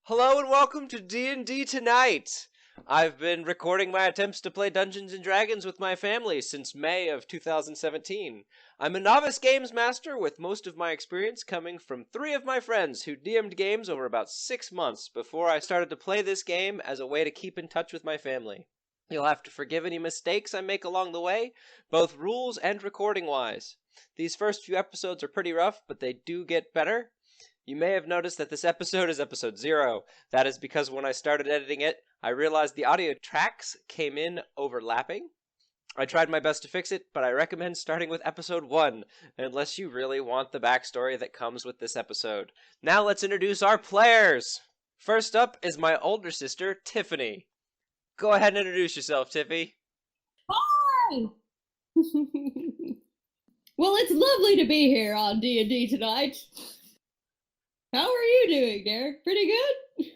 Hello and welcome to D&D Tonight! I've been recording my attempts to play Dungeons & Dragons with my family since May of 2017. I'm a novice games master with most of my experience coming from 3 of my friends who DM'd games over about 6 months before I started to play this game as a way to keep in touch with my family. You'll have to forgive any mistakes I make along the way, both rules and recording-wise. These first few episodes are pretty rough, but they do get better. You may have noticed that this episode is episode 0. That is because when I started editing it, I realized the audio tracks came in overlapping. I tried my best to fix it, but I recommend starting with episode 1, unless you really want the backstory that comes with this episode. Now let's introduce our players! First up is my older sister, Tiffany. Go ahead and introduce yourself, Tiffy. Hi! Well, it's lovely to be here on D&D tonight. How are you doing, Derek? Pretty good?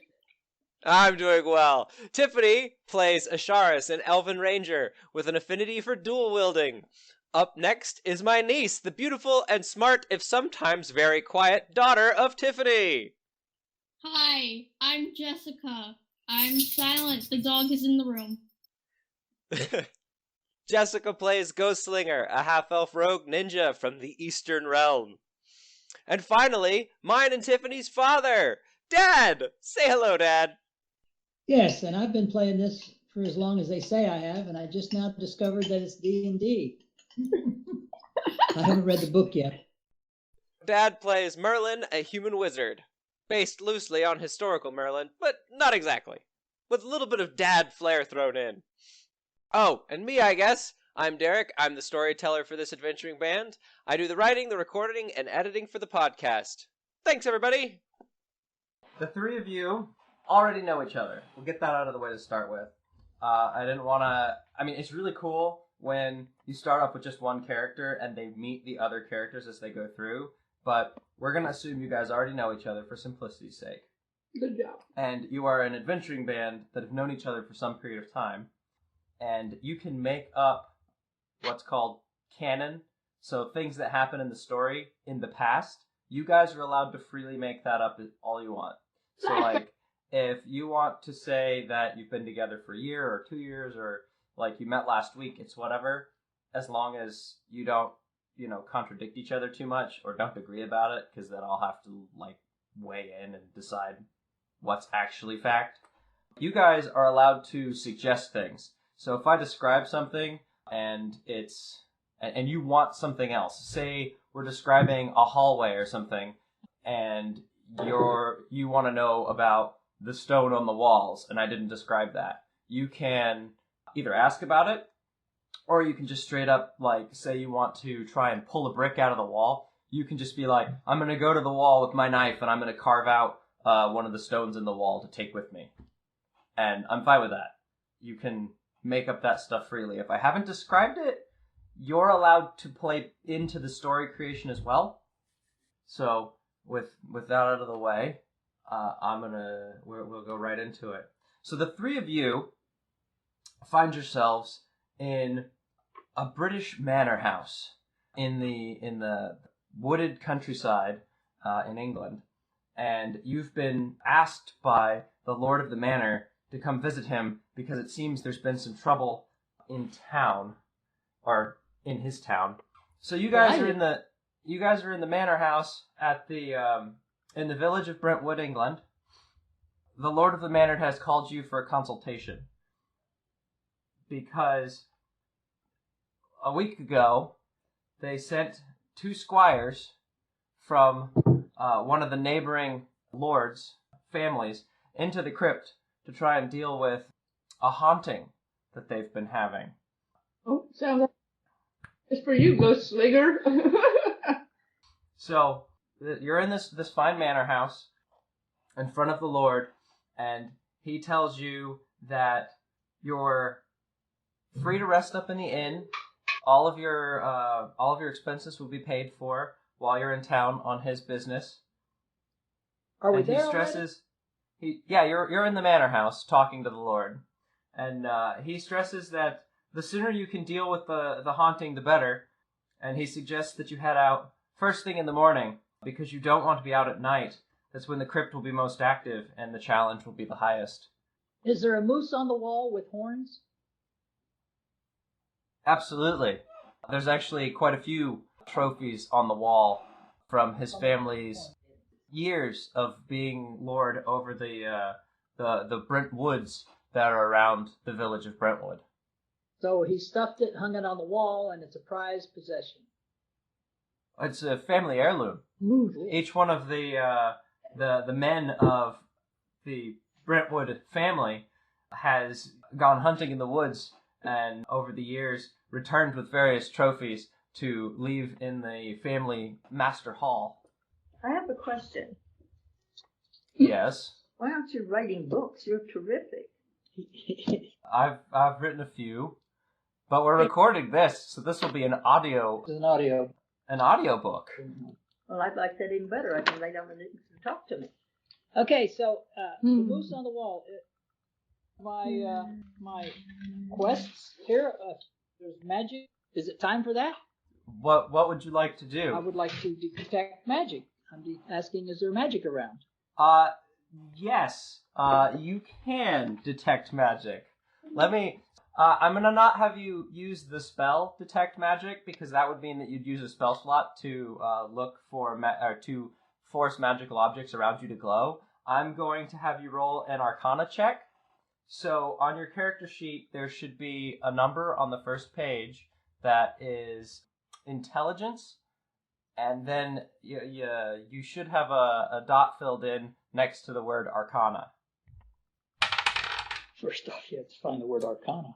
I'm doing well. Tiffany plays Asharis, an elven ranger with an affinity for dual wielding. Up next is my niece, the beautiful and smart, if sometimes very quiet, daughter of Tiffany. Hi, I'm Jessica. I'm silent. The dog is in the room. Jessica plays Ghostslinger, a half-elf rogue ninja from the Eastern Realm. And finally, mine and Tiffany's father, Dad! Say hello, Dad. Yes, and I've been playing this for as long as they say I have, and I just now discovered that it's D&D. I haven't read the book yet. Dad plays Merlin, a human wizard, based loosely on historical Merlin, but not exactly, with a little bit of dad flair thrown in. Oh, and me, I guess. I'm Derek. I'm the storyteller for this adventuring band. I do the writing, the recording, and editing for the podcast. Thanks, everybody! The 3 of you already know each other. We'll get that out of the way to start with. It's really cool when you start off with just one character and they meet the other characters as they go through, but we're going to assume you guys already know each other for simplicity's sake. Good job. And you are an adventuring band that have known each other for some period of time, and you can make up what's called canon, so things that happen in the story in the past, you guys are allowed to freely make that up all you want. So, like, if you want to say that you've been together for a year or 2 years, or, like, you met last week, it's whatever, as long as you don't, contradict each other too much, or don't agree about it, because then I'll have to, like, weigh in and decide what's actually fact. You guys are allowed to suggest things. So if I describe something, and you want something else. Say we're describing a hallway or something, and you want to know about the stone on the walls, and I didn't describe that. You can either ask about it, or you can just straight up, like, say you want to try and pull a brick out of the wall. You can just be like, I'm going to go to the wall with my knife, and I'm going to carve out one of the stones in the wall to take with me. And I'm fine with that. You can make up that stuff freely. If I haven't described it, you're allowed to play into the story creation as well. So with that out of the way, we'll go right into it. So the 3 of you find yourselves in a British manor house in the wooded countryside in England, and you've been asked by the Lord of the Manor to come visit him because it seems there's been some trouble in town, or in his town. So you guys are in the manor house at the in the village of Brentwood, England. The Lord of the Manor has called you for a consultation because a week ago they sent 2 squires from one of the neighboring lords' families into the crypt to try and deal with a haunting that they've been having. Oh, sounds like it's for you, Ghostslinger. So, you're in this fine manor house in front of the Lord, and he tells you that you're free to rest up in the inn. All of your expenses will be paid for while you're in town on his business. Are we and there he stresses you're in the manor house talking to the Lord. And he stresses that the sooner you can deal with the haunting, the better. And he suggests that you head out first thing in the morning, because you don't want to be out at night That's when the crypt will be most active and the challenge will be the highest. Is there a moose on the wall with horns? Absolutely. There's actually quite a few trophies on the wall from his family's years of being lord over the Brentwoods that are around the village of Brentwood. So he stuffed it, hung it on the wall, and it's a prized possession. It's a family heirloom. Ooh. Each one of the men of the Brentwood family has gone hunting in the woods and over the years returned with various trophies to leave in the family master hall. I have a question. Yes. Why aren't you writing books? You're terrific. I've written a few, but we're recording this, so this will be an audio book. Well, I'd like that even better. I can lay down and talk to me. Okay, so the moose on the wall. My quests here. There's magic. Is it time for that? What would you like to do? I would like to detect magic. I'm asking, is there magic around? Yes. You can detect magic. I'm gonna not have you use the spell detect magic because that would mean that you'd use a spell slot to look for or to force magical objects around you to glow. I'm going to have you roll an Arcana check. So on your character sheet, there should be a number on the first page that is intelligence, and then you should have a dot filled in next to the word Arcana. First off, you have to find the word Arcana.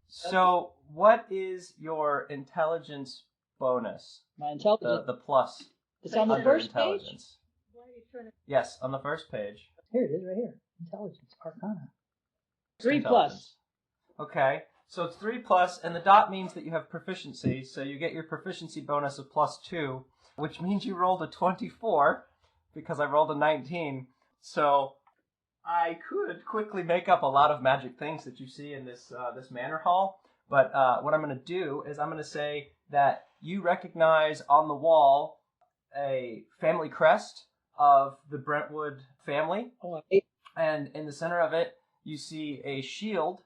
So, what is your intelligence bonus? My intelligence. The plus. It's on the under first intelligence. page? Yes, on the first page. Here it is, right here. Intelligence, Arcana. 3+. Intelligence. Okay, so it's 3+, and the dot means that you have proficiency, so you get your proficiency bonus of +2, which means you rolled a 24, because I rolled a 19. So I could quickly make up a lot of magic things that you see in this manor hall, but what I'm going to do is I'm going to say that you recognize on the wall a family crest of the Brentwood family, and in the center of it you see a shield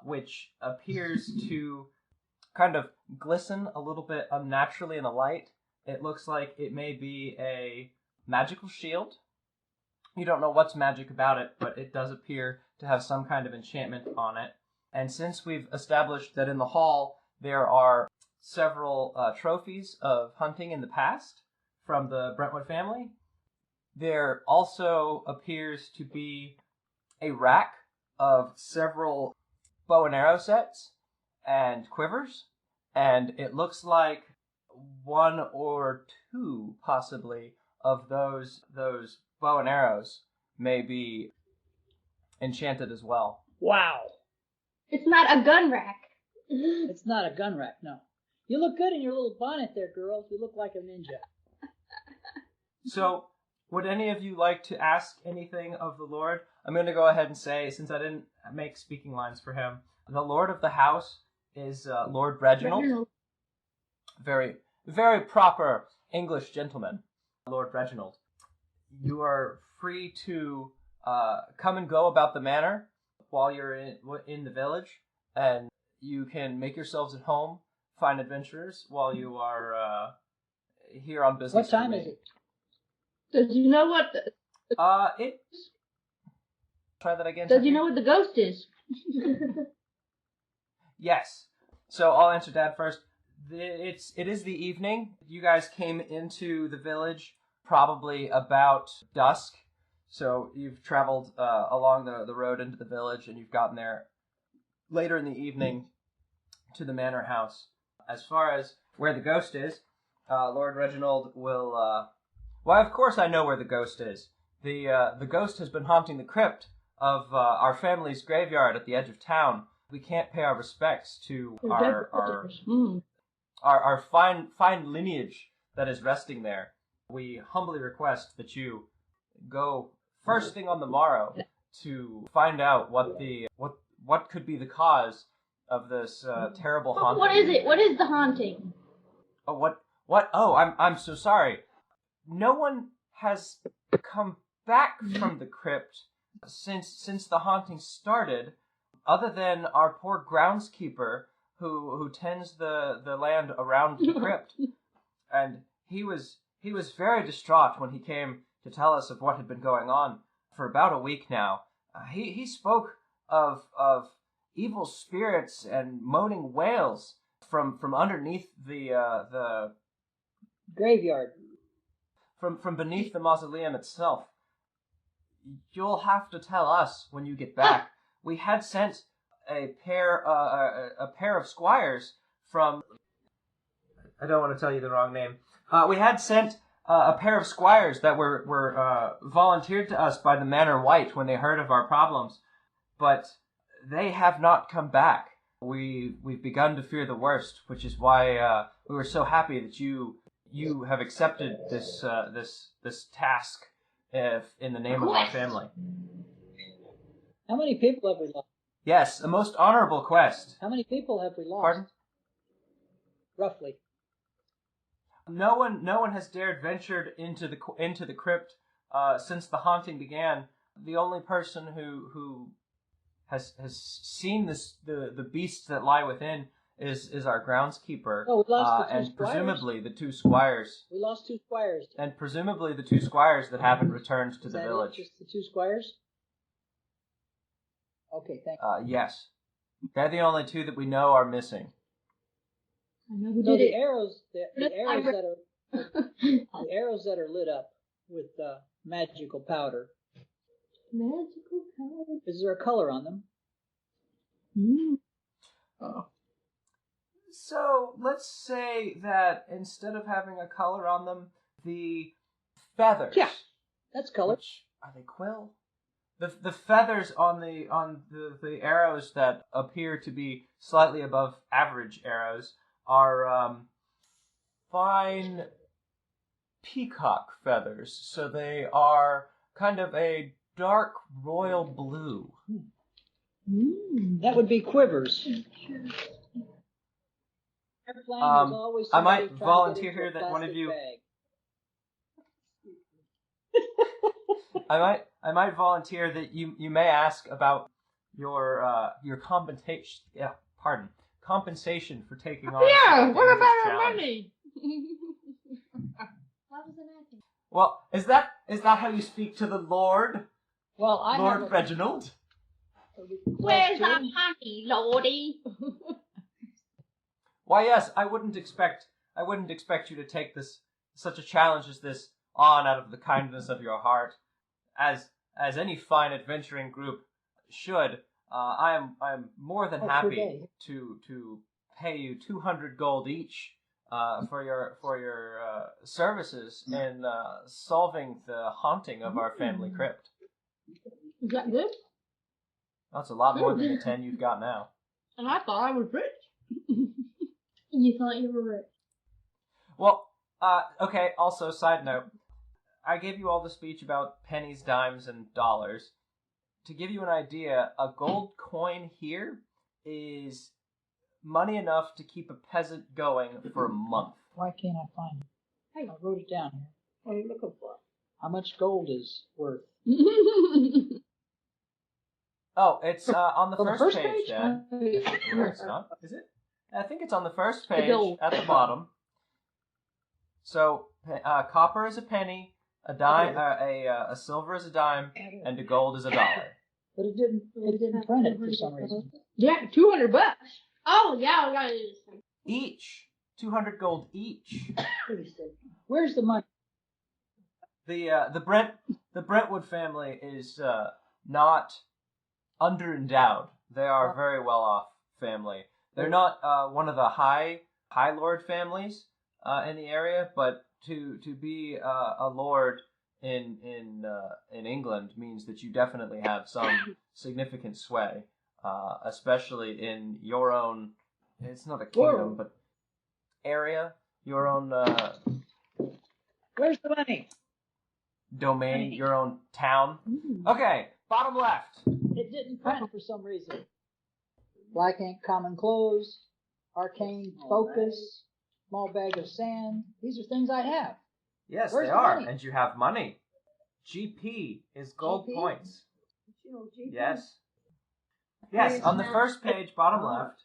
which appears to kind of glisten a little bit unnaturally in the light. It looks like it may be a magical shield. You don't know what's magic about it, but it does appear to have some kind of enchantment on it. And since we've established that in the hall there are several trophies of hunting in the past from the Brentwood family, there also appears to be a rack of several bow and arrow sets and quivers, and it looks like one or two, possibly, of those bow and arrows may be enchanted as well. Wow. It's not a gun rack. It's not a gun rack, no. You look good in your little bonnet there, girls. You look like a ninja. So, would any of you like to ask anything of the Lord? I'm going to go ahead and say, since I didn't make speaking lines for him, the Lord of the house is Lord Reginald. Very, very proper English gentleman, Lord Reginald. You are free to come and go about the manor while you're in the village, and you can make yourselves at home, find adventurers while you are here on business. What time is it? Does you know what? Try that again. Does you know what the ghost is? Yes. So I'll answer Dad first. It is the evening. You guys came into the village probably about dusk. So you've traveled along the road into the village, and you've gotten there later in the evening to the manor house. As far as where the ghost is, Lord Reginald will... Why, of course I know where the ghost is. The ghost has been haunting the crypt of our family's graveyard at the edge of town. We can't pay our respects to our fine lineage that is resting there. We humbly request that you go first thing on the morrow to find out what could be the cause of this terrible haunting. What is it? What is the haunting? Oh, what? Oh, I'm so sorry. no one has come back from the crypt since the haunting started, other than our poor groundskeeper who tends the land around the crypt. And he was very distraught when he came to tell us of what had been going on for about a week now. He spoke of evil spirits and moaning wails from underneath the Graveyard. from beneath the mausoleum itself. You'll have to tell us when you get back. We had sent a pair of squires from. I don't want to tell you the wrong name. We had sent a pair of squires that were volunteered to us by the Manor White when they heard of our problems, but they have not come back. We've begun to fear the worst, which is why we were so happy that you have accepted this task in the name of our family. How many people have we lost? Yes, a most honorable quest. How many people have we lost? Pardon? Roughly. No one has dared ventured into the crypt since the haunting began. The only person who has seen the beasts that lie within is our groundskeeper. Oh, we lost the two and squires? presumably the two squires. We lost 2 squires. And presumably the 2 squires that haven't returned to Is the that village. it? Just the 2 squires? Okay, thank you. Yes, they're the only 2 that we know are missing. I know who So did the it. arrows, the arrows that are lit up with magical powder. Magical power. Is there a color on them? So let's say that instead of having a color on them, the feathers. Yeah, that's color. Which, are they quill? The feathers on the arrows that appear to be slightly above average arrows are fine peacock feathers. So they are kind of a dark royal blue. That would be quivers. I might volunteer here that one of you. I might volunteer that you may ask about your compensation. Yeah, compensation for taking on. Yeah, what about our challenge. money? Why was it acting? Well, is that how you speak to the Lord, Well, I Lord have Reginald? Where's our money, Lordy? Why, yes, I wouldn't expect you to take such a challenge as this on out of the kindness of your heart, as any fine adventuring group should. I am more than happy to pay you 200 gold each for your services in solving the haunting of our family crypt. Is that good? That's a lot more than the 10 you've got now. And I thought I was rich. You thought you were rich. Well, okay, also, side note, I gave you all the speech about pennies, dimes, and dollars. To give you an idea, a gold coin here is money enough to keep a peasant going for a month. Why can't I find it? Hey. I wrote it down here. What are you looking for? How much gold is worth? Oh, it's on the On the first first page, page? Dad. No, it's not. Is it? I think it's on the first page gold. at the bottom. So, copper is a penny, a dime, a silver is a dime, and a gold is $1. But it didn't print it for some reason. Yeah, $200. Oh yeah, we gotta do this thing. Each 200 gold each. Where's the money? The Brentwood family is not underendowed. They are a very well off family. They're not one of the high lord families in the area, but to be a lord in England means that you definitely have some significant sway, especially in your own. It's not a kingdom, but area, your own Where's the money? domain, your own town. Okay, bottom left. It didn't print for some reason. Black ink, common clothes, arcane focus, small bag of sand. These are things I have. Yes, Where's they the are, money? and you have money. GP is gold GP? points. You know, GP. Yes. Yes, on the first page, bottom left.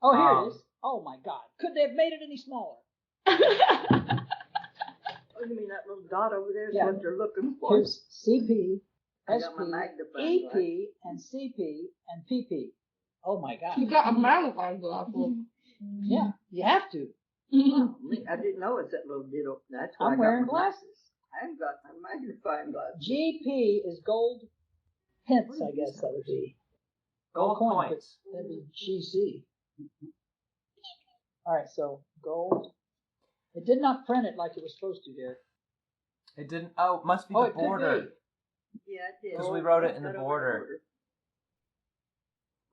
Oh, here it is. Oh my God! Could they have made it any smaller? Oh, you mean that little dot over there is Yeah. what you're looking for? Here's CP, I got my SP, magnifying glass. EP, and CP, and PP. Oh my God! You got a magnifying glass. Yeah, you have to. Oh, I didn't know it's that little ditto. That's why I'm I got wearing my glasses. I haven't got my magnifying glass. GP is gold pence, I guess that would be. Gold coin, points. but that'd be GC. All right, so gold. It did not print it like it was supposed to, Derek. It didn't. Oh, must be Oh, the it could border. be. Yeah, it did. Because we wrote it in the Cut over border.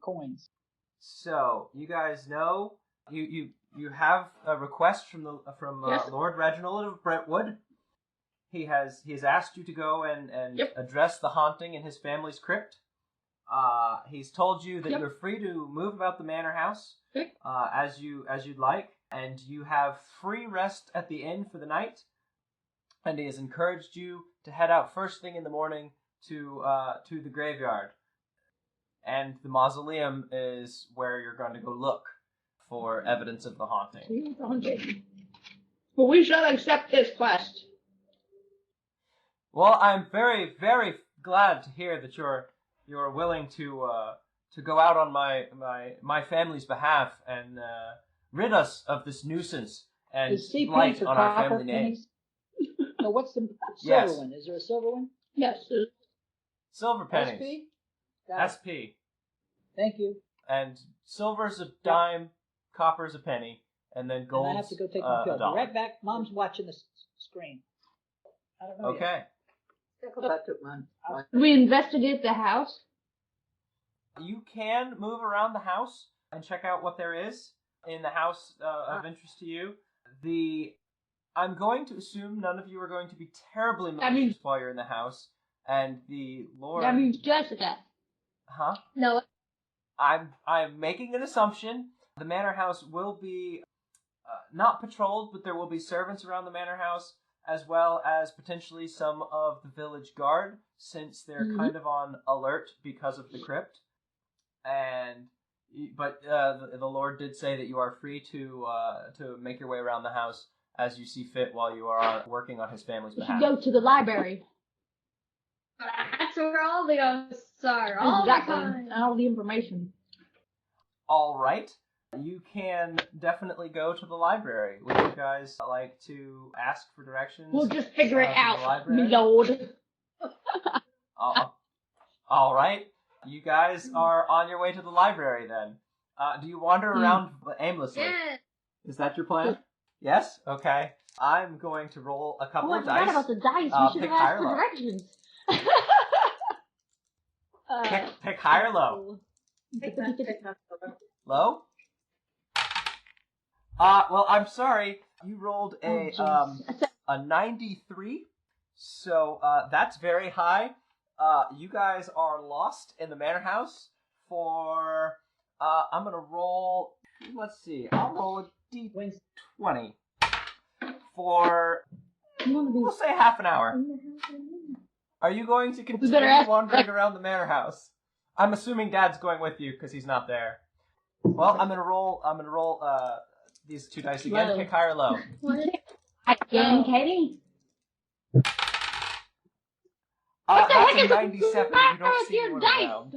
Coins. So you guys know you have a request from Yes. Lord Reginald of Brentwood. He has asked you to go and Yep. address the haunting in his family's crypt. He's told you that Yep. you're free to move about the manor house Okay. as you'd like, and you have free rest at the inn for the night. And he has encouraged you to head out first thing in the morning to the graveyard. And the mausoleum is where you're going to go look for evidence of the haunting. Well, we shall accept this quest. Well, I'm very, very glad to hear that you're willing to go out on my family's behalf and rid us of this nuisance and Is CP blight for on our copper family name. pennies? No, what's the silver Yes. one? Is there a silver one? Yes. Silver pennies. SP? Got it. SP. Thank you. And silver's a dime, copper's a penny, and then And gold's I have to go take my a pill. Be dollar. right back. Mom's watching the screen. I don't know yet. Okay. I took mine. We investigate the house. You can move around the house and check out what there is in the house of interest to you. I'm going to assume none of you are going to be terribly malicious while you're in the house, and the Lord. That means Jessica. Huh? No. I'm making an assumption. The manor house will be not patrolled, but there will be servants around the manor house, as well as potentially some of the village guard, since they're kind of on alert because of the crypt. But the Lord did say that you are free to make your way around the house as you see fit while you are working on his family's We behalf. should go to the library. That's where all the ghosts are, all Exactly. the time. And all the information. All right. You can definitely go to the library. Would you guys like to ask for directions? We'll just figure it to the out, library? me lord. All right. You guys are on your way to the library then. Do you wander around aimlessly? Yeah. Is that your plan? Yes? Okay. I'm going to roll a couple Oh, I of forgot dice. about the dice. We should pick have high asked or for low. directions. Pick high or low? Low? Well, I'm sorry. You rolled a 93. So, that's very high. You guys are lost in the manor house for, I'm gonna roll, let's see, I'll roll a d20 for, we'll say half an hour. Are you going to continue wandering around the manor house? I'm assuming Dad's going with you because he's not there. Well, I'm gonna roll these two dice again. Low. Pick high or low. Again, Katie? That's heck a is the 97. matter You don't with see your anyone dice? around.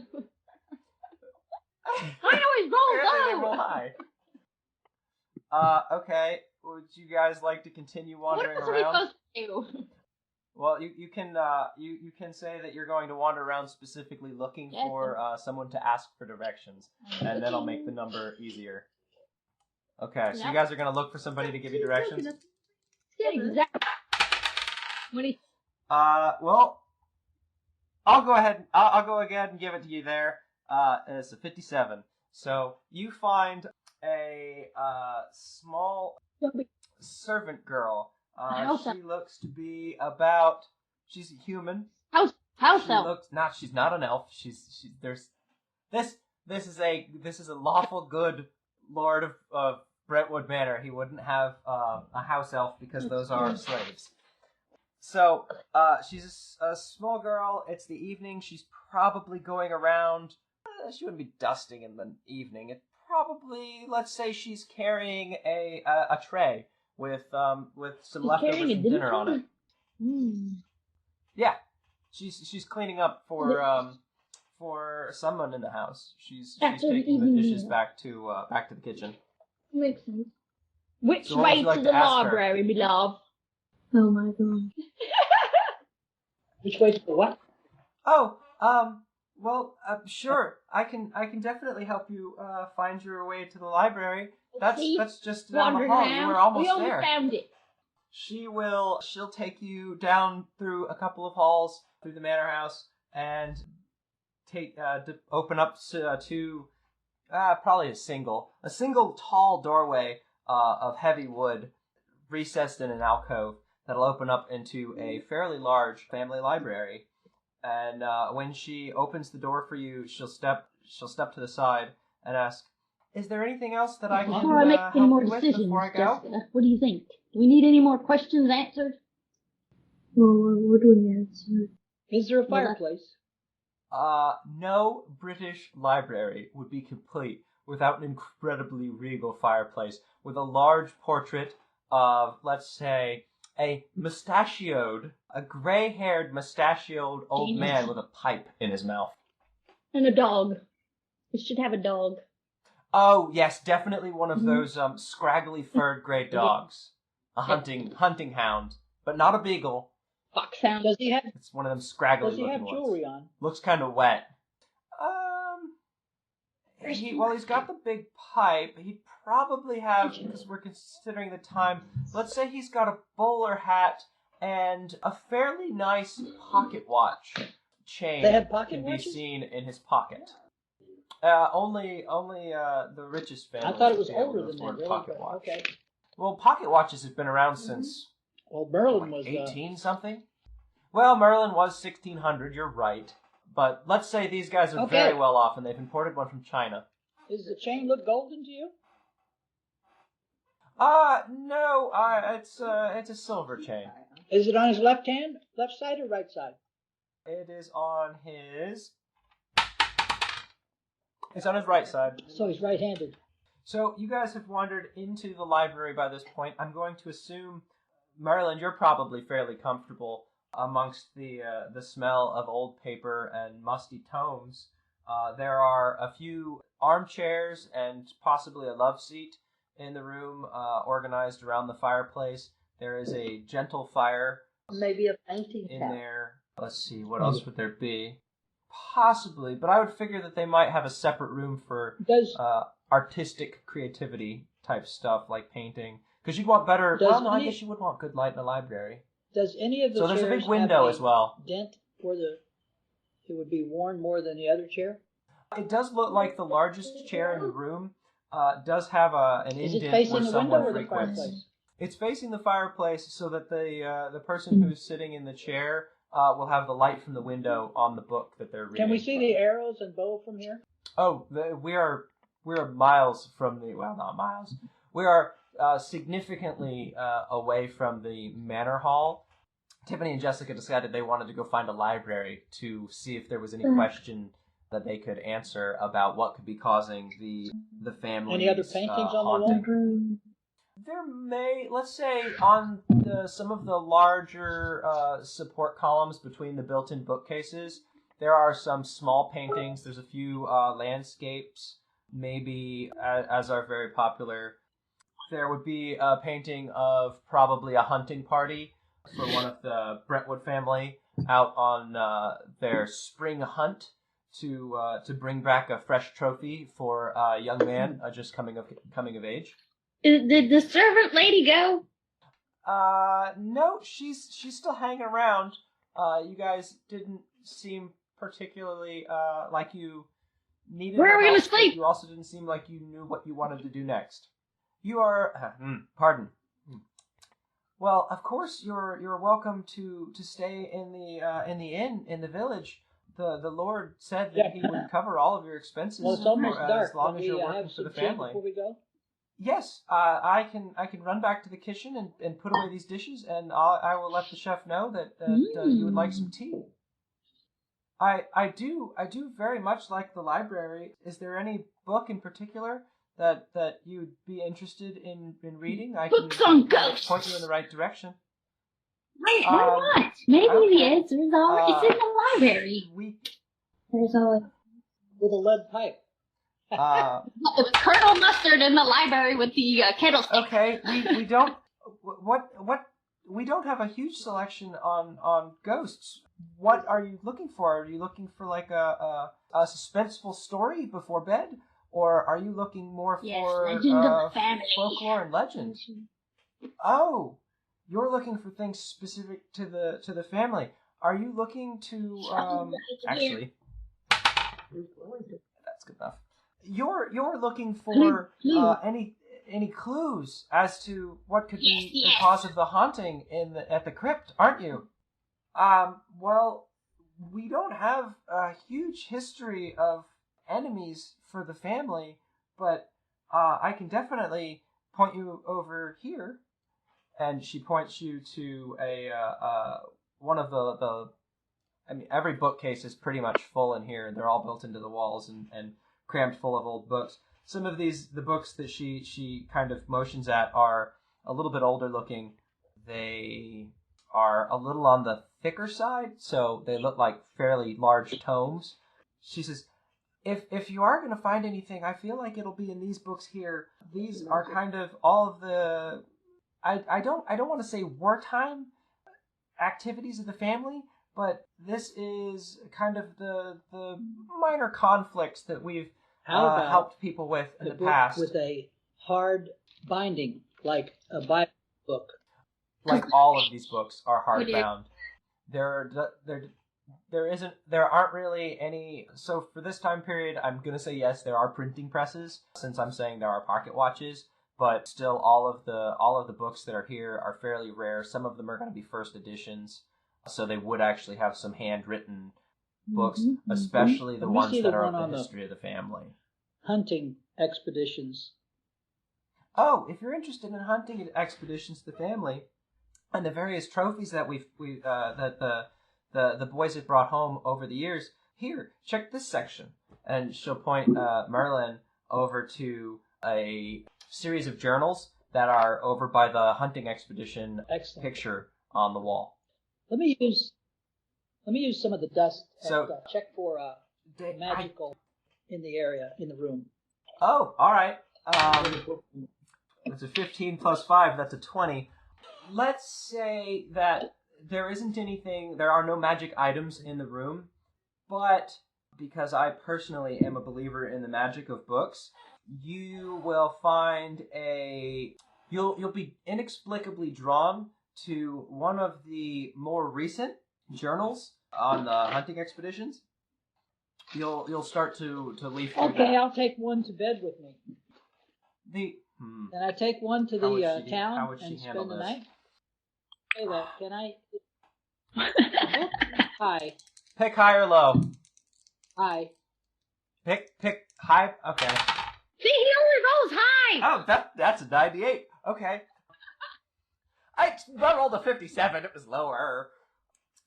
I always roll Apparently they low. roll high. Okay. Would you guys like to continue What wandering else are we around? supposed to do? Well, you can say that you're going to wander around specifically looking Yes. for someone to ask for directions, and then I'll make the number easier. Okay, so you Yep. guys are going to look for somebody to give you directions? Exactly. What do you Well, I'll go ahead and give it to you there. It's a 57. So you find a small servant girl. House elf. She looks to be about. She's a human. House She elf. looks not. She's not an elf. This is a lawful good lord of Brentwood Manor. He wouldn't have a house elf because those are slaves. So, she's a small girl. It's the evening. She's probably going around. She wouldn't be dusting in the evening. It probably, let's say, she's carrying a tray with some leftovers from dinner on it. Yeah, she's cleaning up for someone in the house. She's taking the dishes back to the kitchen. Makes sense. Which So what would way you like to to the ask her? library, my love? Oh my god. Which way to the what? Oh, well, sure. I can definitely help you find your way to the library. That's just down the Wandering hall. around. You were almost We almost there. found it. She'll take you down through a couple of halls through the manor house and open up to probably a single tall doorway of heavy wood recessed in an alcove that'll open up into a fairly large family library. And when she opens the door for you, she'll step to the side and ask, "Is there anything else that I can Before I make help any more you with decisions, before I go?" Jessica, what do you think? Do we need any more questions answered? Well, what do we answer? Is there a Well, that- fireplace? No British library would be complete without an incredibly regal fireplace with a large portrait of, let's say, a gray-haired mustachioed old Genius. man with a pipe in his mouth. And a dog. It should have a dog. Oh, yes, definitely one of those scraggly furred gray dogs. A hunting hound, but not a beagle. Foxhound. Does he have It's one of them scraggly Does he have looking jewelry ones. on? Looks kind of wet. He's got the big pipe. He'd probably have, because we're considering the time, let's say he's got a bowler hat and a fairly nice pocket watch chain. They have pocket can watches? be seen in his pocket. Only the richest family. I thought it was would be able older to than that. afford a Really? pocket watch. Okay. Well, pocket watches have been around since Well, Merlin was 18 something. Well, Merlin was 1600. You're right, but let's say these guys are Okay. very well off, and they've imported one from China. Does the chain look golden to you? No. It's a silver chain. Is it on his left side or right side? It is on his. It's on his right side. So he's right-handed. So you guys have wandered into the library by this point. I'm going to assume, Marilyn, you're probably fairly comfortable amongst the smell of old paper and musty tomes. There are a few armchairs and possibly a love seat in the room, organized around the fireplace. There is a gentle fire Maybe a painting in tower. there. Let's see, what else would there be? Possibly, but I would figure that they might have a separate room for Does artistic creativity type stuff like painting. Because you'd want better. Does Well, no, I any- guess you would want good light in a library. does any of the So there's a chairs big window have as well. dent where it would be worn more than the other chair? It does look like the largest chair in the room does have an Is it indent facing where the window someone or the frequents. fireplace? It's facing the fireplace so that the person who's sitting in the chair will have the light from the window on the book that they're reading. Can we see the arrows and bow from here? Oh, we're miles from the, well, not miles. We are significantly away from the manor hall. Tiffany and Jessica decided they wanted to go find a library to see if there was any question that they could answer about what could be causing the family's Any other paintings on the wall? haunting. There may, let's say, on some of the larger support columns between the built-in bookcases, there are some small paintings. There's a few landscapes, maybe, as are very popular. There would be a painting of probably a hunting party for one of the Brentwood family out on their spring hunt to bring back a fresh trophy for a young man just coming of age. Did the servant lady go? No, she's still hanging around. You guys didn't seem particularly like you needed. Where are we her gonna help, but sleep? You also didn't seem like you knew what you wanted to do next. You are, pardon. Well, of course you're welcome to stay in the inn in the village. The Lord said that he would cover all of your expenses Well, it's almost for dark. as long Can as you're we working have for the some tea family. before we go? Yes, I can run back to the kitchen and put away these dishes, and I will let the chef know that you would like some tea. I do very much like the library. Is there any book in particular that you'd be interested in reading? I can Books on ghosts. point you in the right direction. Why not? Maybe the answers are it's in the library. There's always With a lead pipe. it was Colonel Mustard in the library with the candlestick. Okay, we don't we don't have a huge selection on ghosts. What are you looking for? Are you looking for like a suspenseful story before bed, or are you looking more for Legend of the Family. folklore and legend? Oh, you're looking for things specific to the family. Are you looking to actually? That's good enough. You're looking for any clues as to what could be the cause of the haunting at the crypt, aren't you? Well, we don't have a huge history of enemies for the family, but I can definitely point you over here. And she points you to one of the I mean, every bookcase is pretty much full in here. They're all built into the walls and crammed full of old books. Some of the books that she kind of motions at are a little bit older looking. They are a little on the thicker side, so they look like fairly large tomes. She says, if you are going to find anything, I feel like it'll be in these books here. These are kind of all of the I don't want to say wartime activities of the family, but this is kind of the minor conflicts that we've helped people with in the past. With a hard binding, like a Bible book. Like all of these books are hardbound. There aren't really any. So for this time period, I'm gonna say yes, there are printing presses. Since I'm saying there are pocket watches, but still all of the books that are here are fairly rare. Some of them are going to be first editions, so they would actually have some handwritten books, especially the ones that are of the history of the family. Hunting expeditions. Oh, if you're interested in hunting expeditions to the family and the various trophies that that the boys have brought home over the years, here, check this section. And she'll point Merlin over to a series of journals that are over by the hunting expedition picture on the wall. Let me use some of the dust. So check for magical in the area, in the room. Oh, all right. It's a 15 plus 5. That's a 20. Let's say that there isn't anything. There are no magic items in the room, but because I personally am a believer in the magic of books, you will find you'll be inexplicably drawn to one of the more recent journals on the hunting expeditions. You'll start to leaf through Okay, that. I'll take one to bed with me. Can I take one to the town and spend the night? Say that. Can I? High. Pick high or low. High. Pick high. Okay. See, he only rolls high. Oh, that's a 98. Okay. I rolled a 57. It was lower.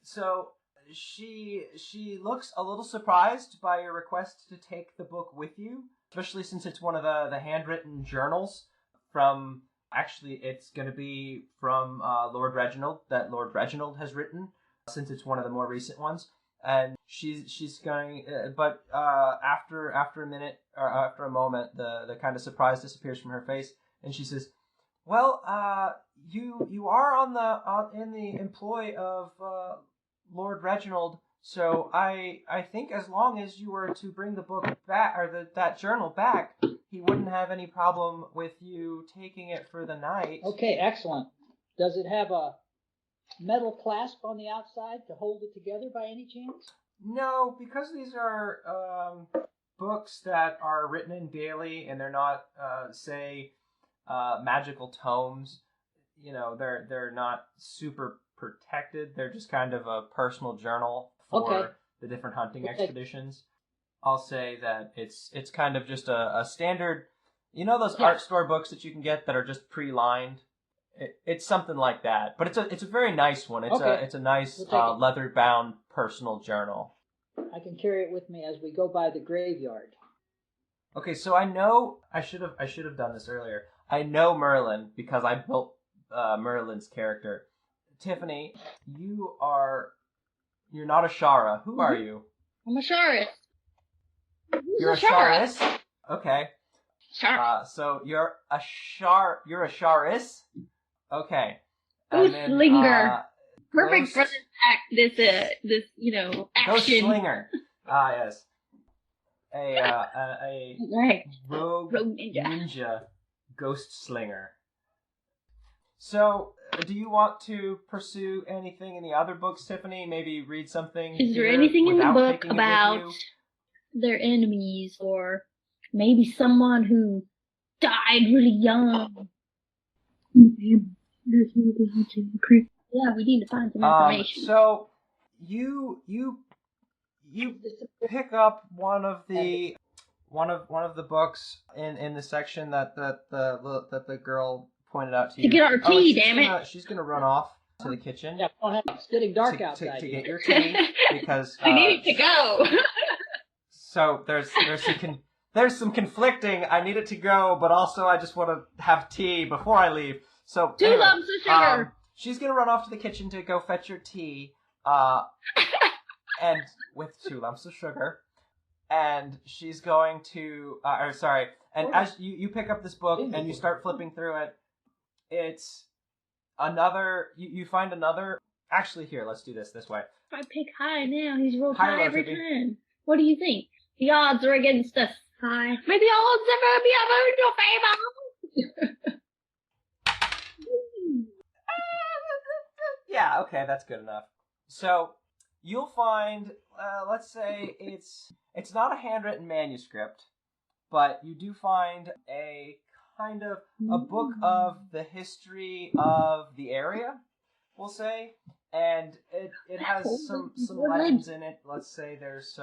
So she looks a little surprised by your request to take the book with you, especially since it's one of the handwritten journals from. Actually, it's going to be from Lord Reginald that Lord Reginald has written, since it's one of the more recent ones. And she's going, but after a minute or after a moment, the kind of surprise disappears from her face, and she says, "Well, you are in the employ of Lord Reginald, so I think as long as you were to bring the book back or that journal back, he wouldn't have any problem with you taking it for the night." Okay, excellent. Does it have a metal clasp on the outside to hold it together by any chance? No, because these are books that are written in daily and they're not, magical tomes. You know, they're not super protected. They're just kind of a personal journal for the different hunting expeditions. I'll say that it's kind of just a standard You know those art store books that you can get that are just pre-lined? It's something like that, but it's a very nice one. It's a nice leather-bound personal journal. I can carry it with me as we go by the graveyard. Okay, so I know I should have done this earlier. I know Merlin because I built Merlin's character. Tiffany, you're not a Shara. Who are you? I'm a Sharis. You're a Sharis? Okay. Shara. So you're a Sharis? Okay. Ghost Slinger. Perfect Ghost... for this action. Ghost Slinger. Yes. A rogue ninja Ghost Slinger. So, do you want to pursue anything in the other books, Tiffany? Maybe read something? Is there anything in the book about their enemies, or maybe someone who died really young? Yeah, we need to find some information. So you pick up one of the books in the section that the girl pointed out to you. To get our tea, damn it! She's gonna run off to the kitchen. Yeah, it's getting dark outside. To get your tea because I need to go. So there's some conflicting. I need it to go, but also I just want to have tea before I leave. So 2 lumps of sugar. She's gonna run off to the kitchen to go fetch your tea, and with 2 lumps of sugar, and she's going to, and as you pick up this book and you start flipping through it, it's another. You find another. Actually, here, let's do this way. If I pick high now, he's rolled high every time. What do you think? The odds are against us. High. May the odds ever be ever in your favor. Yeah, okay, that's good enough. So, you'll find, let's say it's not a handwritten manuscript, but you do find a kind of a book of the history of the area, we'll say, and it has some legends in it. Let's say there's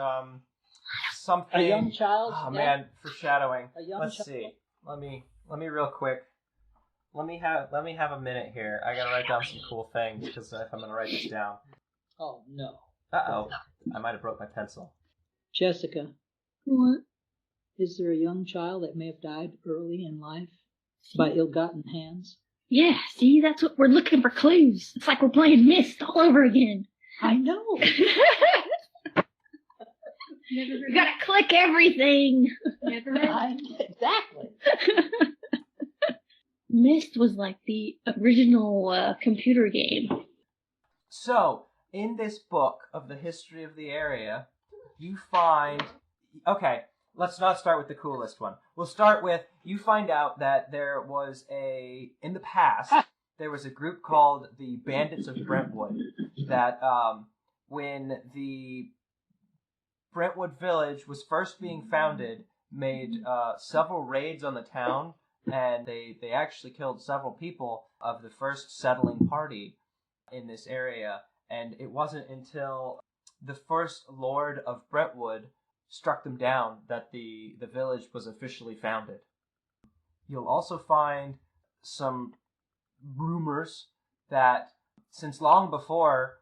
something. A young child. Oh man, foreshadowing. Let's see. Let me real quick. Let me have a minute here. I gotta write down some cool things because if I'm gonna write this down. Oh no. Uh-oh. I might have broke my pencil. Jessica. What? Is there a young child that may have died early in life by ill-gotten hands? Yeah, see, that's what we're looking for, clues. It's like we're playing Myst all over again. I know. You gotta click everything. Exactly. Myst was like the original computer game. So, in this book of the history of the area, you find... Okay, let's not start with the coolest one. We'll start with, you find out that there was in the past, there was a group called the Bandits of Brentwood that, when the Brentwood village was first being founded, made several raids on the town, and they actually killed several people of the first settling party in this area. And it wasn't until the first Lord of Brentwood struck them down that the village was officially founded. You'll also find some rumors that since long before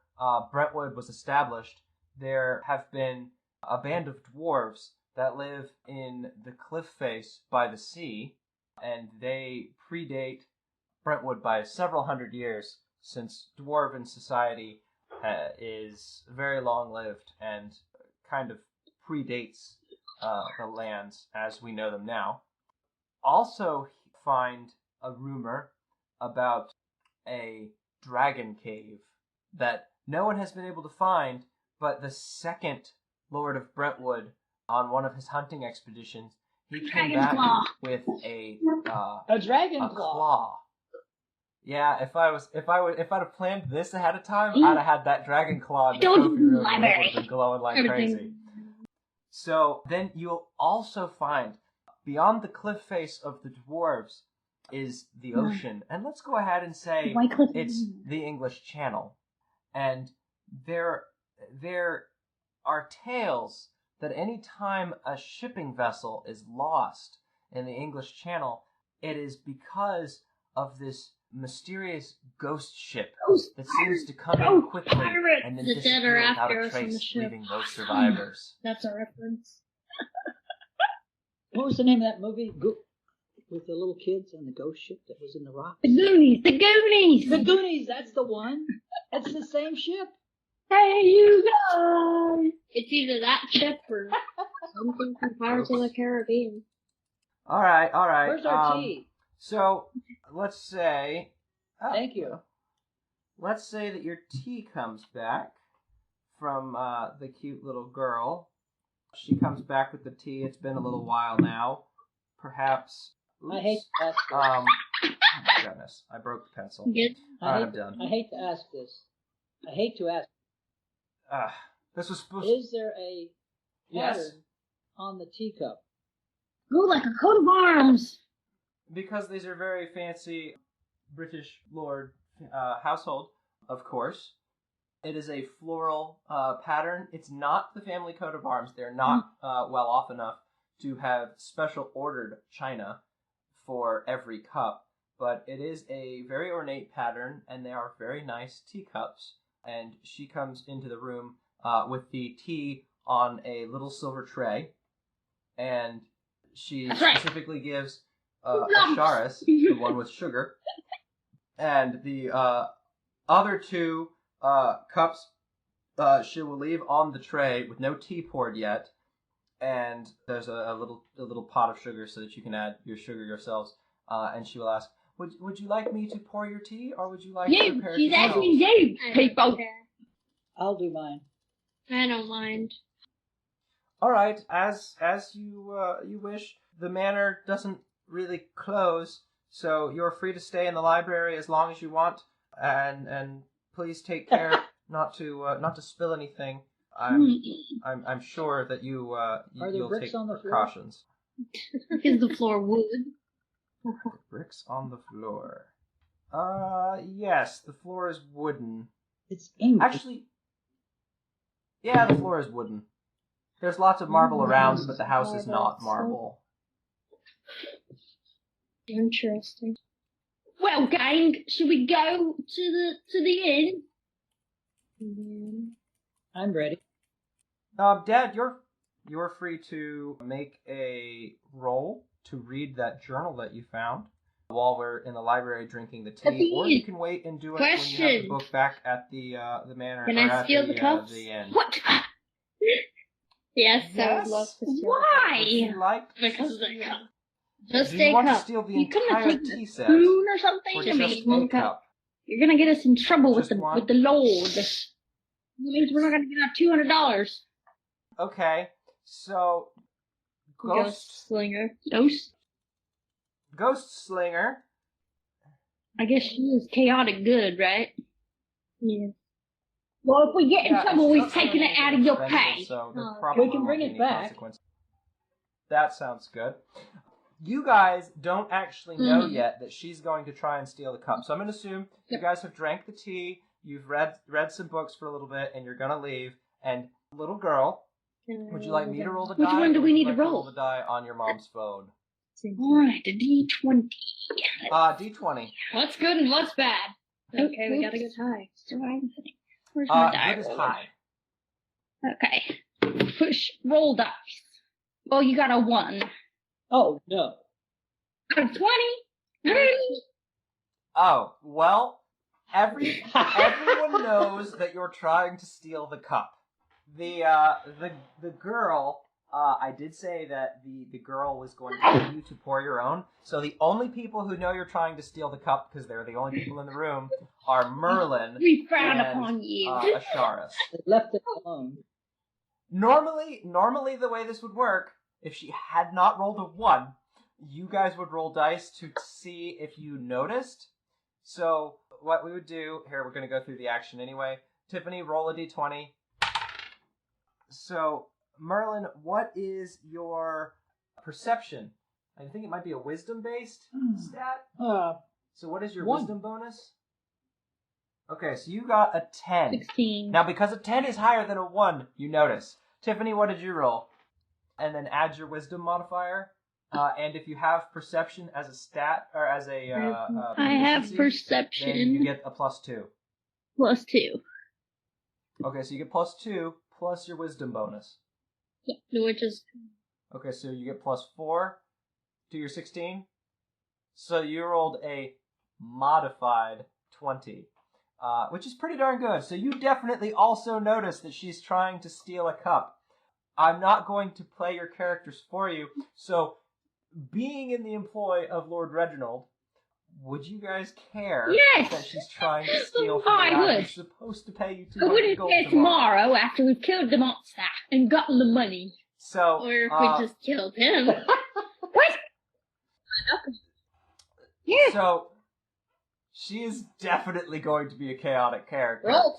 Brentwood was established, there have been a band of dwarves that live in the cliff face by the sea, and they predate Brentwood by several hundred years, since dwarven society is very long-lived and kind of predates the lands as we know them now. Also find a rumor about a dragon cave that no one has been able to find, but the second Lord of Brentwood, on one of his hunting expeditions, he came back with a dragon claw. Yeah, if I'd have planned this ahead of time, I'd have had that dragon claw in the trophy room and it would have been glowing like crazy. So then you'll also find, beyond the cliff face of the dwarves is the ocean. And let's go ahead and say it's the English Channel. And there are tales that any time a shipping vessel is lost in the English Channel, it is because of this mysterious ghost ship that seems to come in quickly and then The dead are disappear without after a us on the trace, ship. leaving no survivors. That's a reference. What was the name of that movie with the little kids on the ghost ship that was in the rock? The Goonies! The Goonies! The Goonies, that's the one. That's the same ship. Hey, you guys! It's either that ship or something from Pirates of the Caribbean. All right. Where's our tea? So let's say. Thank you. Let's say that your tea comes back from the cute little girl. She comes back with the tea. It's been a little while now. Perhaps. Oops. I hate to ask this. Oh my goodness! I broke the pencil. Good. All right, I'm done. I hate to ask this. I hate to ask. This was supposed. Is there a pattern Yes. on the teacup? Go like a coat of arms! Because these are very fancy British lord household, of course. It is a floral pattern. It's not the family coat of arms. They're not well off enough to have special ordered china for every cup, but it is a very ornate pattern, and they are very nice teacups. And she comes into the room with the tea on a little silver tray, and she specifically gives a Charis, the one with sugar, and the other two cups she will leave on the tray with no tea poured yet, and there's a little pot of sugar so that you can add your sugar yourselves, and she will ask, would you like me to pour your tea, or would you like to prepare it She's yourself? asking you, people! I'll do mine. I don't mind. All right, as you wish. The manor doesn't really close, so you're free to stay in the library as long as you want, and please take care not to spill anything. I'm sure that you'll bricks take on the floor? precautions. Is the floor wood? Bricks on the floor. Yes, the floor is wooden. It's English. Actually, yeah, the floor is wooden. There's lots of marble around, but the house is not marble. Interesting. Well, gang, should we go to the inn? I'm ready. Dad, you're free to make a roll to read that journal that you found while we're in the library drinking the tea, or you can wait and do it when you have the book back at the manor. Can or I at steal the cups? The inn. What? Yes, I would love to steal. Would Why? you like to Because steal- they cup. Just Do you a want cup. to steal the You couldn't have entire taken tea a set, spoon or something. or I just mean, a one cup. cup? You're gonna get us in trouble with Just one? the Lord. That means we're not gonna get our $200. Okay, so Ghost Slinger. Ghost? Ghost Slinger. I guess she is chaotic good, right? Yeah. Well, if we get in trouble, we've taken it out of your pay. So there Oh. probably We can bring won't it be any back. consequences. That sounds good. You guys don't actually know yet that she's going to try and steal the cup. So I'm going to assume you guys have drank the tea, you've read some books for a little bit, and you're going to leave. And little girl, would you like me to roll the die? Which one do or we would need you to like roll? the die on your mom's phone. Alright, a D20. D20. What's good and what's bad? Okay, we gotta go high. Where's my die Good is roller? high. Okay. Push, roll dice. Well, you got a 1. Oh, no. Got a 20? Really? Oh, well, everyone knows that you're trying to steal the cup. The girl, I did say that the girl was going to get you to pour your own. So the only people who know you're trying to steal the cup, because they're the only people in the room, are Merlin We frown and upon you. Asharis. They left it alone. Normally the way this would work, if she had not rolled a 1, you guys would roll dice to see if you noticed. So what we would do, here we're going to go through the action anyway. Tiffany, roll a d20. So, Merlin, what is your perception? I think it might be a wisdom-based stat. So what is your 1. wisdom bonus? Okay, so you got a 10. 16. Now, because a 10 is higher than a 1, you notice. Tiffany, what did you roll? And then add your wisdom modifier. And if you have perception as a stat or as a I have proficiency, perception. then you get a +2. +2. Okay, so you get +2 plus your wisdom bonus. Yeah, which is Okay, so you get +4 to your 16. So you rolled a modified 20, which is pretty darn good. So you definitely also notice that she's trying to steal a cup. I'm not going to play your characters for you, so being in the employ of Lord Reginald, would you guys care Yes! that she's trying to steal from I the guy would. who's supposed to pay you I 200 wouldn't gold care tomorrow after we've killed the monster and gotten the money. So, Or if we just killed him. What? Yeah. So, she is definitely going to be a chaotic character. Roll.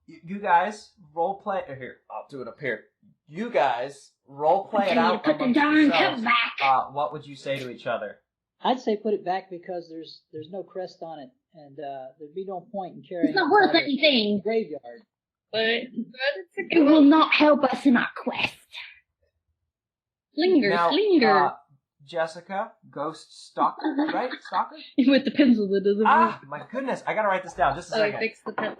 You guys role play. Here, I'll do it up here. You guys role play it out Put the amongst darn cup yourselves. back. What would you say to each other? I'd say put it back because there's no crest on it, and there'd be no point in carrying It's not it worth out of anything. the graveyard. But it's a It good will not help us in our quest. Slinger, Now, slinger. Jessica, Ghost Stalker, right? Stalker? With the pencil that doesn't work. My goodness, I gotta write this down. Just a Oh, second. fix the pen.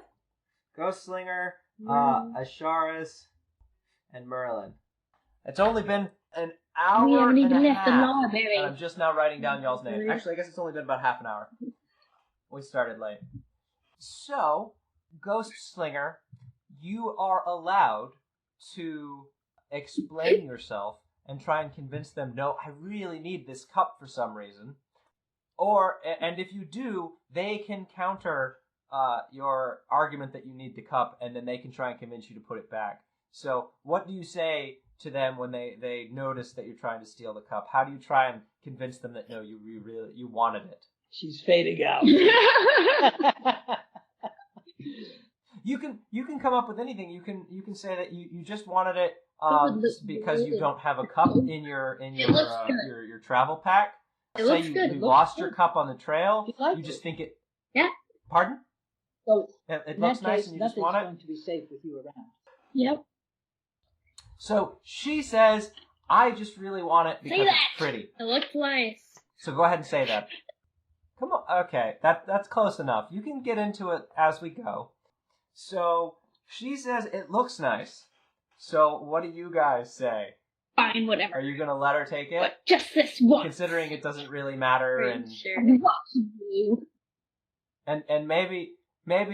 Ghost Slinger, Asharis, and Merlin. It's only been an hour We haven't and even a left the half, library. and I'm just now writing down y'all's names. Actually, I guess it's only been about half an hour. We started late. So, Ghost Slinger, you are allowed to explain yourself and try and convince them, no, I really need this cup for some reason. And if you do, they can counter your argument that you need the cup, and then they can try and convince you to put it back. So what do you say to them when they notice that you're trying to steal the cup? How do you try and convince them that, no, you wanted it? She's fading out. You can come up with anything. You can say that you just wanted it would look because you good. don't have a cup in your looks good. your travel pack. It Say looks you, good. you It lost looks your good. cup on the trail. You like You just it. think it. Yeah. Pardon? So It in looks that nice, case, and you just nothing's want it. going to be safe with you around. Yep. So she says, "I just really want it because Say it's that. pretty." It looks nice. So go ahead and say that. Come on. Okay, that's close enough. You can get into it as we go. So she says it looks nice. So what do you guys say? Fine, whatever. Are you gonna let her take it? But just this once. Considering it doesn't really matter, and Sure. I'm watching you. and maybe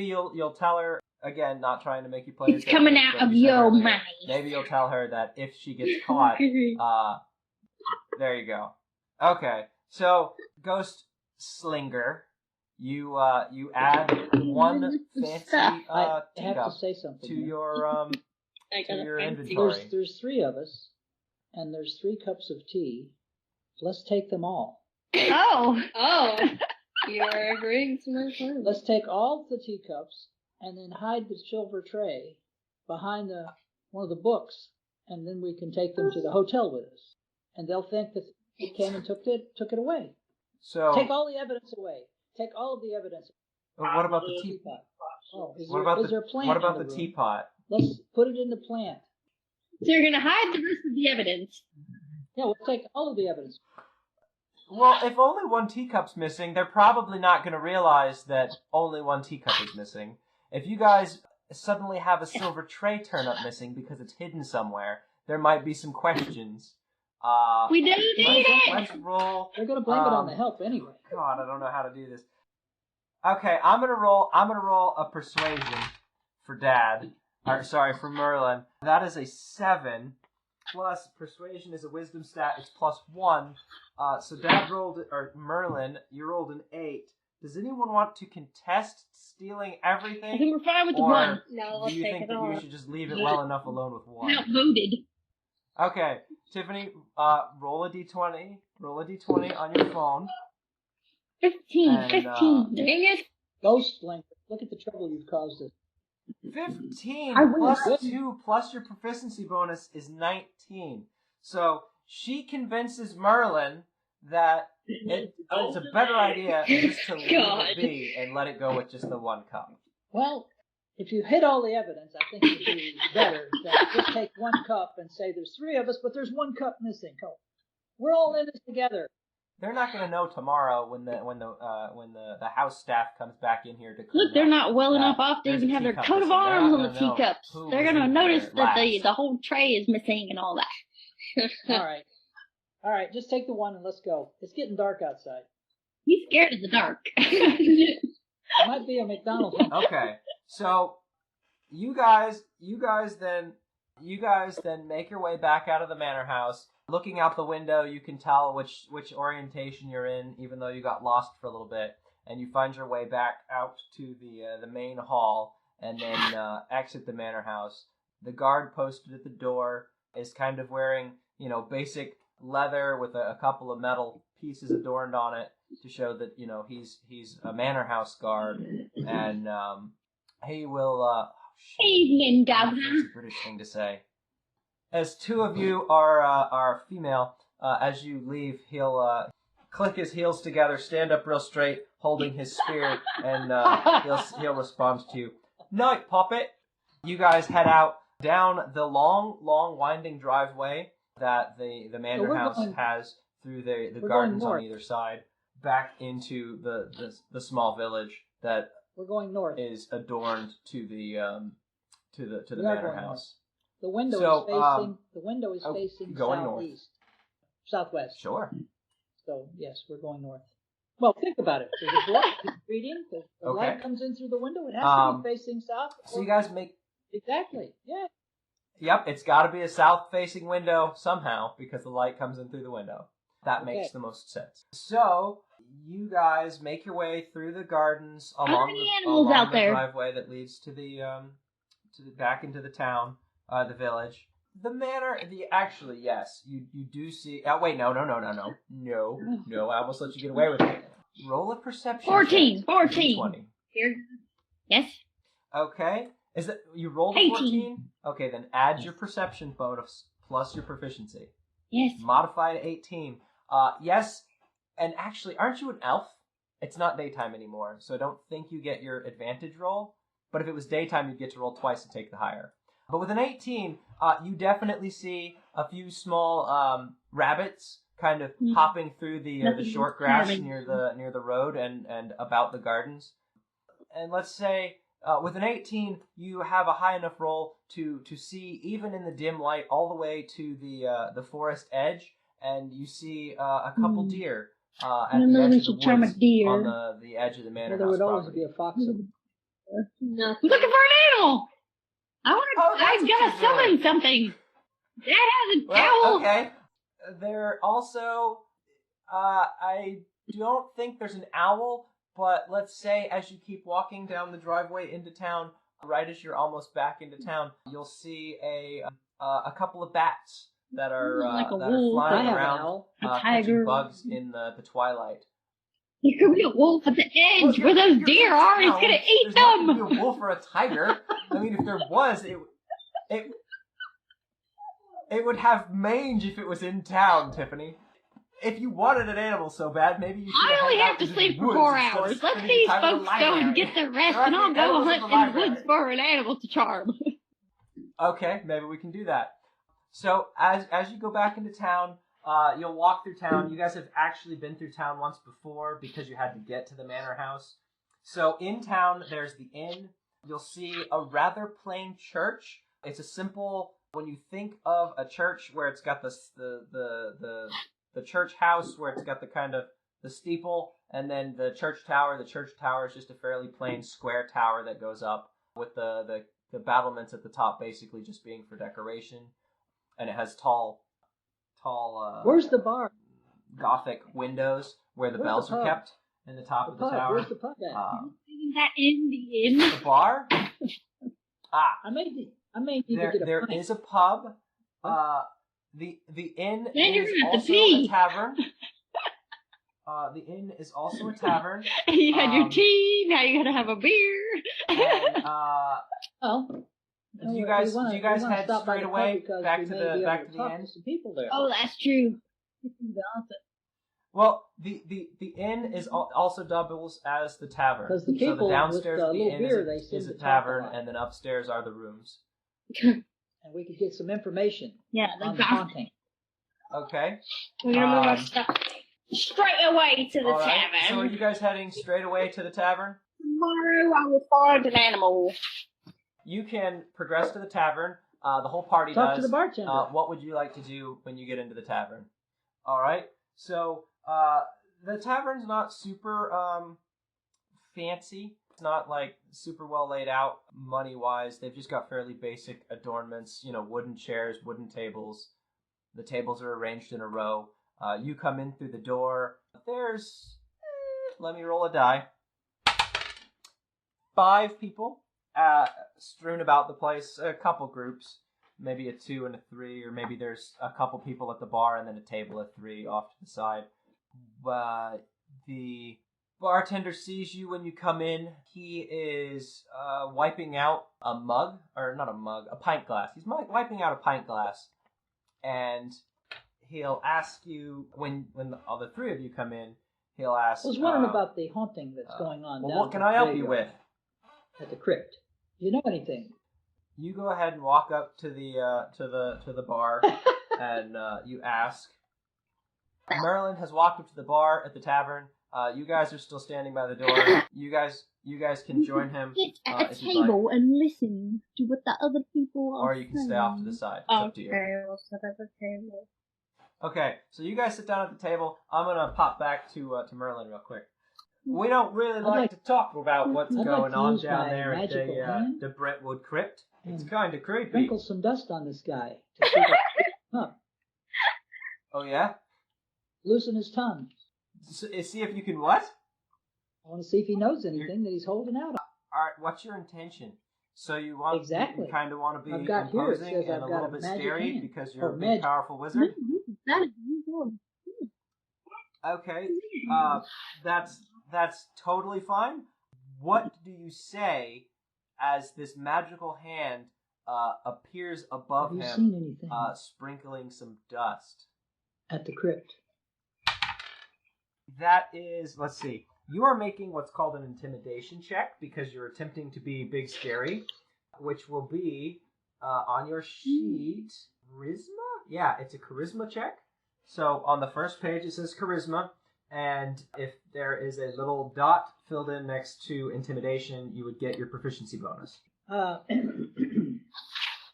you'll tell her again, not trying to make you play. It's your coming character, out but of you said your earlier, money. Maybe you'll tell her that if she gets caught, there you go. Okay, so Ghost Slinger, you add one fancy I have to teacup say something. to here. your I to got your a fancy. inventory. There's three of us, and there's 3 cups of tea. Let's take them all. Oh. Oh, you're agreeing to my plan. Let's take all the teacups and then hide the silver tray behind one of the books, and then we can take them to the hotel with us, and they'll think that we came and took it away. So Take all the evidence away. Take all of the evidence. what about the teapot? Teapot. Oh, is What there, about is there a plant? what about in the room? teapot? Let's put it in the plant. So you're gonna hide the rest of the evidence. Yeah, we'll take all of the evidence. Well, if only one teacup's missing, they're probably not going to realize that only one teacup is missing. If you guys suddenly have a silver tray turn up missing because it's hidden somewhere, there might be some questions. We don't need it. Let's roll. They're going to blame it on the help anyway. God, I don't know how to do this. Okay, I'm gonna roll a persuasion for Dad. For Merlin. That is a 7. Plus persuasion is a wisdom stat. It's +1. So Dad rolled, or Merlin, you rolled an 8. Does anyone want to contest stealing I everything? think we're fine with the Or one. No, let's do you take think it that all. you should just leave it well enough alone with 1? Outvoted. Okay, Tiffany, roll a d20. Roll a d20 on your phone. 15. And, 15. Dang it. Ghost Link, look at the trouble you've caused us. 15 I will. plus 2 plus your proficiency bonus is 19. So she convinces Merlin that it's a better idea just to leave God. it be and let it go with just the 1 cup. Well, if you hid all the evidence, I think it would be better than just take 1 cup and say there's 3 of us, but there's 1 cup missing. Come on. We're all in this together. They're not going to know tomorrow when the house staff comes back in here to clean Look, they're up not well that enough off to there's even a have their teacup coat of missing. They're not arms on the gonna know teacups. who They're was gonna in notice here that last. the whole tray is missing and all that. All right, just take the one and let's go. It's getting dark outside. He's scared of the dark. It might be a McDonald's. Okay, so you guys then make your way back out of the manor house. Looking out the window, you can tell which orientation you're in, even though you got lost for a little bit, and you find your way back out to the main hall, and then exit the manor house. The guard posted at the door is kind of wearing, basic leather with a couple of metal pieces adorned on it to show that he's a manor house guard, and he will. Evening, That's Governor. a British thing to say. As two of you are female, as you leave, he'll click his heels together, stand up real straight, holding his spear, and he'll respond to you. Night, Poppet. You guys head out down the long, winding driveway that the manor house has through the gardens on either side, back into the small village that We're going north. is adorned to the We are manor going house. The window So, is facing going north. southeast, southwest. Sure. So yes, we're going north. Well, think about it. There's a door reading. The Okay. light comes in through the window. It has to be facing south. So you guys make. Exactly. Yeah. Yep, it's got to be a south-facing window somehow because the light comes in through the window. That makes the most sense. So you guys make your way through the gardens along many the animals out there? driveway that leads to the back into the town, the village. The manor, actually, yes, you do see. Oh wait, no. I almost let you get away with it. Roll a perception. 14. check. 14. 20. Here. Yes. Okay. Is that you rolled a 18. 14? Okay, then add your perception bonus plus your proficiency. Yes. Modify to 18. Yes, and actually, aren't you an elf? It's not daytime anymore, so I don't think you get your advantage roll. But if it was daytime, you'd get to roll twice and take the higher. But with an 18, you definitely see a few small rabbits kind of hopping through the short grass near the road and about the gardens. And let's say with an 18, you have a high enough roll to see even in the dim light all the way to the forest edge, and you see a couple deer at the edge of the woods on the edge of the manor There house would always property. be a fox. Looking for an animal. I've got to summon something. That has a towel. Okay. There also, I don't think there's an owl, but let's say as you keep walking down the driveway into town, right as you're almost back into town, you'll see a couple of bats that are Like a that wolf. are flying I have an around, owl. A catching tiger. bugs in the twilight. There could be a wolf at the edge where those deer are, and it's gonna eat There's not them. gonna be a wolf or a tiger. I mean, if there was, it would have mange if it was in town, Tiffany. If you wanted an animal so bad, maybe you should I only hung have out to in sleep the for woods 4 instead of hours. Let spending these time in the folks go and library. get their rest, There and aren't I'll any go animals hunt in the in the library. woods for an animal to charm. Okay, maybe we can do that. So as you go back into town, you'll walk through town. You guys have actually been through town once before because you had to get to the manor house. So in town, there's the inn. You'll see a rather plain church. It's a simple. When you think of a church where it's got the church house where it's got the kind of the steeple and then the church tower. The church tower is just a fairly plain square tower that goes up with the battlements at the top basically just being for decoration, and it has tall Where's the bar? Gothic windows where the Where's bells the are pub? kept in the top of the pub. tower. Where's the pub at? Isn't that in the inn? The bar? I may need to get a There pint. is a pub. The inn Then you're is gonna have to also pee. a tavern. The inn is also a tavern. You had your tea, now you gotta have a beer. And Oh. do you guys head straight away back to the talk inn? to some people there. Oh, that's true. Well, the inn is also doubles as the tavern. 'Cause the so people the downstairs with of the little inn beer, they is seem a to talk a tavern, lot. and then upstairs are the rooms. And we could get some information Yeah, on the the haunting. Okay. We're gonna move our stuff straight away to the All right. tavern. So are you guys heading straight away to the tavern? Tomorrow I will find an animal. You can progress to the tavern. The whole party Talk does. to the bartender. What would you like to do when you get into the tavern? All right. So the tavern's not super fancy. It's not like super well laid out money-wise. They've just got fairly basic adornments. Wooden chairs, wooden tables. The tables are arranged in a row. You come in through the door. There's, let me roll a die. 5 people strewn about the place. A couple groups, maybe a 2 and a 3, or maybe there's a couple people at the bar and then a table of 3 off to the side. The bartender sees you when you come in. He is wiping out a mug, or not a mug, a pint glass. He's wiping out a pint glass, and he'll ask you when the 3 of you come in. He'll ask. I was wondering about the haunting that's going on. Well, down what can at the I help you graveyard, with? at the crypt? Do you know anything? You go ahead and walk up to the bar, and you ask. Merlin has walked up to the bar at the tavern. You guys are still standing by the door. You guys can join him Sit at a if you'd like. table and listen to what the other people are Or you can stay off to the side. It's up to you. Okay, we'll sit at the table. Okay, so you guys sit down at the table. I'm gonna pop back to Merlin real quick. We don't really like to talk about what's I'd going like to on use down my there at magical hand. the Brentwood crypt. It's And kind of creepy. Sprinkle some dust on this guy to see if I pick him up. Oh yeah? Loosen his tongue. See if you can what? I want to see if he knows anything that he's holding out on. All right, what's your intention? So you want Exactly. You kind of want to be I've got here, it imposing says and I've a got little a bit magic scary hand. because you're Or a big, magic. powerful wizard. That is usual. Okay, that's totally fine. What do you say as this magical hand appears above Have you him, seen anything sprinkling some dust? at the crypt? That is, let's see. You are making what's called an intimidation check because you're attempting to be big scary, which will be on your sheet. Charisma? Yeah, it's a charisma check. So on the first page it says charisma, and if there is a little dot filled in next to intimidation, you would get your proficiency bonus.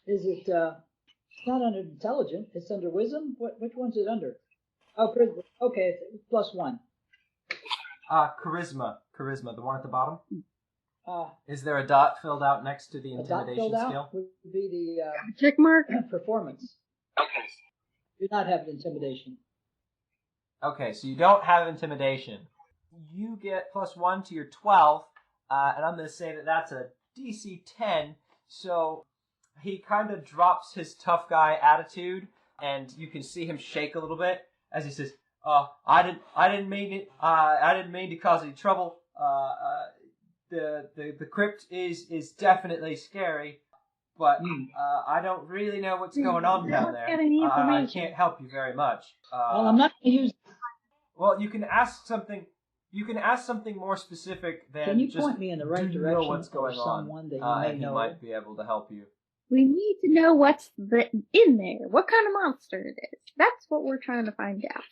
Is it? It's not under intelligent. It's under wisdom. Which one's it under? Oh, charisma. Okay, it's +1. Charisma, the one at the bottom. Uh, Is there a dot filled out next to the a dot intimidation filled out skill? would be the Check mark. performance. Okay. Do not have intimidation. Okay, so you don't have intimidation. You get +1 to your 12, and I'm going to say that that's a DC 10, so he kind of drops his tough guy attitude, and you can see him shake a little bit as he says, I didn't mean to cause any trouble. The crypt is definitely scary, but I don't really know what's going on down there. I can't help you very much. Well, I'm not going to use. Well, you can ask something. You can ask something more specific than Can you just, point me in the right do you direction know what's going of on? someone that you And may he know? might be able to help you. We need to know what's in there. What kind of monster it is. That's what we're trying to find out.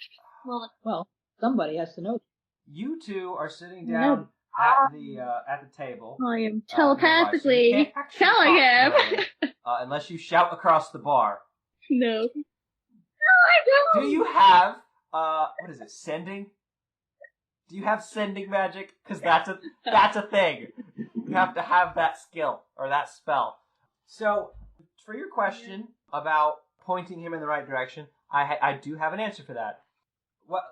Well, somebody has to know. You two are sitting No. down at the table. I am nearby, so you telepathically can't actually telling him. talk to him, unless you shout across the bar. No. No, I don't. Do you have what is it? Sending? Do you have sending magic? Because that's a thing. You have to have that skill or that spell. So, for your question about pointing him in the right direction, I do have an answer for that. Well,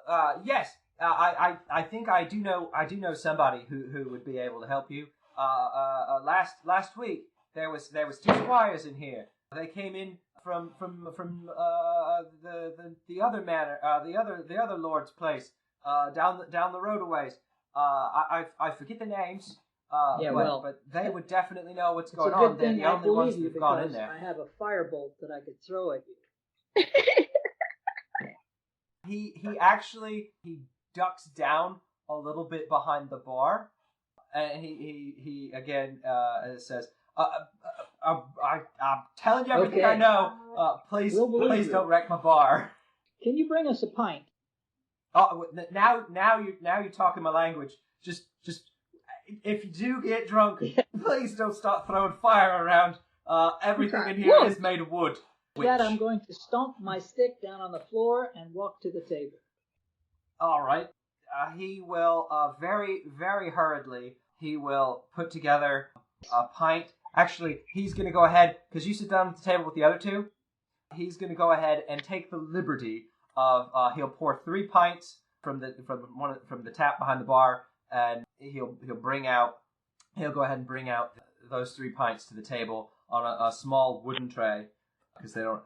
yes, I think I do know somebody who would be able to help you. Last week there was 2 squires in here. They came in from the other manor, the other lord's place, down the road a ways. I forget the names. But they would definitely know what's going It's a good on. They're thing the I only ones believe you who've gone in because there. I have a firebolt that I could throw at you. He actually ducks down a little bit behind the bar, and he again says, "I'm telling you everything I Okay. know. Please We'll believe please you. don't wreck my bar." Can you bring us a pint? Oh, now you're talking my language. Just, if you do get drunk, please don't start throwing fire around. Everything in here is made of wood. That I'm going to stomp my stick down on the floor and walk to the table. All right. He will very, very hurriedly. He will put together a pint. Actually, he's going to go ahead because you sit down at the table with the other two. He's going to go ahead and take the liberty of he'll pour 3 pints from the tap behind the bar, and he'll go ahead and bring out those 3 pints to the table on a small wooden tray, because they're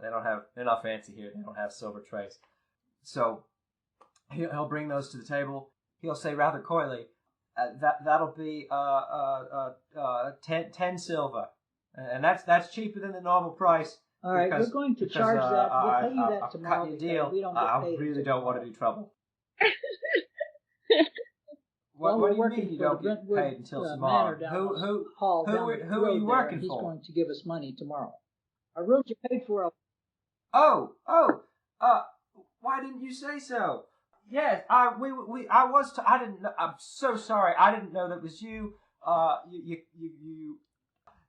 not fancy here. They don't have silver trays. So he'll bring those to the table. He'll say rather coyly, that'll be 10 silver, and that's cheaper than the normal price. All right, we're going to charge that. We'll pay you that tomorrow. Cut your deal. We don't get paid. I really don't want any trouble. Well, what do you mean you don't get paid until tomorrow? Who are you working He's for? going to give us money tomorrow. Our rooms are paid for. Why didn't you say so? Yes, I didn't know. I'm so sorry. I didn't know that was you.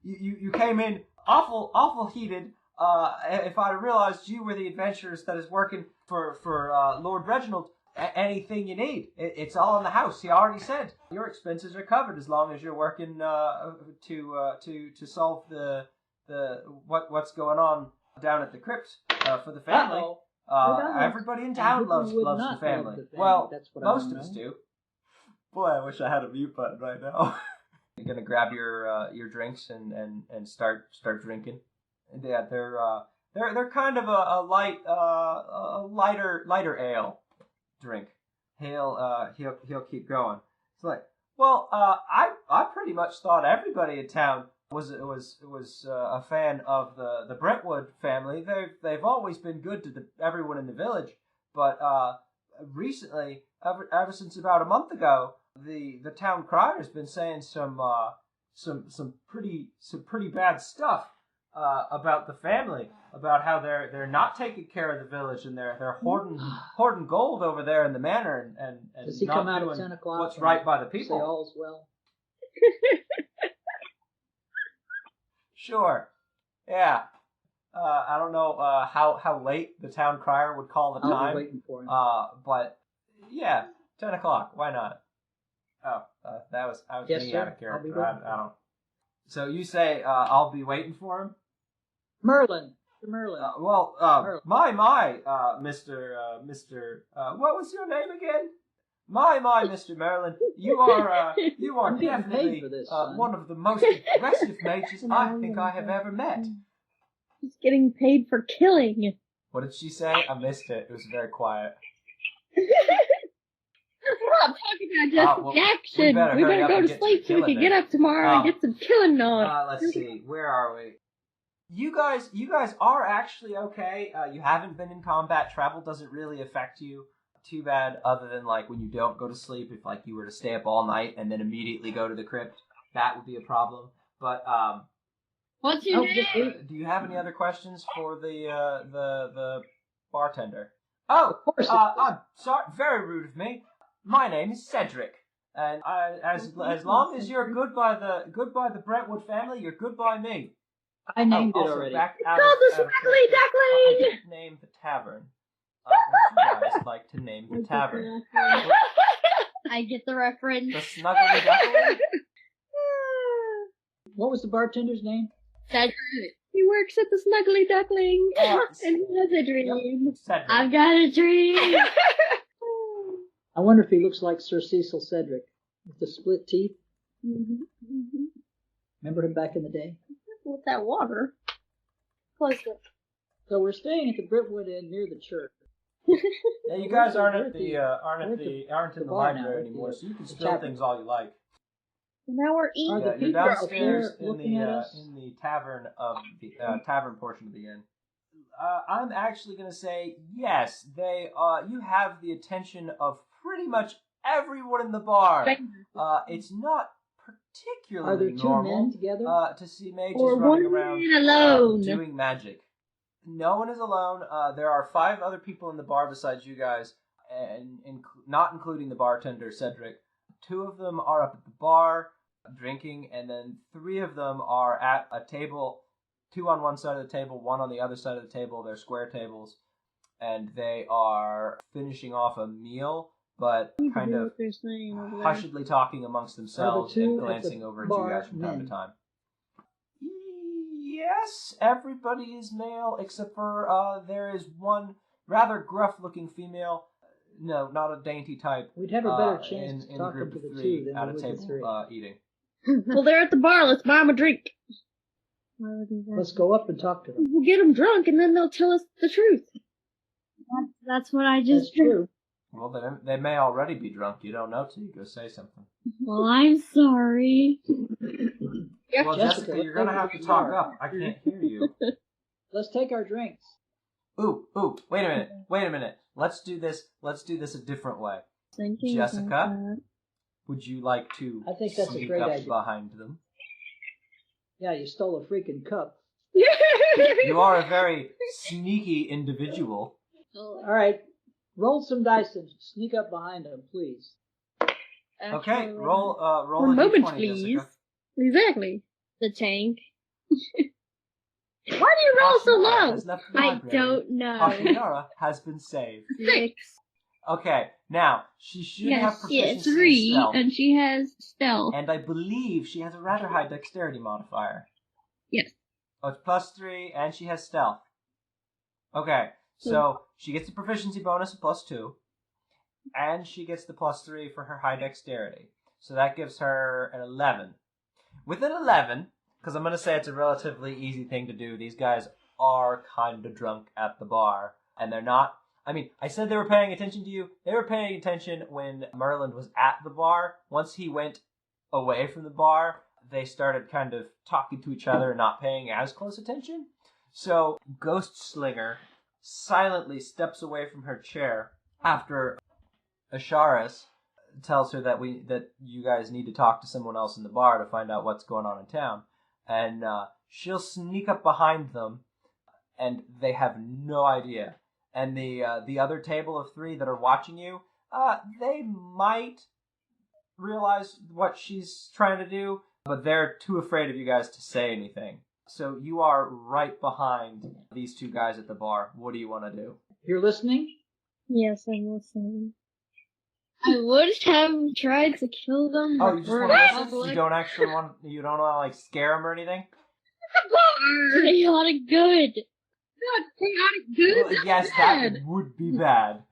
You came in awful heated. If I'd realized you were the adventurers that is working for Lord Reginald, anything you need, it's all in the house. He already said your expenses are covered as long as you're working to solve the what's going on down at the crypt for the family. Everybody in town loves the family. Well, most of us do. Boy, I wish I had a mute button right now. You're gonna grab your drinks and start drinking. Yeah, they're kind of a lighter ale drink. He'll keep going. It's like, well, I pretty much thought everybody in town was a fan of the Brentwood family. They've always been good to everyone in the village, but recently, ever since about a month ago, the town crier has been saying some pretty bad stuff about the family, about how they're not taking care of the village, and they're hoarding gold over there in the manor, and Does he not come out doing at 10 o'clock what's right by the people. Say all's well. Sure. Yeah. I don't know how late the town crier would call the time. I'll be waiting for him. But yeah, 10 o'clock. Why not? Oh, I was Yes, being sir. out of character. I'll be I don't. So you say I'll be waiting for him? Mr. Merlin. Merlin. Mr. What was your name again? Mr. Merlin, you are definitely one of the most aggressive mages I think I have ever met. He's getting paid for killing. What did she say? I missed it. It was very quiet. We're not talking about just action. We better go to sleep so we can get up tomorrow and get some killing on. Let's see. Where are we? You guys are actually okay. You haven't been in combat. Travel doesn't really affect you too bad, other than like when you don't go to sleep. If like you were to stay up all night and then immediately go to the crypt, that would be a problem. But What's your name? do you have any other questions for the bartender? Oh, Of course. I'm sorry. Very rude of me. My name is Cedric, and as long as you're good by the Brentwood family, you're good by me. I named it also, already. It's called the Snuggly I Duckling! didn't name the tavern. Would you guys like to name the tavern? I get the reference. The Snuggly Duckling? What was the bartender's name? Cedric. He works at the Snuggly Duckling. And he has a dream. Yep, Cedric. I've got a dream. I wonder if he looks like Sir Cecil Cedric with the split teeth. Remember him back in the day? With that water. Close it. So we're staying at the Brentwood Inn near the church. Yeah, you guys aren't in the bar library now, anymore, the- so you can the spill tavern. things all you like. Now we're eating. Are the Yeah, you're people up downstairs there looking at us? in the tavern of the tavern portion of the inn. I'm actually going to say yes. They you have the attention of pretty much everyone in the bar. It's not particularly Are there two normal men together? to see mages Or running one around man alone. doing magic. No one is alone. There are 5 other people in the bar besides you guys, and not including the bartender, Cedric. 2 of them are up at the bar drinking, and then 3 of them are at a table, 2 on one side of the table, 1 on the other side of the table. They're square tables, and they are finishing off a meal, but kind of hushedly talking amongst themselves and glancing over at you guys from time to time. Yes, everybody is male, except for there is one rather gruff-looking female. No, not a dainty type. We'd have a better chance in to talk the group to of the 3 2 than at we a would the 3. table eating. Well, they're at the bar. Let's buy them a drink. Let's go up and talk to them. We'll get them drunk, and then they'll tell us the truth. That's what I just That's true. Well, they may already be drunk. You don't know till you go say something. Well, I'm sorry. Well, Jessica, you're going to have to talk up. I can't hear you. Let's take our drinks. Ooh, wait a minute. Let's do this a different way. Jessica, would you like to I think that's a sneak great up idea. behind them? Yeah, you stole a freaking cup. You are a very sneaky individual. All right, roll some dice and sneak up behind them, please. Okay, roll One a moment, d20, please. Jessica. Exactly. The tank. Why do you roll so low? Has left the I library. don't know. Ashinara has been saved. 6. Okay, now, she should have Yes, proficiency Yes, in 3, stealth, and she has stealth. and I believe she has a rather high dexterity modifier. Yes. Oh, it's +3, and she has stealth. Okay, so she gets the proficiency bonus of +2, and she gets the +3 for her high dexterity. So that gives her an 11. With an 11, because I'm going to say it's a relatively easy thing to do, these guys are kind of drunk at the bar, and they're not... I mean, I said they were paying attention to you. They were paying attention when Merlin was at the bar. Once he went away from the bar, they started kind of talking to each other and not paying as close attention. So Ghost Slinger silently steps away from her chair after Asharis tells her that you guys need to talk to someone else in the bar to find out what's going on in town. And she'll sneak up behind them, and they have no idea. And the other table of 3 that are watching you, they might realize what she's trying to do, but they're too afraid of you guys to say anything. So you are right behind these 2 guys at the bar. What do you want to do? You're listening? Yes, I'm listening. I would have tried to kill them. Oh, you just want to listen? Public. You don't actually want? You don't want to like scare them or anything? Chaotic good. Not chaotic good. Well, yes, that would be bad.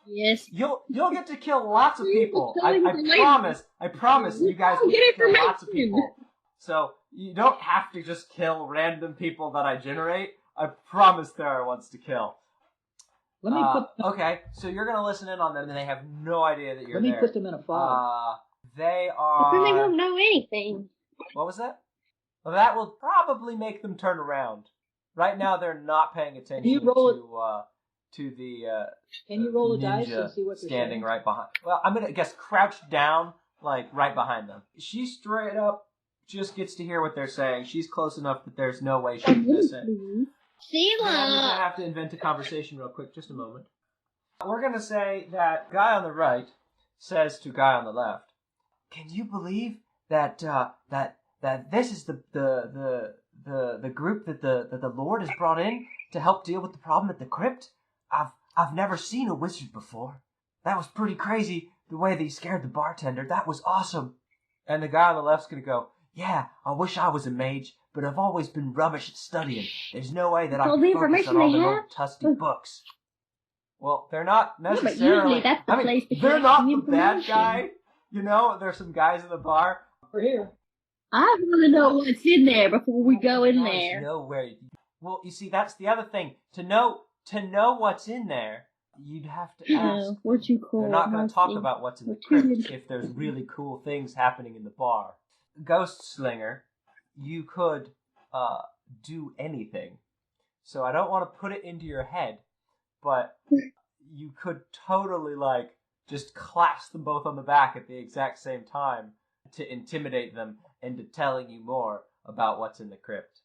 Yes. You'll get to kill lots of people. I Telling the lady. promise you guys will Get get to kill information. lots of people. So you don't have to just kill random people that I generate. I promise there are ones to kill. Let me Okay, so you're gonna listen in on them, and they have no idea that you're let me there. put them in a fog. They Then they are. won't know anything. What was that? Well, that will probably make them turn around. Right now, they're not paying attention you roll to the Can you roll a ninja dice and see what they're standing saying? right behind. Well, I'm gonna guess crouched down, like right behind them. She straight up just gets to hear what they're saying. She's close enough that there's no way she can miss it. I'm gonna Sheila. have to invent a conversation real quick. Just a moment. We're gonna say that guy on the right says to guy on the left, "Can you believe that that this is the group that the Lord has brought in to help deal with the problem at the crypt? I've never seen a wizard before. That was pretty crazy the way that he scared the bartender. That was awesome." And the guy on the left's gonna go, "Yeah, I wish I was a mage, but I've always been rubbish at studying. There's no way that I All can the focus information on all they the have? old tusty books." Well, they're not Yeah, but necessarily. usually that's the place to they're collect not the the bad information. guy. You know, there's some guys in the bar. We're here. I want to know what's in there before we go in Guys there. know where. Well, you see, that's the other thing. To know what's in there, you'd have to ask. What you call They're not going my to talk thing. about what's in the What you crypt did. if there's really cool things happening in the bar. Ghost Slinger, you could do anything. So I don't want to put it into your head, but you could totally like just clasp them both on the back at the exact same time to intimidate them into telling you more about what's in the crypt.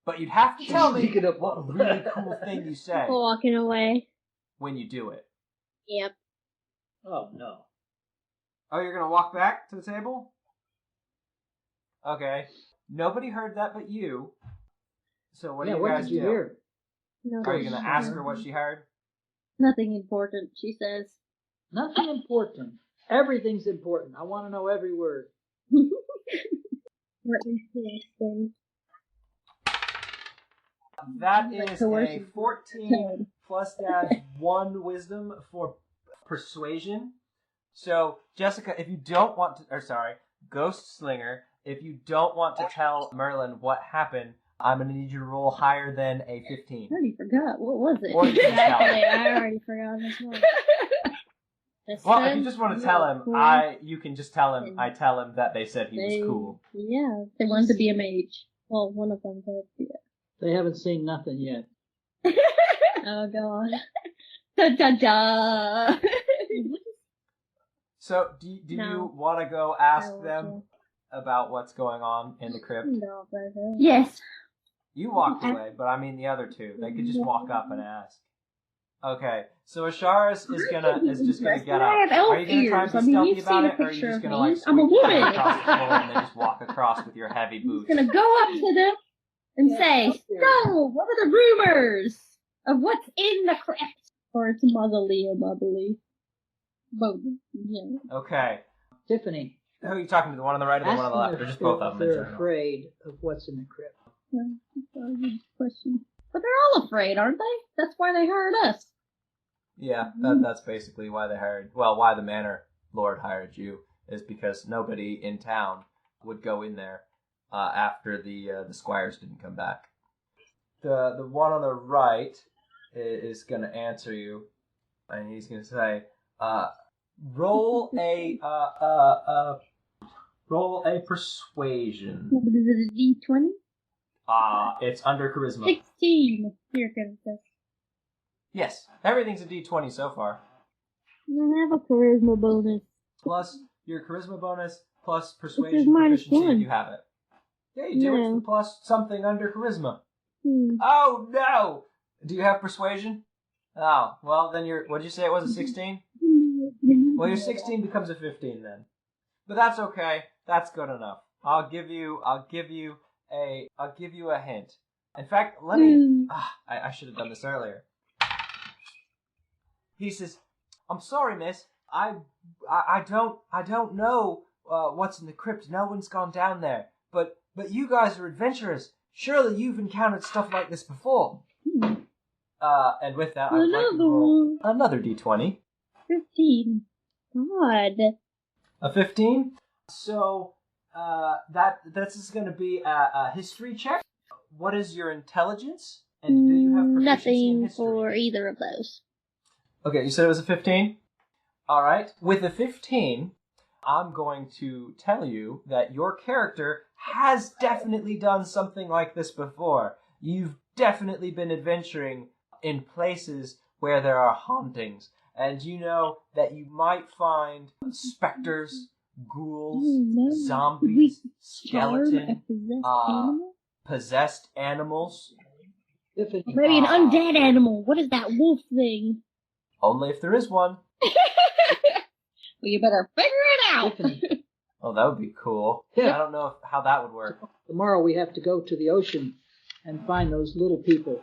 But you'd have to tell me Sneaking up what on really cool thing you say Walking away. when you do it. Yep. Oh, no. Oh, you're gonna walk back to the table? Okay. Nobody heard that but you. So what do you guys did you do? hear? Are you gonna ask her what she heard? Nothing important, she says. Nothing important. Everything's important. I want to know every word. What is this? That is a Coercion. 14 plus Dad's 1 wisdom for persuasion. So, Jessica, if you don't want to, or sorry, Ghost Slinger, if you don't want to tell Merlin what happened, I'm going to need you to roll higher than a 15. I already forgot. What was it? Or you can tell him. Exactly, I already forgot as well. Well, if you just want to tell him, you can just tell him, I tell him that they said he was cool. Yeah, they wanted to be a mage. Well, one of them did, yeah. They haven't seen nothing yet. Oh, God. Da-da-da! So, do No. you want to go ask I them will. about what's going on in the crypt? No, brother. Yes. You walked away, but I mean the other two. They could just walk up and ask. Okay, so Asharis is just gonna get up. I have elf Are you gonna try and be ears. I mean, stealthy you've about seen a it, or are you picture just of gonna me. like I'm a sweep woman. across the floor and then just walk across with your heavy boots? Gonna go up to them and Yeah, say, up there. "So, what are the rumors of what's in the crypt?" Or it's motherly or motherly. Both. Yeah. Okay. Tiffany, Who are you talking to? The one on the right or the ask one on the them left? Or if just both of them? in they're general? afraid of what's in the crypt. Yeah, that's a good question. But they're all afraid, aren't they? That's why they hired us. Yeah, that's basically why why the manor lord hired you, is because nobody in town would go in there after the squires didn't come back. The one on the right is going to answer you, and he's going to say, roll a persuasion. What is it, a D20? It's under charisma. 16. Here comes this. Yes, everything's a D20 so far. I have a charisma bonus. Plus your charisma bonus, plus This persuasion is minus proficiency 1. if you have it. Yeah, you do. No. It's the plus something under charisma. Hmm. Oh no! Do you have persuasion? Oh, well then what did you say it was, a 16? Well, your 16 becomes a 15 then. But that's okay. That's good enough. I'll give you a hint. In fact, let me. I should have done this earlier. He says, "I'm sorry, miss. I don't know what's in the crypt. No one's gone down there. But you guys are adventurers. Surely you've encountered stuff like this before." And with that, I would like to roll another d20. 15. God. A 15. So this is going to be a history check. What is your intelligence? And do you have proficiency in Nothing history? for either of those. Okay, you said it was a 15? Alright. With a 15, I'm going to tell you that your character has definitely done something like this before. You've definitely been adventuring in places where there are hauntings. And you know that you might find specters, ghouls, zombies, skeleton, possessed animals. Tiffany, Maybe an undead animal. What is that wolf thing? Only if there is one. Well, you better figure it out. Tiffany. Oh, that would be cool. Yeah. I don't know how that would work. Tomorrow we have to go to the ocean and find those little people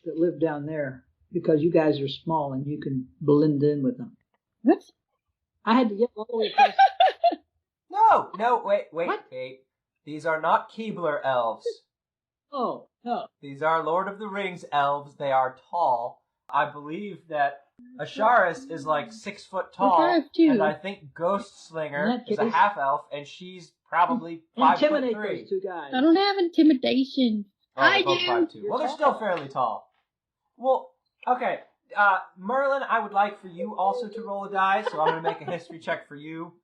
that live down there, because you guys are small and you can blend in with them. What? I had to yell all the way across. No, wait. What? These are not Keebler elves. Oh, no. These are Lord of the Rings elves. They are tall. I believe that Asharis is like 6 foot tall, 5'2". and I think Ghost Slinger is a case- half elf, and she's probably 5'3". Intimidate those two guys. I don't have intimidation. Oh, they're I both do. 5'2". Well, they're still fairly tall. Well, okay. Merlin, I would like for you also to roll a die, so I'm going to make a history check for you.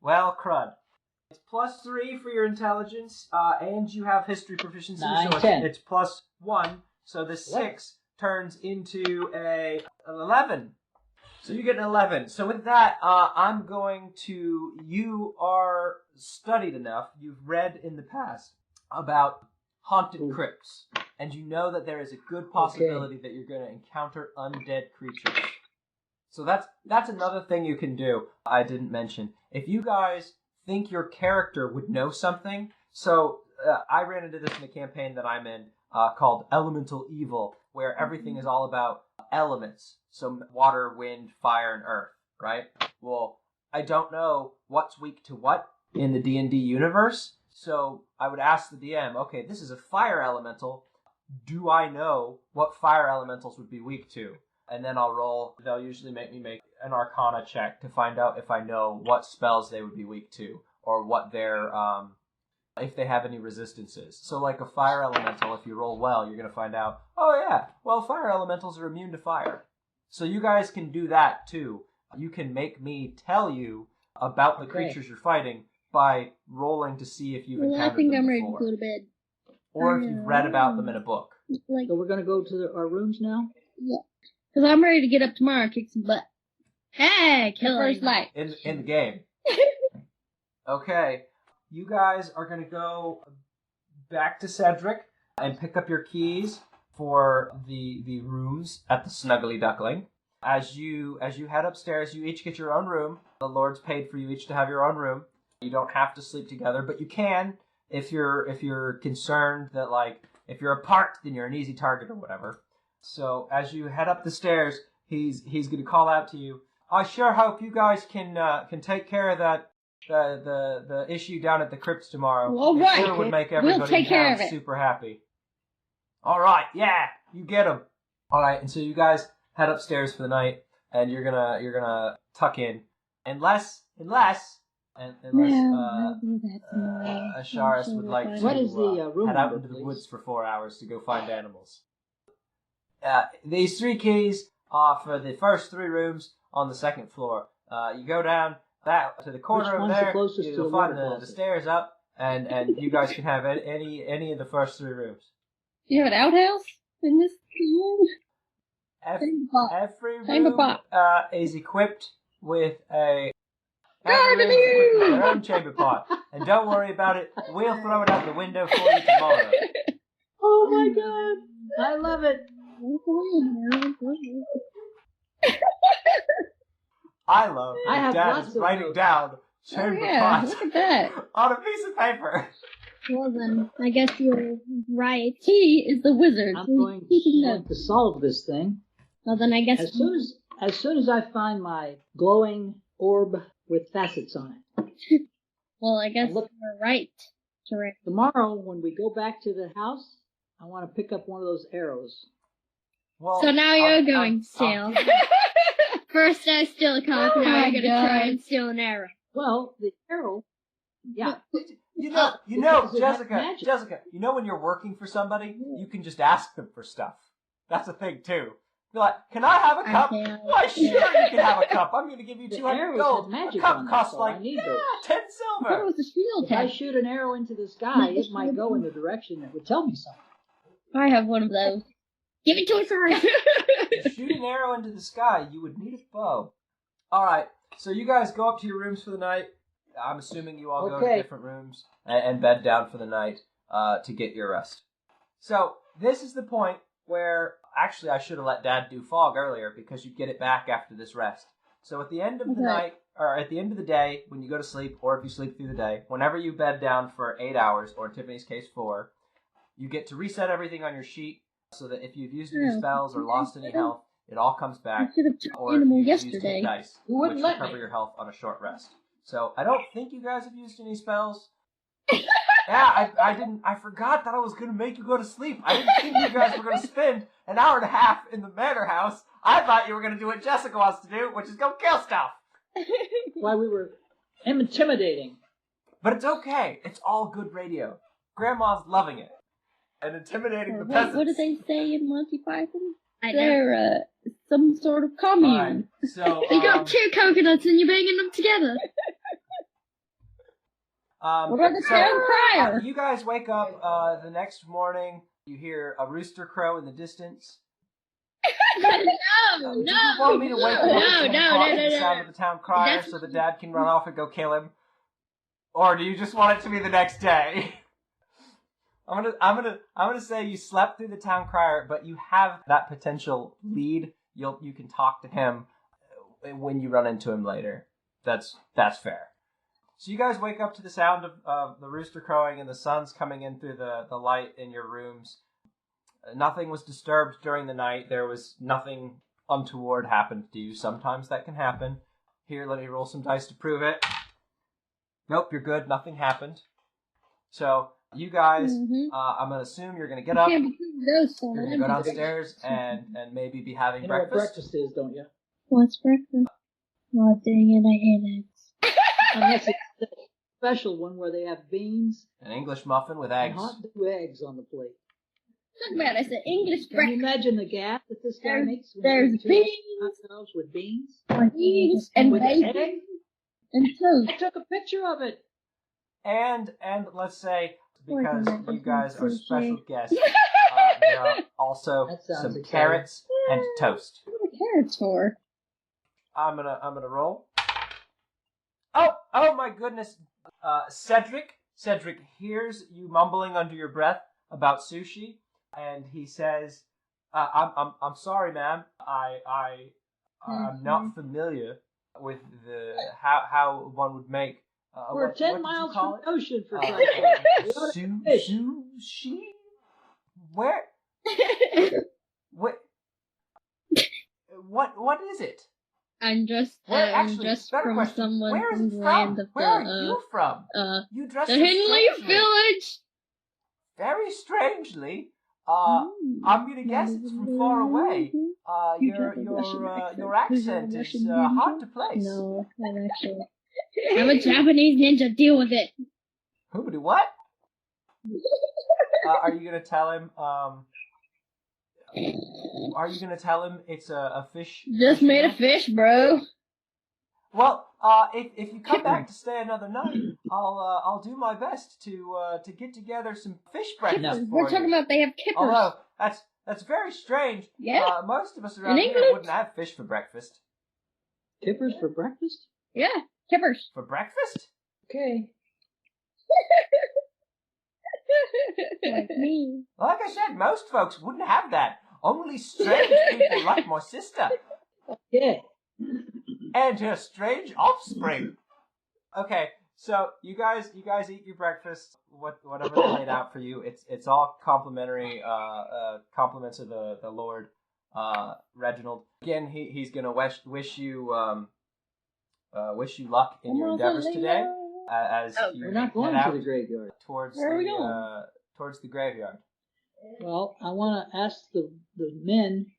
Well, crud. It's +3 for your intelligence, and you have history proficiency, Nine, so 10. it's +1. So the 6 turns into an 11. So you get an 11. So with that, I'm going to... You are studied enough. You've read in the past about haunted crypts, and you know that there is a good possibility that you're going to encounter undead creatures. So that's another thing you can do I didn't mention. If you guys think your character would know something, so I ran into this in a campaign that I'm in called Elemental Evil, where everything is all about elements, so water, wind, fire, and earth, right? Well, I don't know what's weak to what in the D&D universe, so I would ask the DM, okay, this is a fire elemental. Do I know what fire elementals would be weak to? And then I'll roll. They'll usually make me make an Arcana check to find out if I know what spells they would be weak to, or what their if they have any resistances. So like a fire elemental, if you roll well, you're going to find out, oh yeah, well, fire elementals are immune to fire. So you guys can do that too. You can make me tell you about the creatures you're fighting by rolling to see if you've encountered them before. I think I'm ready to go to bed. Or if you've read about them in a book. So we're going to go to our rooms now? Yeah. Because I'm ready to get up tomorrow and kick some butt. Hey, killer first light. In the game. Okay. You guys are going to go back to Cedric and pick up your keys for the rooms at the Snuggly Duckling. As you head upstairs, you each get your own room. The Lord's paid for you each to have your own room. You don't have to sleep together, but you can if you're concerned that, like, if you're apart, then you're an easy target or whatever. So as you head up the stairs, he's going to call out to you. I sure hope you guys can take care of that the issue down at the crypts tomorrow. All right, it sure would make everybody we'll take care of it. Super happy. All right, yeah, you get them. All right, and so you guys head upstairs for the night, and you're gonna tuck in, unless Asharis would like to What is the room head out number, into the please? woods for 4 hours to go find animals. These 3 keys are for the first 3 rooms on the 2nd floor. You go down that to the corner over there. You'll find the stairs up, and you guys can have any of the first 3 rooms. Do you have an outhouse in this room? Every room is equipped with a their own chamber pot, and don't worry about it. We'll throw it out the window for you tomorrow. Oh my god, I love it. I love I have Dad lots is of writing notes. down chamber pot Look at that. on a piece of paper. Well then, I guess you're right. He is the wizard. I'm going to solve this thing. Well then, I guess As soon as I find my glowing orb with facets on it. Well, I guess Look- you're right. Correct. Tomorrow, when we go back to the house, I want to pick up one of those arrows. Well, So now you're I'll- going to steal. First I steal a cup, Oh now my you're gonna God. try and steal an arrow. Well, the arrow, yeah. You know, Because it has Jessica, magic. you know when you're working for somebody, you can just ask them for stuff. That's a thing, too. Be like, can I have a cup? Okay. Why, sure you can have a cup. I'm going to give you The 200 arrows gold. have magic A cup on them, costs so like I need those. 10 I thought it silver. was a shield If I test. shoot an arrow into the sky, it might go in the direction that would tell me something. I have one of those. Give it to us first. To shoot an arrow into the sky, you would need a bow. Alright, so you guys go up to your rooms for the night. I'm assuming you all go to Okay. different rooms and bed down for the night to get your rest. So, this is the point where, actually I should have let Dad do fog earlier because you get it back after this rest. So at the end of the Okay. night, or at the end of the day, when you go to sleep, or if you sleep through the day, whenever you bed down for 8 hours, or in Tiffany's case 4, you get to reset everything on your sheet so that if you've used any Oh. spells or lost any health, it all comes I back. should have took Or if animal you've used yesterday. hit dice, You wouldn't which let recover me. your health on a short rest. So I don't think you guys have used any spells. Yeah, I forgot that I was going to make you go to sleep. I didn't think you guys were going to spend an hour and a half in the manor house. I thought you were going to do what Jessica wants to do, which is go kill stuff. Why we were intimidating. But it's okay. It's all good radio. Grandma's loving it. And intimidating the peasants. What do they say in Monty Python? I know. They're some sort of commune. Alright, so, You got 2 coconuts and you're banging them together. What about the town crier? You guys wake up the next morning. You hear a rooster crow in the distance. No, Do you want me to wake you up to the sound of the town crier That's- so that Dad can run off and go kill him? Or do you just want it to be the next day? I'm gonna say you slept through the town crier, but you have that potential lead. You can talk to him when you run into him later. That's fair. So you guys wake up to the sound of the rooster crowing and the sun's coming in through the light in your rooms. Nothing was disturbed during the night. There was nothing untoward happened to you. Sometimes that can happen. Here, let me roll some dice to prove it. Nope, you're good. Nothing happened. So you guys, I'm gonna assume you're gonna get up. You're gonna go downstairs and maybe be having breakfast. You know what breakfast is, don't you? What's breakfast? Oh, dang it, I hate eggs. Unless it's the special one where they have beans. An English muffin with eggs. And hot new eggs on the plate. Talk about it, it's an English Can breakfast. you imagine the gas that this guy makes? There's beans. Hot dogs with beans. Beans and with bacon egg. and toast. I took a picture of it. And let's say, because you guys are special guests, there are also some exciting. carrots and toast. What are the carrots for? I'm gonna roll. Oh my goodness. Cedric hears you mumbling under your breath about sushi, and he says, I'm sorry, ma'am. I'm not familiar with the how one would make We're 10 what miles did you call from the ocean for it? Christ's sake. Sushi? Where? What is it? I'm just Better from question. someone Where is from it the from? land of Where are you from? You dress the so Hidden Leaf strangely. Village. Very strangely. I'm gonna guess it's from far away. Your accent is hard to place. No, I'm actually. I'm a Japanese ninja. Deal with it. Who do what? Are you gonna tell him? Are you gonna tell him it's a fish? Just made a fish, bro. Well, if you come back to stay another night, I'll do my best to get together some fish breakfast for We're talking you. about they have kippers. Although that's very strange. Yeah. Most of us around here wouldn't have fish for breakfast. Kippers for breakfast? Yeah, kippers. For breakfast? Okay. Like me. Like I said, most folks wouldn't have that. Only strange people like my sister. Yeah. And her strange offspring. Okay, so you guys eat your breakfast, whatever they laid out for you. It's all complimentary, compliments of the Lord, Reginald. Again, he's gonna wish you luck in your endeavors today. As we're not going to the graveyard. Towards the graveyard. Well, I want to ask the men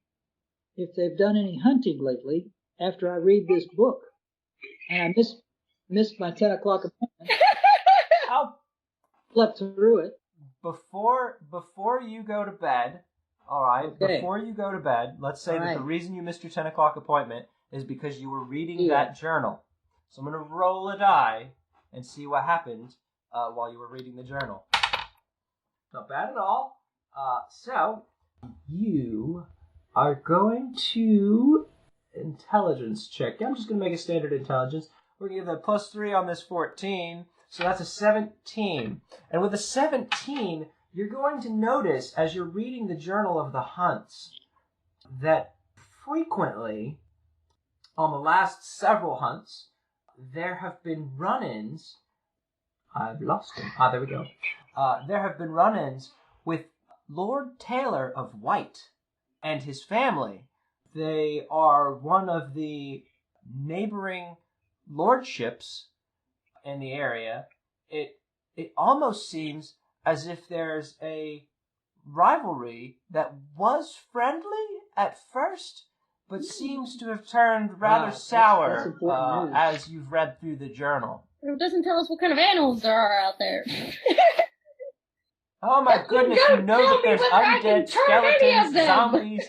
if they've done any hunting lately after I read this book. And I missed my 10 o'clock appointment. I'll slept through it. Before you go to bed, all right, okay. Before you go to bed, let's say that the reason you missed your 10 o'clock appointment is because you were reading that journal. So I'm going to roll a die and see what happened while you were reading the journal. Not bad at all. So you are going to intelligence check. I'm just going to make a standard intelligence. We're going to give that +3 on this 14. So that's a 17. And with a 17, you're going to notice as you're reading the journal of the hunts that frequently on the last several hunts, there have been run-ins. I've lost him. There we go. There have been run-ins with Lord Taylor of White and his family. They are one of the neighboring lordships in the area. It almost seems as if there's a rivalry that was friendly at first, but seems to have turned rather sour as you've read through the journal. It doesn't tell us what kind of animals there are out there. Oh my goodness, you know that there's undead skeletons, zombies,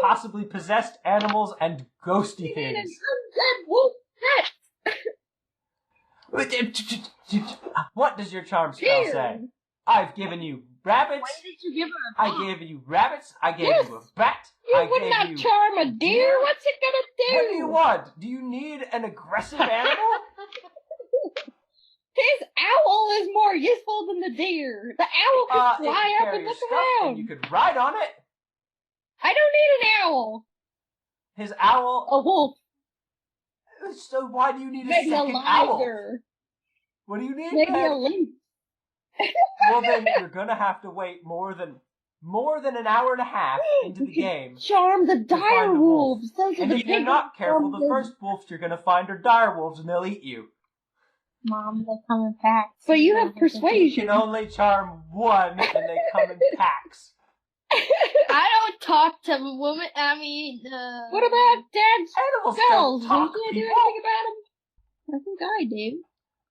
possibly possessed animals, and ghosty things. Undead wolf pet! What does your charm spell say? I've given you rabbits. Why did you give her a I gave you rabbits. I gave you a bat. You would not charm a deer. What's it gonna do? What do you want? Do you need an aggressive animal? His owl is more useful than the deer. The owl can fly up and look around. And you could ride on it. I don't need an owl. His owl. A wolf. So why do you need a Maybe a second owl? liger. What do you need? Maybe then? a lynx. Well, then you're gonna have to wait more than an hour and a half into the game. Charm the dire wolves. Those are And the if you're big not careful, the wolves. first wolves you're gonna find are dire wolves, and they'll eat you. Mom, they come in packs. But you have You persuasion. can only charm one, and they come in packs. I don't talk to women. What about Dad's Animals spells? don't talk, You can't do people. anything about them? I think I do.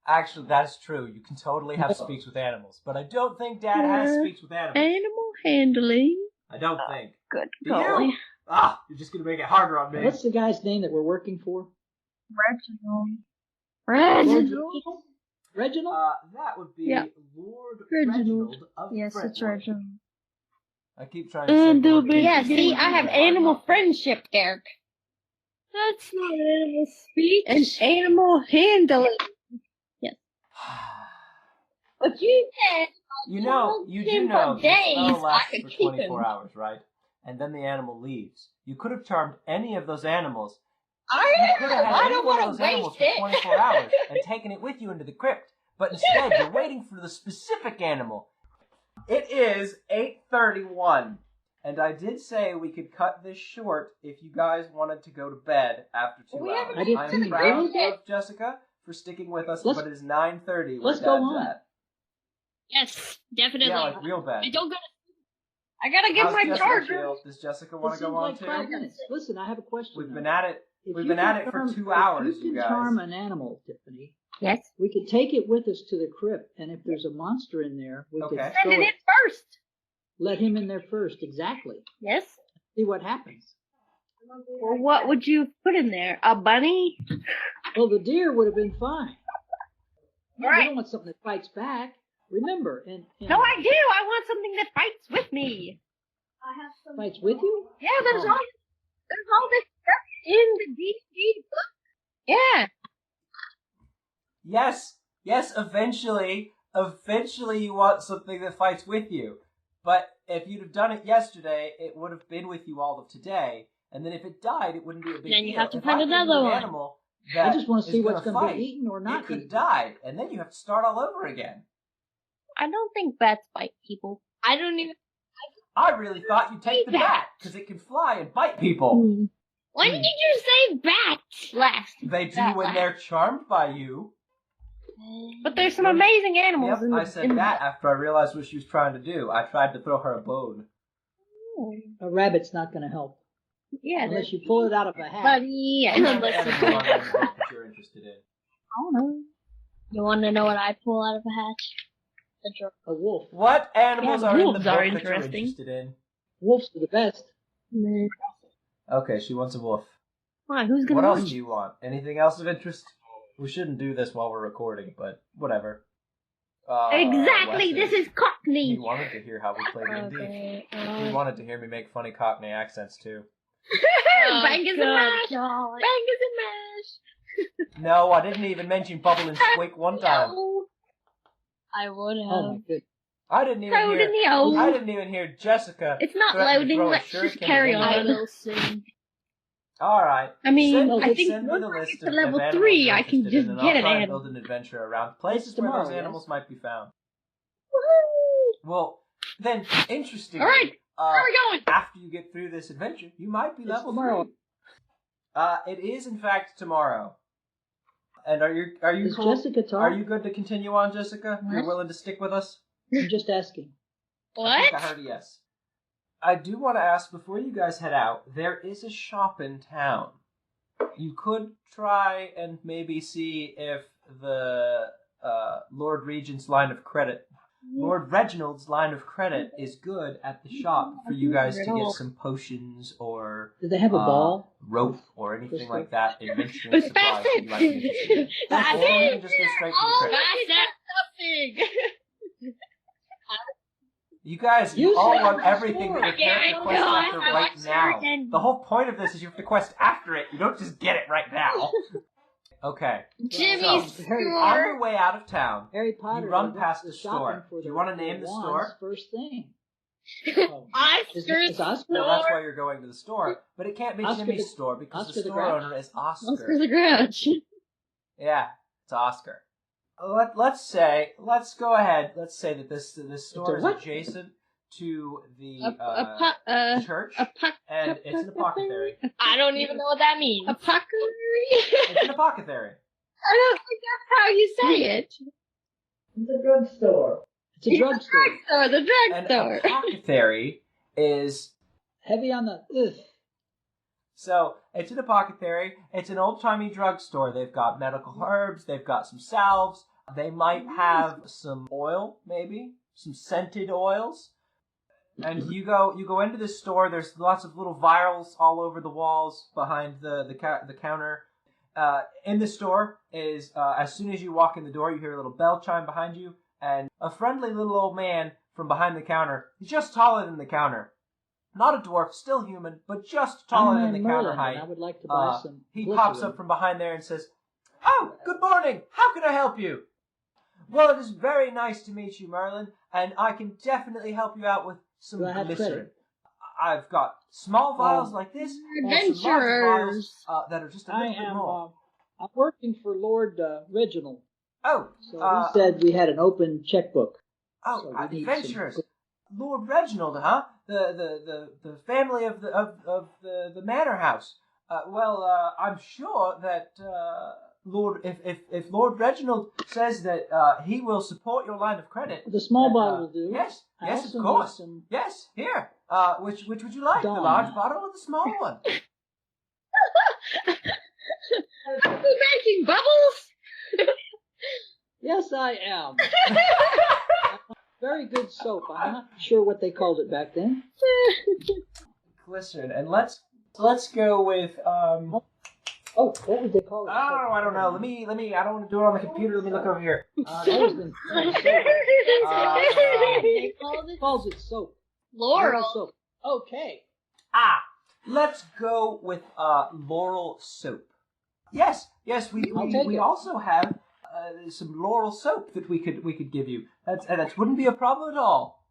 Actually, that's true. You can totally have speaks with animals, but I don't think Dad has speaks with animals. Animal handling. I don't think. Good Do you? You're just gonna make it harder on me. What's the guy's name that we're working for? Reginald. Reginald? That would be Yeah. Lord Reginald. Reginald of Yes, Brentwood. it's Reginald. I keep trying to say Lord Yeah, Reginald. see, I have animal friendship, Derek. That's not animal speech. And animal handling. Yes. But you said You do him know for the days, spell I lasts could for keep 24 him. hours, right? And then the animal leaves. You could have charmed any of those animals. You I could have had any don't one of want those to animals waste for it. 24 hours and taken it with you into the crypt. But instead, you're waiting for the specific animal. It is 8:31. And I did say we could cut this short if you guys wanted to go to bed after 2 We hours. haven't I didn't I see am you proud go. of Jessica for sticking with us, Let's- but it is 9:30 where let's go Dad's on. at. Yes, definitely. Yeah, like real bad. I don't go to I gotta get How's my Jessica charger. feel? Does Jessica It want to seems go on like too? 5 minutes. Listen, I have a question. We've now. been at it. If We've you been can at it for charm- 2 hours, If you you guys. can charm an animal, Tiffany, Yes. we could take it with us to the crypt, and if there's a monster in there, we could Okay. throw Send it in it, first. let him in there first. Exactly. Yes. See what happens. Well, what would you put in there? A bunny? Well, the deer would have been fine. No, Right. We don't want something that fights back. Remember, and No, I do. I want something that fights with me. fights with you. Yeah, there's Oh. all this stuff in the D&D book. Yeah. Yes, eventually you want something that fights with you. But if you'd have done it yesterday, it would have been with you all of today. And then if it died, it wouldn't be a big Then deal. you have to If find I give you another an one. animal that I just want to see is what's gonna going to fight, be eaten or not it could eaten. die, and then you have to start all over again. I don't think bats bite people. I don't even. I really thought you'd take the bat, because it can fly and bite people. When did you say bat last? They do Bat when last. they're charmed by you. But there's some amazing animals Yep, in the I said in that after I realized what she was trying to do. I tried to throw her a bone. A rabbit's not going to help Yeah, unless you pull it out of a hat. Buddy, What kind of animal are there that you're interested in? I don't know. you want to know what I pull out of a hat? A jerk. A wolf. What animals Yeah, are in the wolves book are that you're interesting. interested in? Wolves are the best. Okay, she wants a wolf. Why? Who's gonna What else win? do you want? Anything else of interest? We shouldn't do this while we're recording, but whatever. Exactly, Wesley, this is He Cockney. wanted to hear how we play D&D. Okay. He wanted to hear me make funny Cockney accents too. Bangers and mash. God. Bangers and mash. No, I didn't even mention Bubble and Squeak one time. No. I would have. Oh my goodness. I didn't even Throw it in hear. the old. I didn't even hear Jessica. It's not threaten to loading. throw a Let's just shuriken carry at on. anybody. I will sing. All right. I mean, send I me, think send me once the I list get to of level animals 3, you're I can interested just in, and get I'll an try and animal. build an adventure around places where tomorrow, those yes? animals might be found. Woohoo! Well, then, interestingly, All right, where are we going? after you get through this adventure, you might be It's level tomorrow. 3. It is in fact tomorrow. And are you Is cool? Jessica talk? Are you good to continue on, Jessica? You're What? willing to stick with us? I'm just asking. I think I What? heard a yes. I do want to ask, before you guys head out, there is a shop in town. You could try and maybe see if the Lord Reginald's line of credit is good at the shop for you guys to get some potions or Do they have a ball? rope or anything Crystal? like that, adventuring It's supplies that you might be interested in. That's Or you it. can just go straight to the Oh, crypt. that's something. You guys, you Use all it want for everything that your Yeah, I character know, quests I after have right a now. certain- The whole point of this is you have to quest after it. You don't just get it right now. Okay. Jimmy's So, Harry on store. your way out of town, Harry Potter. you run went past to the shopping store. for Do you their- want to name their the wands store? First thing. Oscar's Oscar- Well, that's store. why you're going to the store. But it can't be Oscar Jimmy's the- store because Oscar the the store Grouch? owner is Oscar Oscar. the Grouch. Yeah, it's Oscar. Let's go ahead. Let's say that this store is what? adjacent to the church, and it's an apothecary. I don't even know what that means. Apothecary? It's an apothecary. I don't think that's how you say it. It's a drugstore. It's a drugstore. Drugstore, the An drugstore. apothecary is Heavy on the. Ugh. so it's an apothecary. It's an old-timey drugstore. They've got medical herbs. They've got some salves. They might have some oil, maybe some scented oils. And you go into this store. There's lots of little vials all over the walls behind the counter. In the store is as soon as you walk in the door, you hear a little bell chime behind you, and a friendly little old man from behind the counter. He's just taller than the counter. Not a dwarf, still human, but just taller than the counter Merlin, height. and I would like to buy some. He glycerin. pops up from behind there and says, "Oh, good morning. How can I help you?" "Well, it is very nice to meet you, Merlin, and I can definitely help you out with some Do I have glycerin. credit? I've got small vials like this, or some larger vials that are just a little bit more." I'm working for Lord Reginald. Oh, So he said we had an open checkbook. oh, so we need adventurers. some- Lord Reginald, huh? The family of the manor house. I'm sure that Lord, if Lord Reginald says that he will support your line of credit, The small then, bottle will do. Yes, I yes, also of need course. some- Yes, here. Which would you like? Dawn. The large bottle or the small one? Are you making bubbles? Yes, I am. Very good soap. I'm not sure what they called it back then. Glycerin, and let's go with Oh, what would they call it? Oh, I don't know. Let me. I don't want to do it on the computer. Let me look over here. That was the They called it calls it soap. Laurel. Soap. Okay. Let's go with laurel soap. Yes, we I'll take it. also have some laurel soap that we could give you. That wouldn't be a problem at all.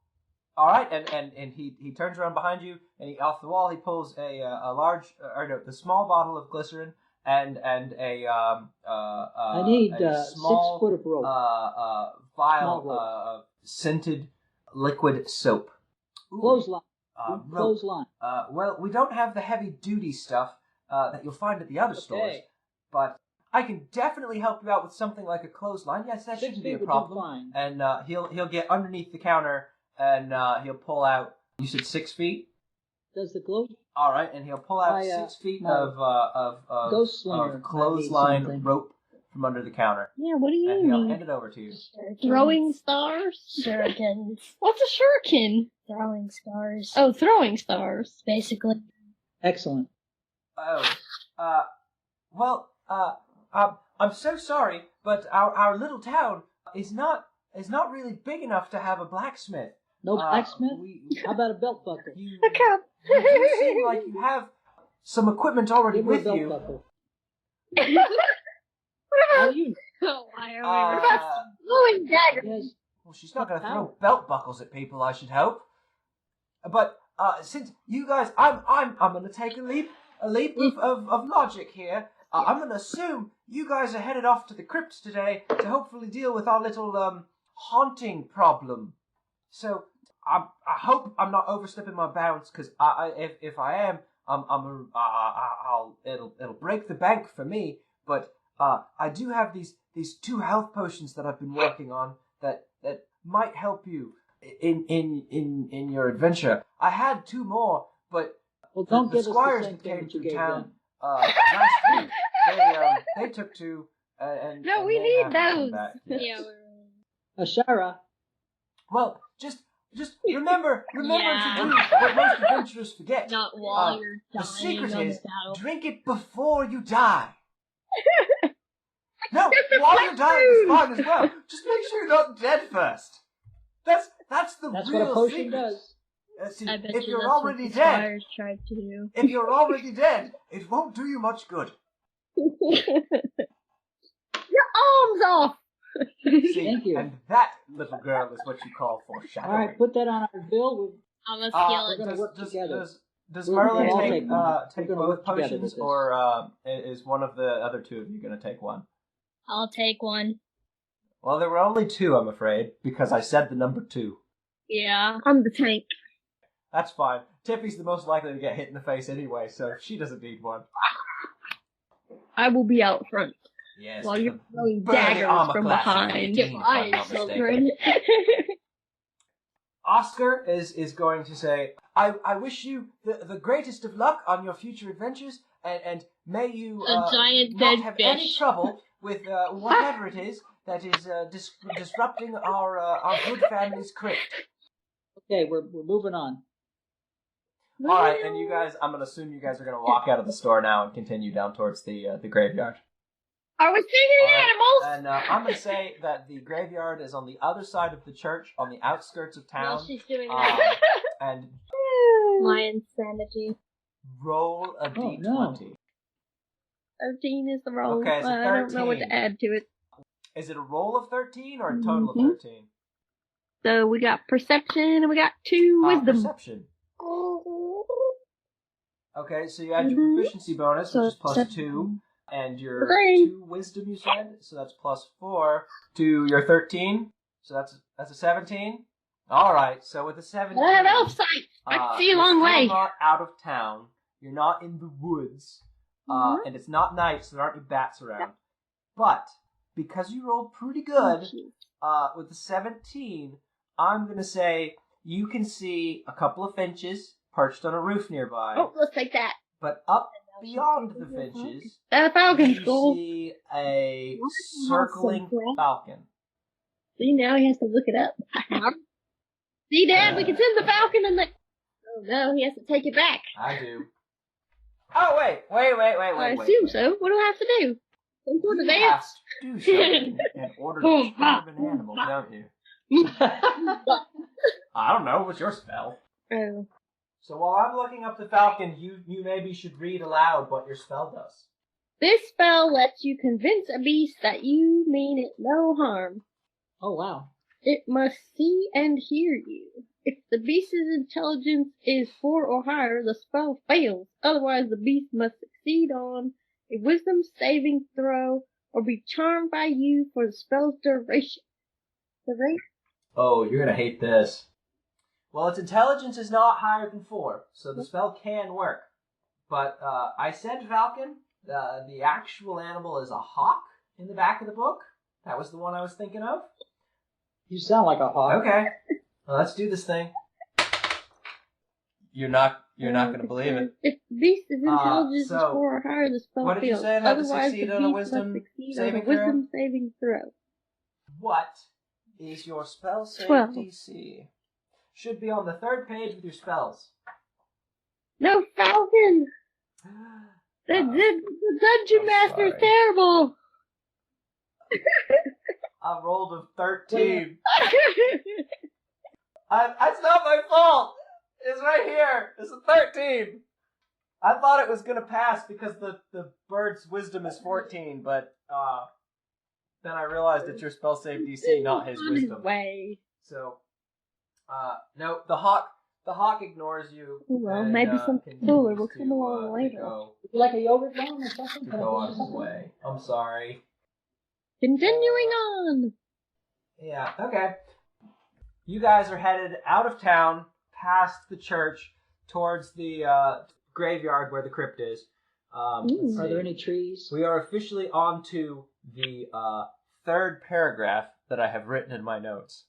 All right, and he turns around behind you, and off the wall he pulls the small bottle of glycerin and a I need a small 6 foot of rope. vial Small rope. of scented liquid soap. Ooh, Clothesline. rope. Clothesline. Well, we don't have the heavy-duty stuff that you'll find at the other stores, Okay. but I can definitely help you out with something like a clothesline. Yes, that 6 shouldn't be feet a would do problem. fine. And he'll get underneath the counter and he'll pull out. You said 6 feet. Does the glow? All right, and he'll pull out My, 6 feet my of ghost slinger might need clothesline something. rope from under the counter, Yeah, what do you and he'll mean? hand it over to you. Throwing stars? Shurikens. What's a shuriken? Throwing stars. Oh, throwing stars. Basically. Excellent. Oh, I'm so sorry, but our little town is not really big enough to have a blacksmith. No blacksmith? How about a belt buckle? You do seem like you have some equipment already Give her a with belt you. buckle. What How about do you Why Uh, throwing daggers? Yes. Well, she's not going to How? throw belt buckles at people, I should hope. But since you guys, I'm going to take a leap of logic here. I'm going to assume you guys are headed off to the crypt today to hopefully deal with our little haunting problem. So I hope I'm not overstepping my bounds, because if I am, it'll break the bank for me. But I do have these 2 health potions that I've been working on that might help you in your adventure. I had 2 more, but Well, don't the give us the squires same that thing came that you through gave town them. last week, they took 2, and No, and we they need haven't come those. back yet. Yeah, Ashara. Well, just remember to Yeah. do what most adventurers forget. not while you're The dying secret on is the battle. drink it before you die. No, while you're dying is fine as well. Just make sure you're not dead first. That's the That's real what a potion secret. does. See, I bet if you you're that's what already the dead, squires tried to do. if you're already dead, it won't do you much good. your arms off. See, Thank you. and that, little girl, is what you call foreshadowing. All right, put that on our bill. I'm a We're skeleton. gonna work together. Does We'll Merlin all take take one. take We're gonna both work together potions, with this. or is one of the other two of you going to take one? I'll take one. Well, there were only two, I'm afraid, because I said the number 2. Yeah. I'm the tank. That's fine. Tippy's the most likely to get hit in the face anyway, so she doesn't need one. I will be out front Yes. while you're throwing Burn the daggers armor from class of behind. 18, if I'm not mistaken. Oscar is going to say, I wish you the greatest of luck on your future adventures, and may you A giant not dead have fish. any trouble with whatever it is that is disrupting our good family's crypt. Okay, we're moving on. All right, and you guys, I'm going to assume you guys are going to walk out of the store now and continue down towards the graveyard. Are we seeing All right, animals? and I'm going to say that the graveyard is on the other side of the church, on the outskirts of While town. she's doing Um, that. and My insanity. roll a d20. no. 13 is the roll. Okay, so I don't know what 13. to add to it. Is it a roll of 13 or a total of Mhm. 13? So we got perception and we got 2 wisdom. Perception. Okay, so you add your Mhm. proficiency bonus, So which is plus that's 2, and your Great. 2 wisdom, you said, so that's plus 4 to your 13. So that's a 17. All right, so with a 17, I have elf sight. I can see a long you're way. still not out of town. You're not in the woods, Mhm. and it's not night, so there aren't any bats around. But because you rolled pretty good, with the 17, I'm gonna say you can see a couple of finches perched on a roof nearby. Oh, let's take that. But up beyond the finches, That falcon's you cool. see a What? circling Awesome. falcon. See, now he has to look it up. See, Dad, we can send the falcon and the... Oh, no, he has to take it back. I do. Oh, wait. I assume so. What do I have to do? Some sort of You have dance? to do something in order to describe an animal, don't you? I don't know. What's your spell? Oh. So while I'm looking up the falcon, you maybe should read aloud what your spell does. This spell lets you convince a beast that you mean it no harm. Oh, wow. It must see and hear you. If the beast's intelligence is 4 or higher, the spell fails. Otherwise, the beast must succeed on a wisdom saving throw or be charmed by you for the spell's duration. Oh, you're gonna hate this. Well, its intelligence is not higher than 4, so the spell can work. But I said falcon. The actual animal is a hawk in the back of the book. That was the one I was thinking of. You sound like a hawk. Okay, well, let's do this thing. You're not gonna believe it. If the beast's intelligence is so, 4 or higher, the spell what did you fails. say it had to Otherwise, succeed the on a beast wisdom must succeed on a saving throw? wisdom saving throw. What is your spell save 12. DC? Should be on the 3rd page with your spells. No falcon! The dungeon I'm master is sorry. terrible! I rolled a 13. It's not my fault. It's right here. It's a 13. I thought it was gonna pass because the bird's wisdom is 14, but then I realized it's your spell save DC, not his On his wisdom. way. So, no, the hawk ignores you. Well, and, maybe something continues cooler will to, come along to later. go- Like a yogurt bone or something? To Can I go give on you his something? way. I'm sorry. Continuing on. Yeah, okay. You guys are headed out of town, past the church, towards the graveyard where the crypt is. Let's Are there see. any trees? We are officially on to the 3rd paragraph that I have written in my notes.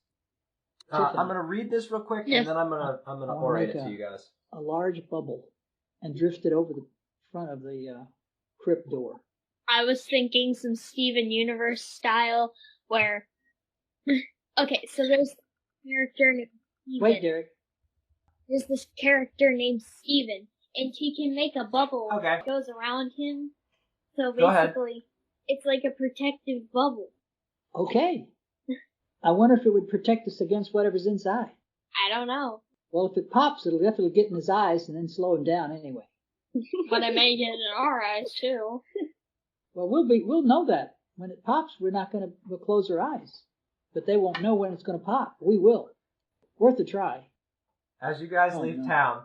Tiffany. I'm going to read this real quick, Yes. and then I'm going to wanna orate make it to you guys. A large bubble and drift it over the front of the crypt door. I was thinking some Steven Universe style where. Okay, so there's a character named Steven. Wait, Derek. There's this character named Steven, and he can make a bubble Okay. that goes around him. So Go ahead. basically, it's like a protective bubble. Okay. I wonder if it would protect us against whatever's inside. I don't know, Well, if it pops, it'll definitely get in his eyes and then slow him down anyway. but I may get it in our eyes too. Well, we'll know that when it pops, we'll close our eyes. But they won't know when it's going to pop. We will. Worth a try. As you guys leave town,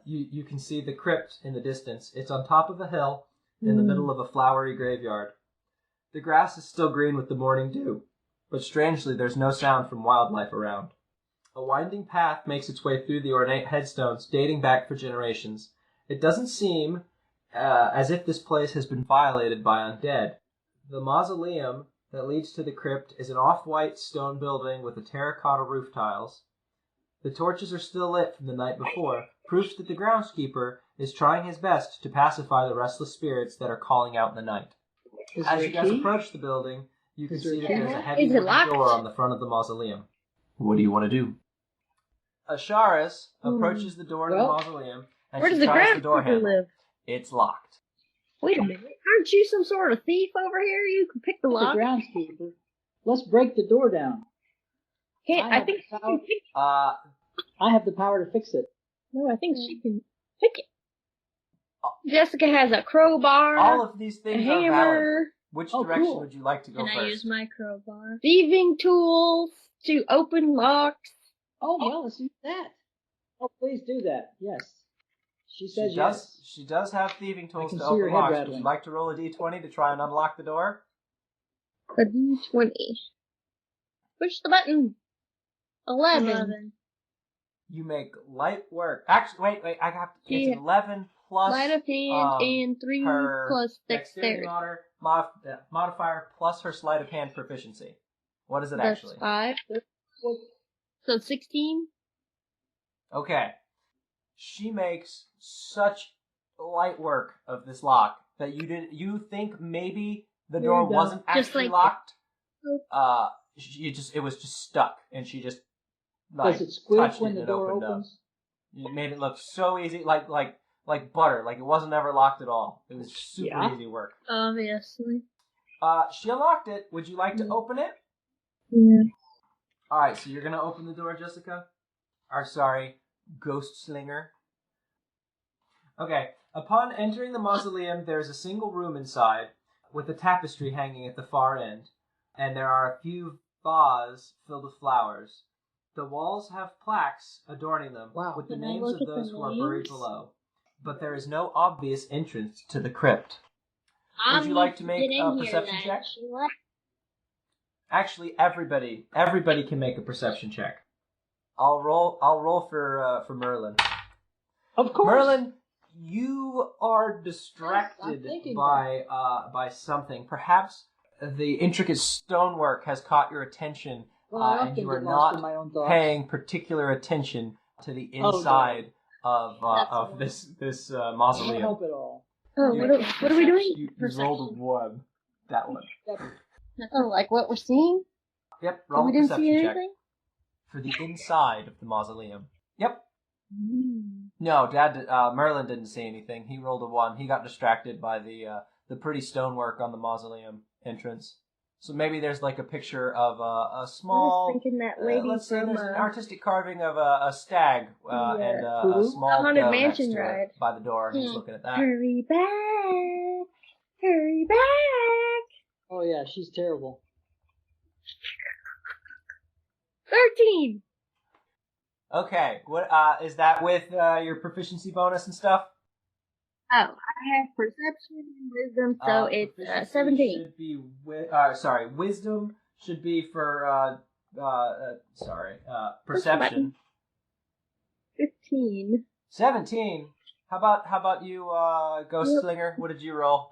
you can see the crypt in the distance. It's on top of a hill in the middle of a flowery graveyard. The grass is still green with the morning dew, but strangely there's no sound from wildlife around. A winding path makes its way through the ornate headstones dating back for generations. It doesn't seem as if this place has been violated by undead. The mausoleum that leads to the crypt is an off-white stone building with a terracotta roof tiles. The torches are still lit from the night before, proof that the groundskeeper is trying his best to pacify the restless spirits that are calling out in the night. As you guys approach the building, you can see that there's a heavy wooden door on the front of the mausoleum. What do you want to do? Asharis approaches the door to the mausoleum, and Where she does the tries the door groundskeeper handle. live? It's locked. Wait a minute. Aren't you some sort of thief over here? You can pick the The lock. groundskeeper. Let's break the door down. I think she can pick it. I have the power to fix it. No, I think she can pick it. Jessica has a crowbar, All of these a things are valid. hammer, Which Oh, direction cool. would you like to go Can first? I use my crowbar? thieving tools to open locks. Oh, well, let's do that. Oh, please do that. Yes. She says yes. She does have thieving tools can to see her open head locks. Would rattling. you like to roll a d20 to try and unlock the door? A D20. Push the button. 11. You make light work. Actually, wait. I have to. It's Yeah. 11 plus Sleight of hand and 3 her plus dexterity dexterity. modifier plus her sleight of hand proficiency. What is it That's actually? 5. So 16. Okay. She makes such light work of this lock that you think maybe the There door you go. wasn't Just actually like locked. that. It was just stuck, and she just Does it squeak touched when it the and it door opened opens? up. You made it look so easy, like butter, like it wasn't ever locked at all. It was super Yeah. easy work. Obviously. She unlocked it. Would you like to open it? Yeah. All right, so you're gonna open the door, Jessica. Or sorry, Ghost Slinger. Okay. Upon entering the mausoleum, there is a single room inside with a tapestry hanging at the far end, and there are a few vases filled with flowers. The walls have plaques adorning them with the Can I names look of at the those who are buried names? below, but there is no obvious entrance to the crypt. Would you I'm like to get make in a here perception then. check? Sheila. Actually, everybody can make a perception check. I'll roll for Merlin. Of course. Merlin, you are I'm distracted thinking by something. Perhaps the intricate stonework has caught your attention, Well, I and often you are get lost in not my own thoughts. paying particular attention to the Oh, inside That's of this I mausoleum. hope it all. Oh, what are we doing? You rolled a 1. That one. Oh, like what we're seeing? Yep. Oh, Roll we a didn't see perception check anything? for the inside of the mausoleum. Yep. Mm. No, Merlin didn't see anything. He rolled a 1. He got distracted by the pretty stonework on the mausoleum entrance. So maybe there's like a picture of a small. I was thinking that lady let's say from there's an artistic carving of a stag and a small Haunted doe Mansion next to ride. it by the door, and he's looking at that. Hurry back! Hurry back! Oh, yeah, she's terrible. 13! Okay, what is that with your proficiency bonus and stuff? Oh, I have perception and wisdom, so it's Proficiency 17. Should be wisdom should be for perception. 15. 17. How about you, Ghost Yep. Slinger? What did you roll?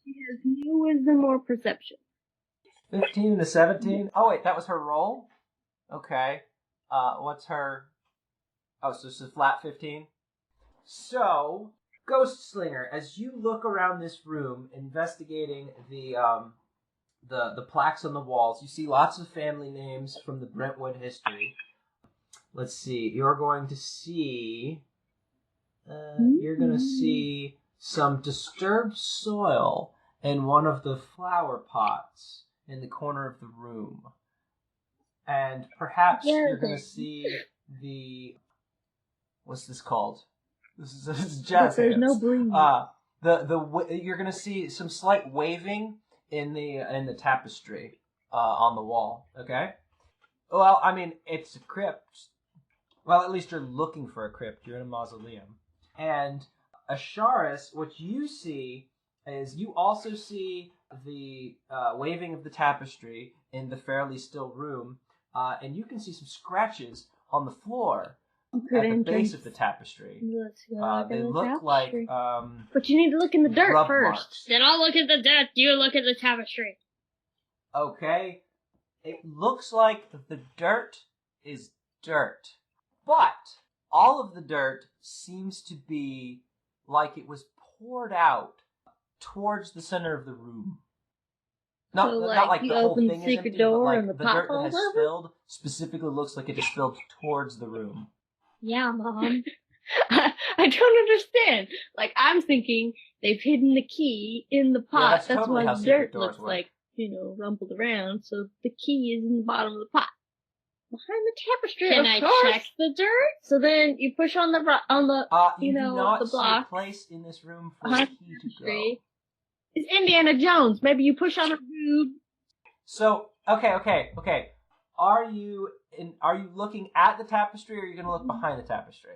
She has no wisdom or perception. 15 to 17. Oh wait, that was her roll. Okay. What's her? Oh, so it's a flat 15. So, Ghost Slinger, as you look around this room, investigating the plaques on the walls, you see lots of family names from the Brentwood history. Let's see. You're going to see some disturbed soil in one of the flower pots in the corner of the room. And perhaps you're going to see what's this called? This is jazz But there's hands. no breeze. You're going to see some slight waving in the tapestry on the wall. Okay. Well, I mean, it's a crypt. Well, at least you're looking for a crypt. You're in a mausoleum. And Asharis, what you see is you also see the waving of the tapestry in the fairly still room, and you can see some scratches on the floor at the base of the tapestry. Let's go They look like but you need to look in the dirt rub first. marks. Then I'll look at the dirt. You look at the tapestry. Okay, it looks like the dirt is dirt, but all of the dirt seems to be like it was poured out towards the center of the room. Not, So, not like you the whole open thing the is secret empty, but door like and the the pot dirt that falls has over? spilled specifically looks like it just spilled towards the room. Yeah, Mom. I don't understand. Like, I'm thinking they've hidden the key in the pot. that's That's totally why how the secret dirt doors looks work. like, rumbled around. So the key is in the bottom of the pot. Behind the tapestry, Can of I course. check the dirt? So then you push on the You do not the see block a place in this room for a behind key the to go. tapestry. It's Indiana Jones. Maybe you push on a tube. So, okay. Are you looking at the tapestry, or are you going to look behind the tapestry?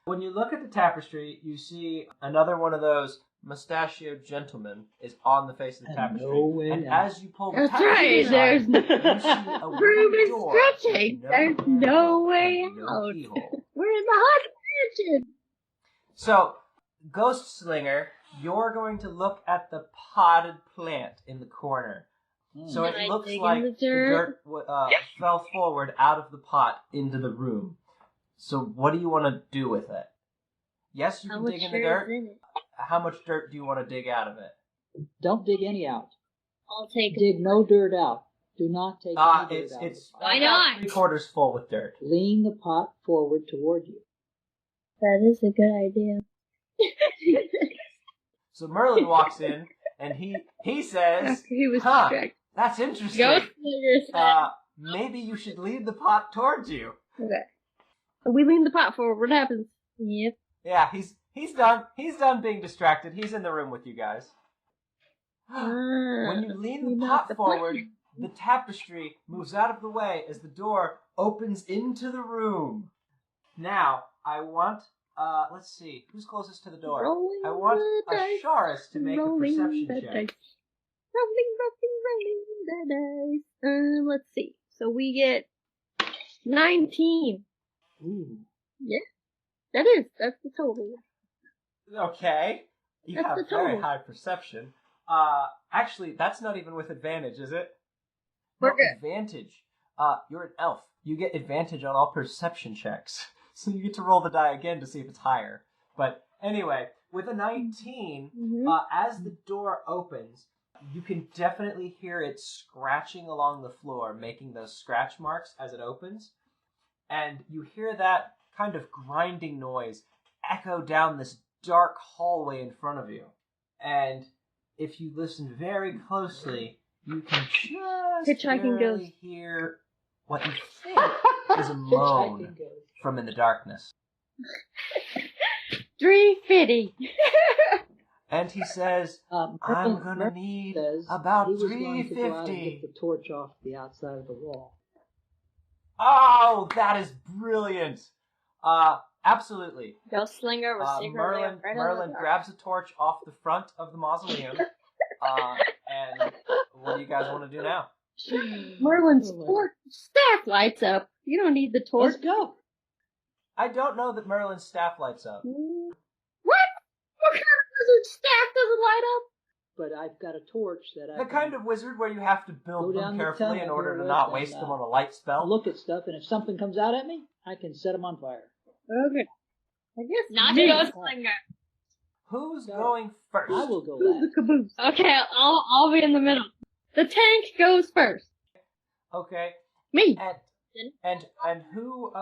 When you look at the tapestry, you see another one of those mustachioed gentlemen is on the face of the And tapestry. no way And out. as you pull the That's tapestry right. aside, There's you see a room wooden is door with stretching. no There's handle no way and no out. keyhole. We're in the haunted mansion. So, Ghost Slinger, you're going to look at the potted plant in the corner. So Can it I looks dig in like the the dirt? dirt fell forward out of the pot into the room. So what do you want to do with it? Yes, you How can much dig in the dirt dirt. is in it? How much dirt do you want to dig out of it? Don't dig any out. I'll take Dig no dirt out. Do not take any dirt out. It's Why about not? 3/4 full with dirt. Lean the pot forward toward you. That is a good idea. So Merlin walks in and he says, After he was "Huh, distracted. that's interesting. Ghost Slinger said, Maybe you should lead the pot towards you." Okay. We lean the pot forward. What happens? yep. Yeah, he's done. He's done being distracted. He's in the room with you guys. When you lean we the knocked pot the forward, plan. the tapestry moves out of the way as the door opens into the room. Now, I want, let's see, who's closest to the door? Rolling I want the dice, Asharis to make a rolling perception the check. dice. Rolling the dice. Let's see. So we get 19. Ooh. That's the total. Okay. You That's have the very total. high perception. Actually, that's not even with advantage, is it? We're No, good. advantage. You're an elf. You get advantage on all perception checks. So you get to roll the die again to see if it's higher. But anyway, with a 19, Mhm. as the door opens, you can definitely hear it scratching along the floor, making those scratch marks as it opens. And you hear that kind of grinding noise echo down this dark hallway in front of you. And if you listen very closely, you can just Hitchhiking barely ghost. hear what you think is a moan Hitchhiking goes. from in the darkness. 350. And he says, I'm gonna Merlin need says about he was going to go out and 350. get the torch off the outside of the wall. Oh, that is brilliant. Absolutely. Ghost Slinger was secretly Merlin afraid of Merlin the dark. grabs a torch off the front of the mausoleum. And what do you guys want to do now? Merlin's Oh, torch staff lights up. You don't need the torch. Let's go. I don't know that Merlin's staff lights up. What? What kind of wizard staff doesn't light up? But I've got a torch that I The can kind of wizard where you have to build Go them down the carefully in tunnel order here to with not and, waste them on a light spell. look at stuff, and if something comes out at me, I can set them on fire. Okay. I guess Not me. Ghost Slinger. Who's No. going first? I will go Who's the last. caboose? Okay, I'll be in the middle. The tank goes first. Okay. Me. And who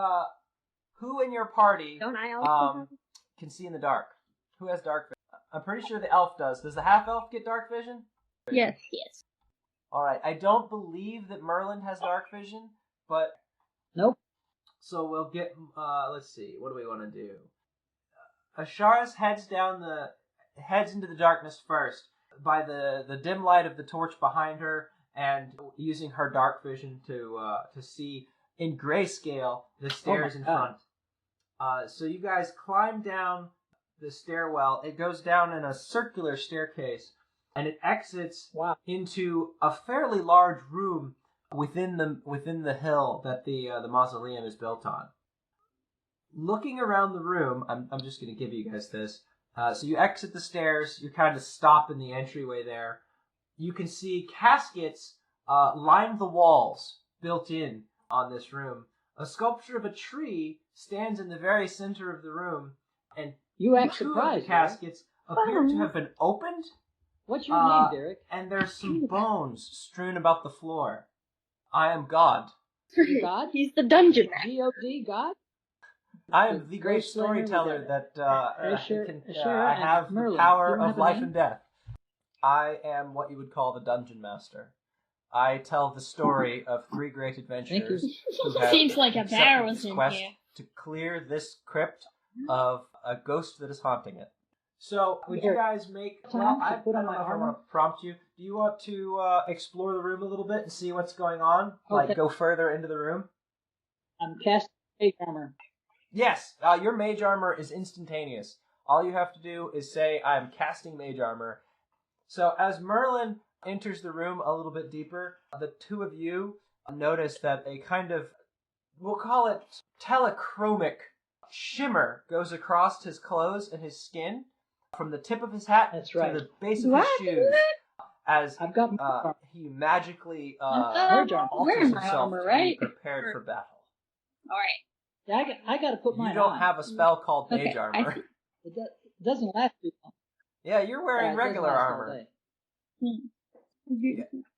in your party Don't I also have can see in the dark? Who has dark vision? I'm pretty sure the elf does. Does the half elf get dark vision? Yes. Yes. All right. I don't believe that Merlin has dark vision, but Nope. so we'll get. Let's see. What do we want to do? Asharis heads into the darkness first, by the dim light of the torch behind her, and using her dark vision to see in grayscale the stairs in front. So you guys climb down the stairwell. It goes down in a circular staircase, and it exits into a fairly large room within the hill that the mausoleum is built on. Looking around the room, I'm just going to give you guys this. So you exit the stairs. You kind of stop in the entryway there. You can see caskets line the walls built in on this room. A sculpture of a tree stands in the very center of the room, and You act two of surprised. the caskets appear to have been opened. What's your name, Derek? And there's some bones strewn about the floor. I am God. You God? He's the dungeon master. G-O-D, God? I am the great Ghost Slayer, storyteller that I and have Merlin. the power You don't of have a life name? and death. I am what you would call the dungeon master. I tell the story of three great adventurers who have Seems like a set bear this was in quest here. to clear this crypt of a ghost that is haunting it. So, would you guys make... Well, I don't know if I want to prompt you. Do you want to explore the room a little bit and see what's going on? Okay. Like, go further into the room? I'm casting mage armor. Yes, your mage armor is instantaneous. All you have to do is say, I'm casting mage armor. So as Merlin enters the room a little bit deeper, the two of you notice that a kind of, we'll call it telechromic shimmer goes across his clothes and his skin from the tip of his hat That's right. to the base of What? his shoes. As I've got my he magically Mage armor. alters Wearing my himself armor, to right? be prepared for battle. Alright. Yeah, I got to put mine You don't on. have a spell called Okay, mage I armor. see. It doesn't last too long. Yeah, you're wearing Yeah, it doesn't regular last all armor. day.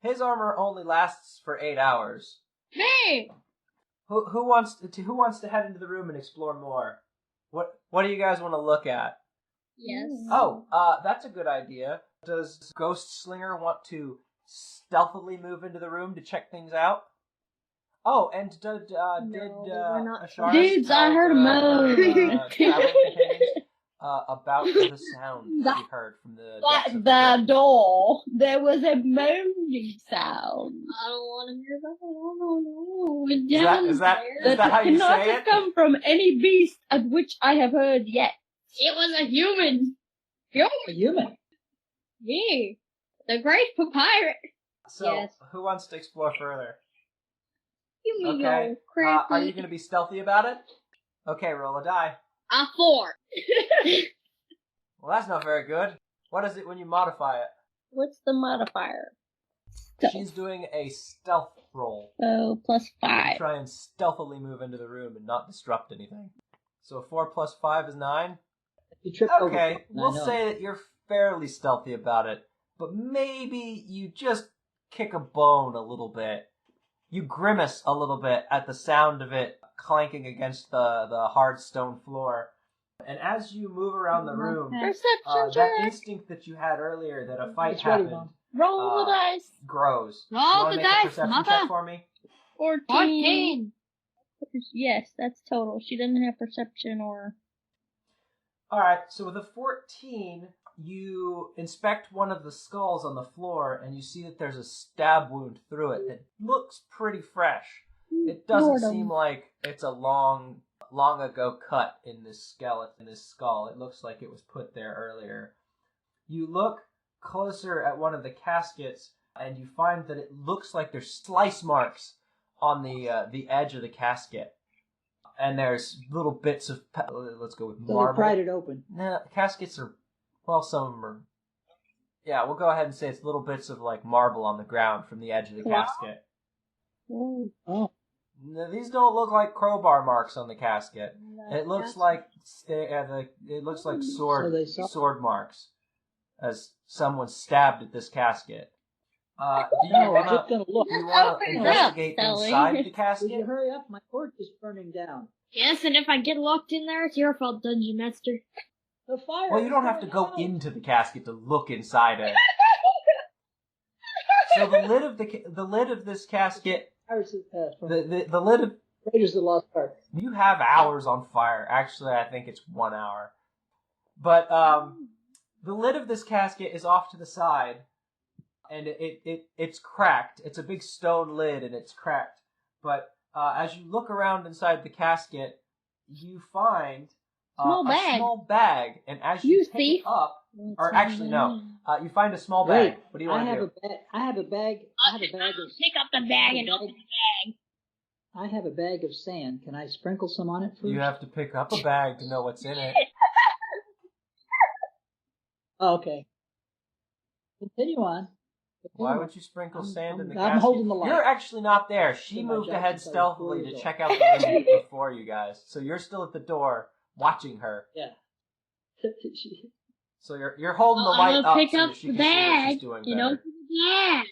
His armor only lasts for 8 hours. Hey! Who wants to head into the room and explore more? What do you guys want to look at? Yes. Oh, that's a good idea. Does Ghost Slinger want to stealthily move into the room to check things out? Oh, and did we're not- Asharis Dudes, I tell heard a moan. traveling companions about the sound she heard from the depths of At the pit? door, there was a moaning sound. I don't want to hear that. No. Is that how you cannot say have it? come from any beast at which I have heard yet. It was a human. A human. Yeah. The great papyrus. So, Yes. who wants to explore further? You mean Okay. your crappy. Are you going to be stealthy about it? Okay, roll a die. A 4. Well, that's not very good. What is it when you modify it? What's the modifier? She's doing a stealth roll. So, plus 5. Try and stealthily move into the room and not disrupt anything. So 4 plus 5 is 9? You trip over. Okay, I we'll know. say that you're fairly stealthy about it, but maybe you just kick a bone a little bit. You grimace a little bit at the sound of it clanking against the hard stone floor. And as you move around the room, Perception that check. instinct that you had earlier that a fight It's ready, happened Mom. Roll the dice. grows. Roll you wanna the make a dice, perception mother. check for me? 14. Yes, that's total. She doesn't have perception or... Alright, so with a 14, you inspect one of the skulls on the floor, and you see that there's a stab wound through it that looks pretty fresh. It doesn't Boredom. seem like it's a long ago cut in this skeleton, this skull. It looks like it was put there earlier. You look closer at one of the caskets, and you find that it looks like there's slice marks on the edge of the casket. And there's little bits of, let's go with So they marble. pried it open. Nah, caskets are, well, some of them are, yeah, we'll go ahead and say it's little bits of, like, marble on the ground from the edge of the Wow. casket. Oh, No, these don't look like crowbar marks on the casket. It looks like, it looks like So they saw- sword marks, as someone stabbed at this casket. Do you no, want I'm just gonna look. to investigate Sally. inside the Would casket? you hurry up? My torch is burning down. Yes, and if I get locked in there, it's your fault, Dungeon Master. The fire. Well, you is don't have to burning go out. into the casket to look inside it. So the lid of this casket, Fires, from the lid of, Raiders of the Lost Ark. you have hours on fire. Actually, I think it's 1 hour. But The lid of this casket is off to the side, and it's cracked. It's a big stone lid, and it's cracked. But as you look around inside the casket, you find a small bag, and as you pick it up, or actually no, you find a small bag. Wait, what do you want to do? I have a bag. Pick up the bag and open the bag. I have a bag of sand. Can I sprinkle some on it first? You have to pick up a bag to know what's in it. Oh, okay. Continue on. Why would you sprinkle sand in the I'm casket? holding the light. You're actually not there. She My moved job ahead since I was stealthily 4 to years check old. out the window before you guys. So you're still at the door watching her. Yeah. So you're holding the I'm light gonna up pick so up that she the can see what bag she's doing and better. open the bag.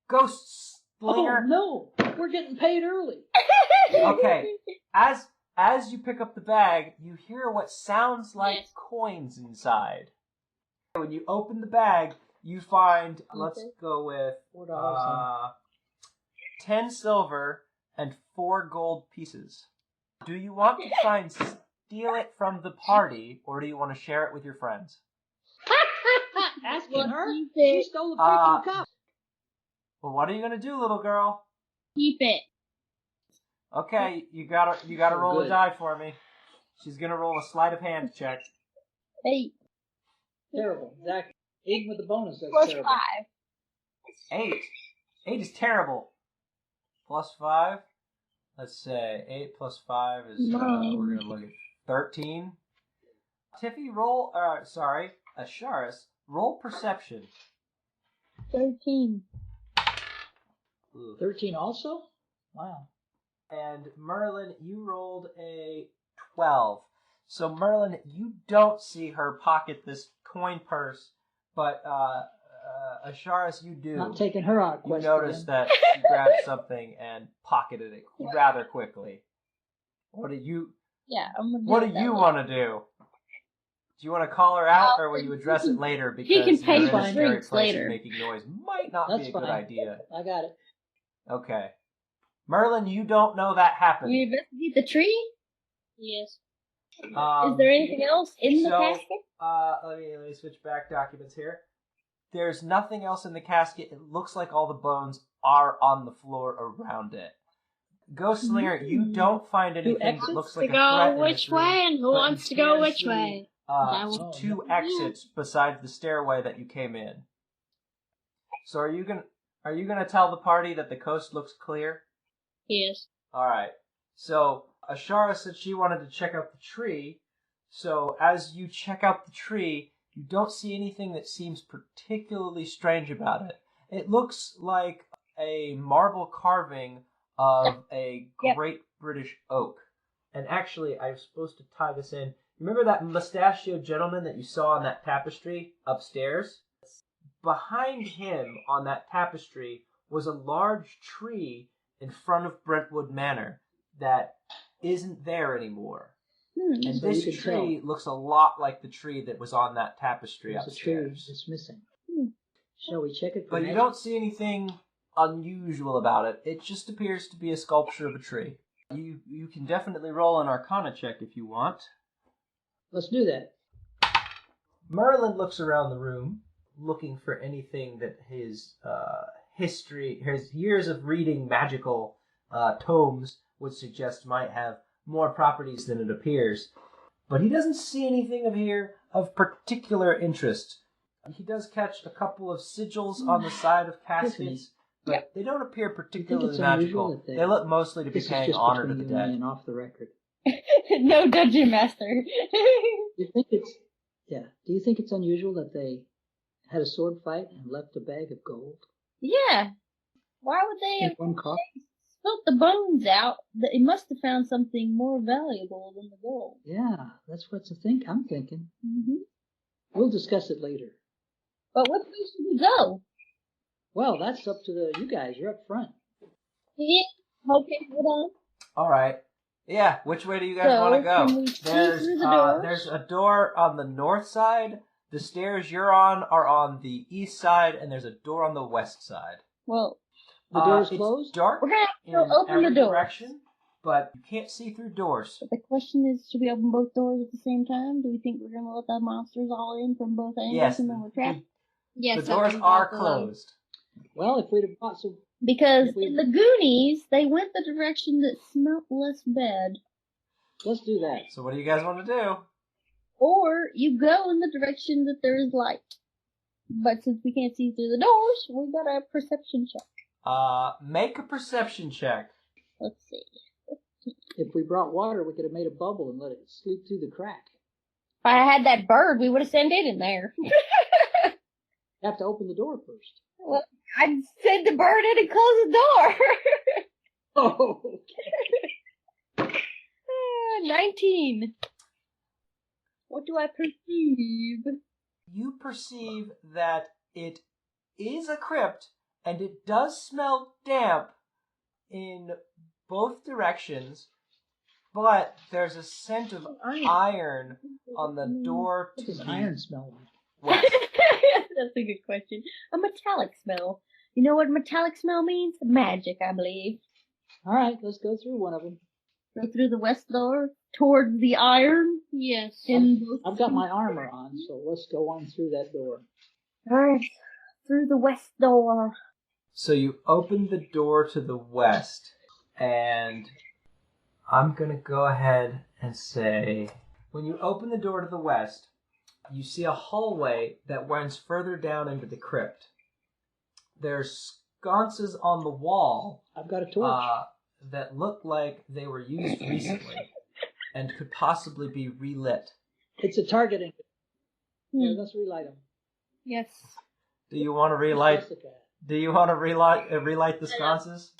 Ghost Oh Slinger. no, we're getting paid early. Okay. As you pick up the bag, you hear what sounds like Yes. coins inside. When you open the bag, you find, let's go with $4. 10 silver and 4 gold pieces. Do you want to try and steal it from the party, or do you want to share it with your friends? Asking her? Keep She it. stole the freaking cup. Well, what are you gonna do, little girl? Keep it. Okay, you gotta roll Good. a die for me. She's gonna roll a sleight of hand check. 8 Terrible. Exactly. Even with the bonus, that's plus terrible. 5. 8. 8 is terrible. Plus 5. Let's say 8 plus 5 is we're gonna look at 13. Tiffy, roll. Asharis, roll perception. 13. 13 also? Wow. And Merlin, you rolled a 12. So Merlin, you don't see her pocket this coin purse, but Asharis, you do. Not taking her out. You notice that she grabbed something and pocketed it rather quickly. What do you I'm gonna What do do it that you way. want to do? Do you want to call her out, or will you address it later? Because can pay you're for in a scary drinks place later. and making noise might not That's be a good fine. idea. I got it. Okay. Merlin, you don't know that happened. You investigate the tree? Yes. Um, Is there anything else in the so, casket? Let me switch back documents here. There's nothing else in the casket. It looks like all the bones are on the floor around it. Ghost Slinger, you don't find anything that exits looks To like a go threat in which this room, way and who but wants to you go can which see, way? two exits besides the stairway that you came in. So are you gonna tell the party that the coast looks clear? Yes. All right. So Ashara said she wanted to check out the tree. So as you check out the tree, you don't see anything that seems particularly strange about it. It looks like a marble carving of a great British oak. And actually, I was supposed to tie this in. Remember that mustachioed gentleman that you saw on that tapestry upstairs? Behind him on that tapestry was a large tree in front of Brentwood Manor that isn't there anymore. And So this you can tree looks a lot like the tree that was on that tapestry There's a tree upstairs. that's missing. Shall we check it for But you magic? don't see anything unusual about it. It just appears to be a sculpture of a tree. You can definitely roll an Arcana check if you want. Let's do that. Merlin looks around the room, looking for anything that his history, his years of reading magical tomes would suggest might have more properties than it appears. But he doesn't see anything of particular interest. He does catch a couple of sigils on the side of caskets, but they don't appear particularly it's unusual magical. that They look mostly to be This is paying just honor to between the you and me dead. and off the record. No dungeon master. Do you think it's unusual that they had a sword fight and left a bag of gold Yeah. Why would they in have one coffin? spilt the bones out? They must have found something more valuable than the gold. Yeah, that's what's I'm thinking. Mm-hmm. We'll discuss it later. But which way should we go? Well, that's up to you guys. You're up front. Yeah. Okay, hold on. All right. Yeah, which way do you guys So, want to go? can we see through the doors? There's a door on the north side. The stairs you're on are on the east side, and there's a door on the west side. Well, The door's It's closed? dark we're gonna in have to open every the door. direction, but you can't see through doors. But the question is, should we open both doors at the same time? Do we think we're gonna let the monsters all in from both angles Yes, and then we're trapped? Yes, the doors open are both of them. closed. Well, if we'd have bought some, Because If we- in the Goonies, they went the direction that smelt less bad. let's do that. So what do you guys want to do? Or you go in the direction that there is light. But since we can't see through the doors, we got a perception check. Make a perception check. Let's see. If we brought water, we could have made a bubble and let it sleep through the crack. If I had that bird, we would have sent it in there. You have to open the door first. Well, I'd send the bird in and close the door. Oh, 19. What do I perceive? You perceive that it is a crypt, and it does smell damp in both directions, but there's a scent of iron on the door what to does the iron smell like? west. That's a good question. A metallic smell. You know what metallic smell means? Magic, I believe. All right, let's go through one of them. Go through the west door towards the iron. Yes. I've got my armor on, so let's go on through that door. Alright, through the west door. So you open the door to the west, and I'm going to go ahead and say, when you open the door to the west, you see a hallway that runs further down into the crypt. There's sconces on the wall I've got a torch. that look like they were used recently and could possibly be relit. It's a targeting. Hmm. Let's relight them. Yes. Do you want to relight? Do you want to relight the sconces?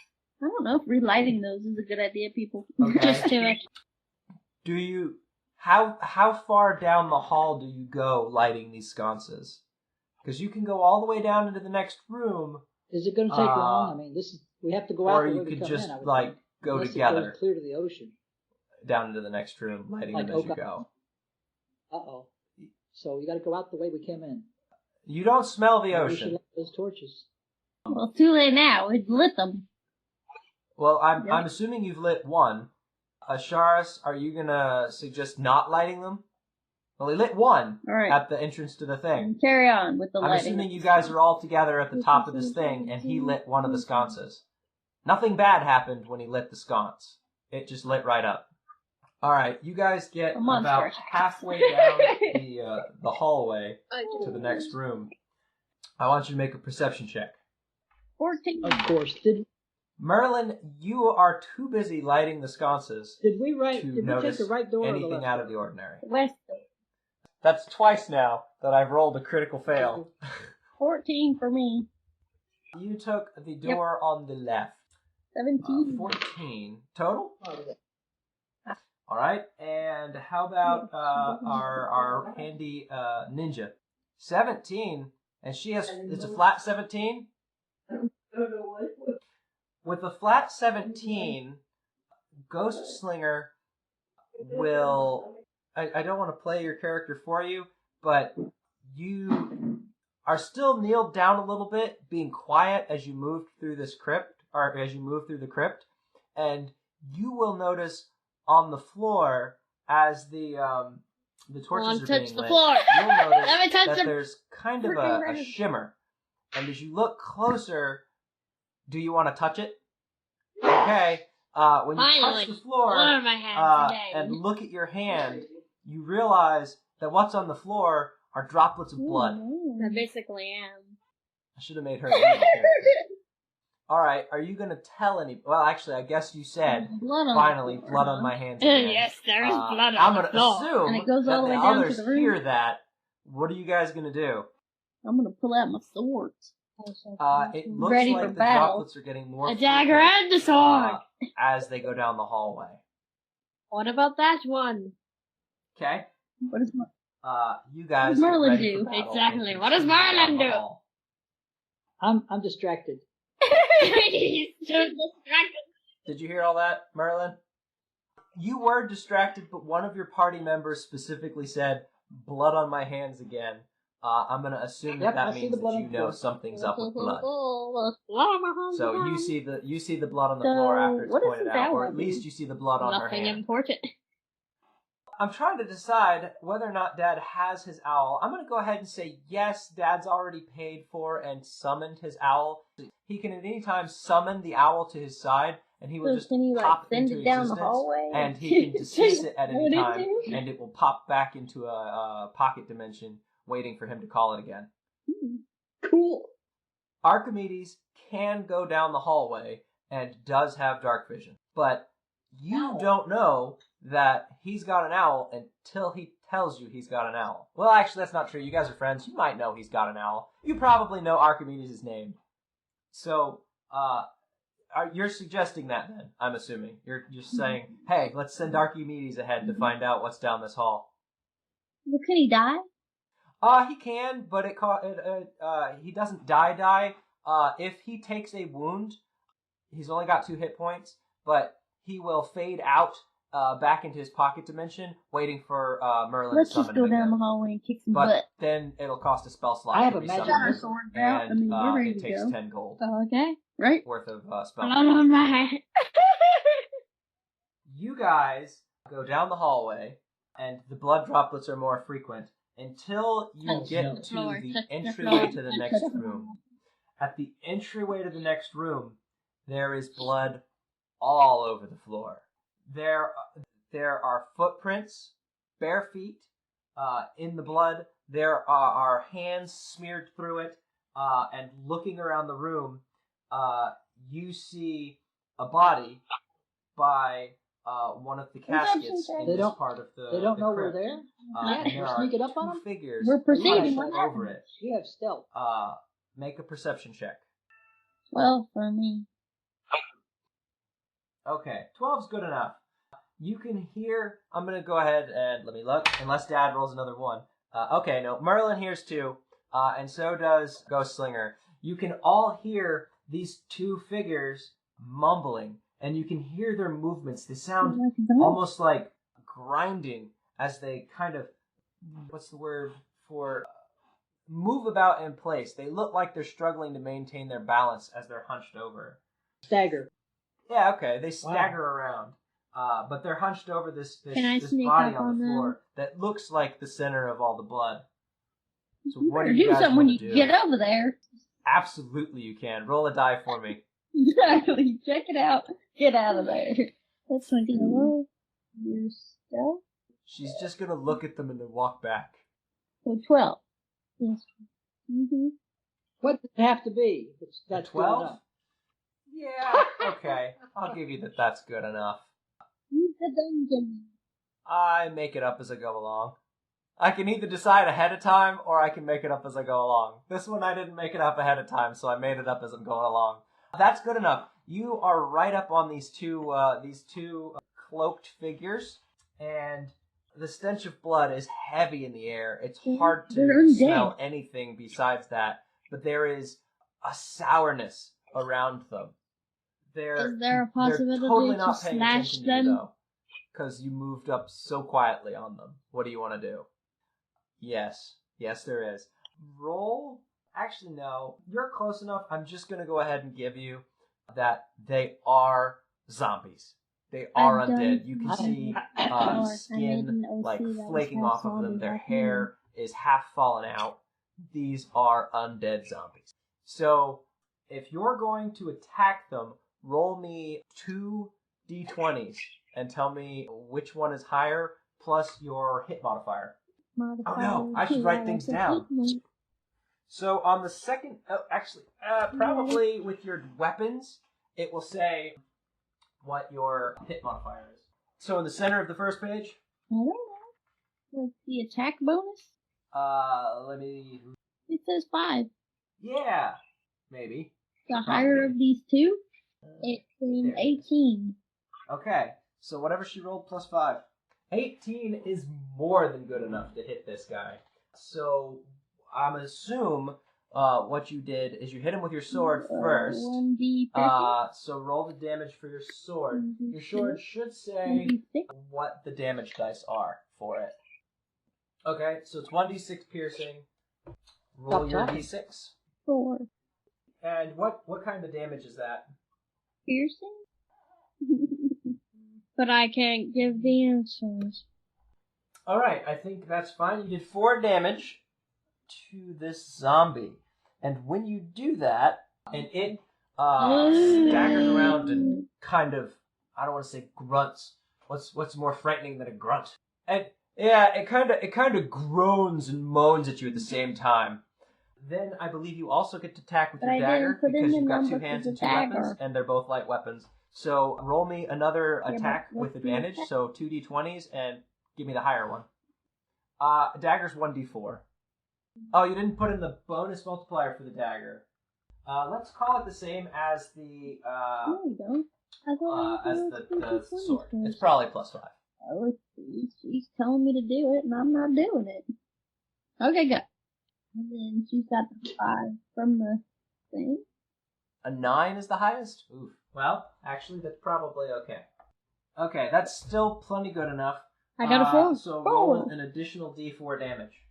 I don't know if relighting those is a good idea, people. Okay. Just do it. Do you? How far down the hall do you go lighting these sconces? Because you can go all the way down into the next room, Is it going to take long? I mean, we have to go out or the you way we could come just in. I would like think. go Unless together It goes clear to the ocean. down into the next room, lighting Like, them as you okay. go. Uh-oh. So you got to go out the way we came in. You don't smell the Maybe we should ocean. light those torches. Well, too late now. It lit them. Well, I'm assuming you've lit one. Asharis, are you gonna suggest not lighting them? Well, he lit one Alright. at the entrance to the thing. Carry on with the I'm lighting. assuming you guys are all together at the top of this thing, and he lit one of the sconces. Nothing bad happened when he lit the sconce. It just lit right up. All right, you guys get A monster about attack. halfway down the hallway to the next room. I want you to make a perception check. 14. Of course. Did Merlin, you are too busy lighting the sconces we to take notice the right door or the anything left out door? of the ordinary. West. That's twice now that I've rolled a critical fail. 14 for me. You took the door on the left. 17. 14 total. Oh, okay. All right, and how about our handy ninja? 17, and she has. It's a flat 17. With a flat 17, Ghost Slinger will. I don't want to play your character for you, but you are still kneeled down a little bit, being quiet as you move through this crypt, or as you move through the crypt, and you will notice on the floor as the torches are being lit, floor. you'll notice Let me touch that the there's kind of freaking a shimmer, and as you look closer, do you want to touch it? Okay. When you Finally. touch the floor One of my hands today. and look at your hand, you realize that what's on the floor are droplets of blood. I basically am. I should have made her. the evil character. All right, are you going to tell any? Well, actually, I guess you said Blood on finally the floor, blood huh? on my hands. Again. Yes, there's blood I'm on the gonna floor. assume And it goes that all the the way down to others the room? hear that. What are you guys going to do? I'm gonna pull out my sword. It looks Ready like for the battle. droplets are getting more A dagger frequent, and a sword. as they go down the hallway. What about that one? Okay. What is my... You guys. does Merlin get ready do? for battle Exactly. and What does continue down Merlin the do? hall. I'm distracted. He's so distracted. Did you hear all that, Merlin? You were distracted, but one of your party members specifically said, "Blood on my hands again," I'm going to assume Yep, that I see means the that blood you on the know floor. something's up with blood. So So you see the blood on the floor after it's what does pointed this out, or owl at least do? you see the blood on her Nothing hand. important. I'm trying to decide whether or not Dad has his owl. I'm going to go ahead and say yes, Dad's already paid for and summoned his owl. He can at any time summon the owl to his side, and he will just can you pop send into it down the existence, hallway? and he can dismiss it at any What time, it do? and it will pop back into a pocket dimension, waiting for him to call it again. Cool. Archimedes can go down the hallway and does have dark vision, but you don't know that he's got an owl until he tells you he's got an owl. Well, actually, that's not true. You guys are friends. You might know he's got an owl. You probably know Archimedes' name. So, you're suggesting that then, I'm assuming. You're just saying, hey, let's send Archimedes ahead to find out what's down this hall. Well, can he die? He can, but he doesn't die. If he takes a wound, he's only got 2 hit points, but he will fade out back into his pocket dimension, waiting for Merlin Let's to just summon go him down again. the hallway and kick some But butt. then it'll cost a spell slot I have to a magic resummon Got our him, swords out. I and mean, we're ready it to takes go. 10 gold Okay, right? worth of spell. Alright. You guys go down the hallway, and the blood droplets are more frequent until you get to Floor, the touch the entryway floor, to the touch next the room. At the entryway to the next room, there is blood all over the floor. There are footprints, bare feet, in the blood. There are hands smeared through it, and looking around the room, you see a body by one of the caskets in They this don't- part of the They don't the know we're crypt. there? And there We're are sneaking up 2 on them? figures We're proceeding. hunched What over happened? it. You have stealth. Make a perception check. 12 for me. Okay, 12's good enough. You can hear. I'm gonna go ahead and let me look. Unless Dad rolls another 1. Okay, no, Merlin hears 2, and so does Ghost Slinger. You can all hear these 2 figures mumbling, and you can hear their movements. They sound almost like grinding as they kind of, what's the word for, move about in place. They look like they're struggling to maintain their balance as they're hunched over. Stagger. Yeah, okay, they stagger around. But they're hunched over this Can I this sneak body up on on the them? floor that looks like the center of all the blood. So You what do better you do guys something when want you to do? get over there. Absolutely you can. Roll a die for me. Exactly. Check it out. Get out of there. That's like hello. Your stuff. She's just gonna look at them and then walk back. So 12. Yes. What does it have to be? That's good 12? enough. Yeah, okay. I'll give you that that's good enough. Use the dungeon. I make it up as I go along. I can either decide ahead of time or I can make it up as I go along. This one I didn't make it up ahead of time, so I made it up as I'm going along. That's good enough. You are right up on these two cloaked figures, and the stench of blood is heavy in the air. It's hard They're to undead. smell anything besides that, but there is a sourness around them. Is there a They're possibility totally to not paying slash attention to you, them? though, because you moved up so quietly on them. What do you want to do? Yes, there is. Roll. Actually, no. You're close enough. I'm just going to go ahead and give you that they are zombies. They are I've done- undead. You can see I made skin an OC like that was flaking half off of them. zombie, Their half hair is half fallen out. These are undead zombies. So if you're going to attack them, roll me 2 d20s and tell me which one is higher plus your hit modifier. Oh no, I should write things down. So on the second, probably with your weapons, it will say what your hit modifier is. So in the center of the first page, I don't know. Like the attack bonus? let me, It says 5. yeah, maybe. The higher of these two, it's There. 18. Okay, so whatever she rolled plus 5. 18 is more than good enough to hit this guy. So I'm assume what you did is you hit him with your sword first. 1d So roll the damage for your sword. 1d6. Your sword should say 1d6. what the damage dice are for it. Okay, so it's 1d6 piercing, Roll Stop your talking. d6. 4. And what kind of damage is that? Piercing? But I can't give the answers. Alright, I think that's fine. You did 4 damage to this zombie. And when you do that, and it staggers around and kind of, I don't want to say grunts. What's more frightening than a grunt? And yeah, it kind of groans and moans at you at the same time. Then I believe you also get to attack with But your I dagger didn't put in because the you've got 2 number hands for and the 2 weapons, dagger. and they're both light weapons. So roll me another Yeah, attack but with what's the advantage, attack? so 2d20s, and give me the higher one. Dagger's 1d4. Oh, you didn't put in the bonus multiplier for the dagger. Let's call it the same as the No, you don't. I thought I as was the supposed to sword. do It's first. probably +5. Oh, she's telling me to do it, and I'm not doing it. Okay, go. And then she's got the 5 from the thing. A 9 is the highest? Oof. Well, actually, that's probably okay. Okay, that's still plenty good enough. I got a 4. So 4. roll an additional d4 damage.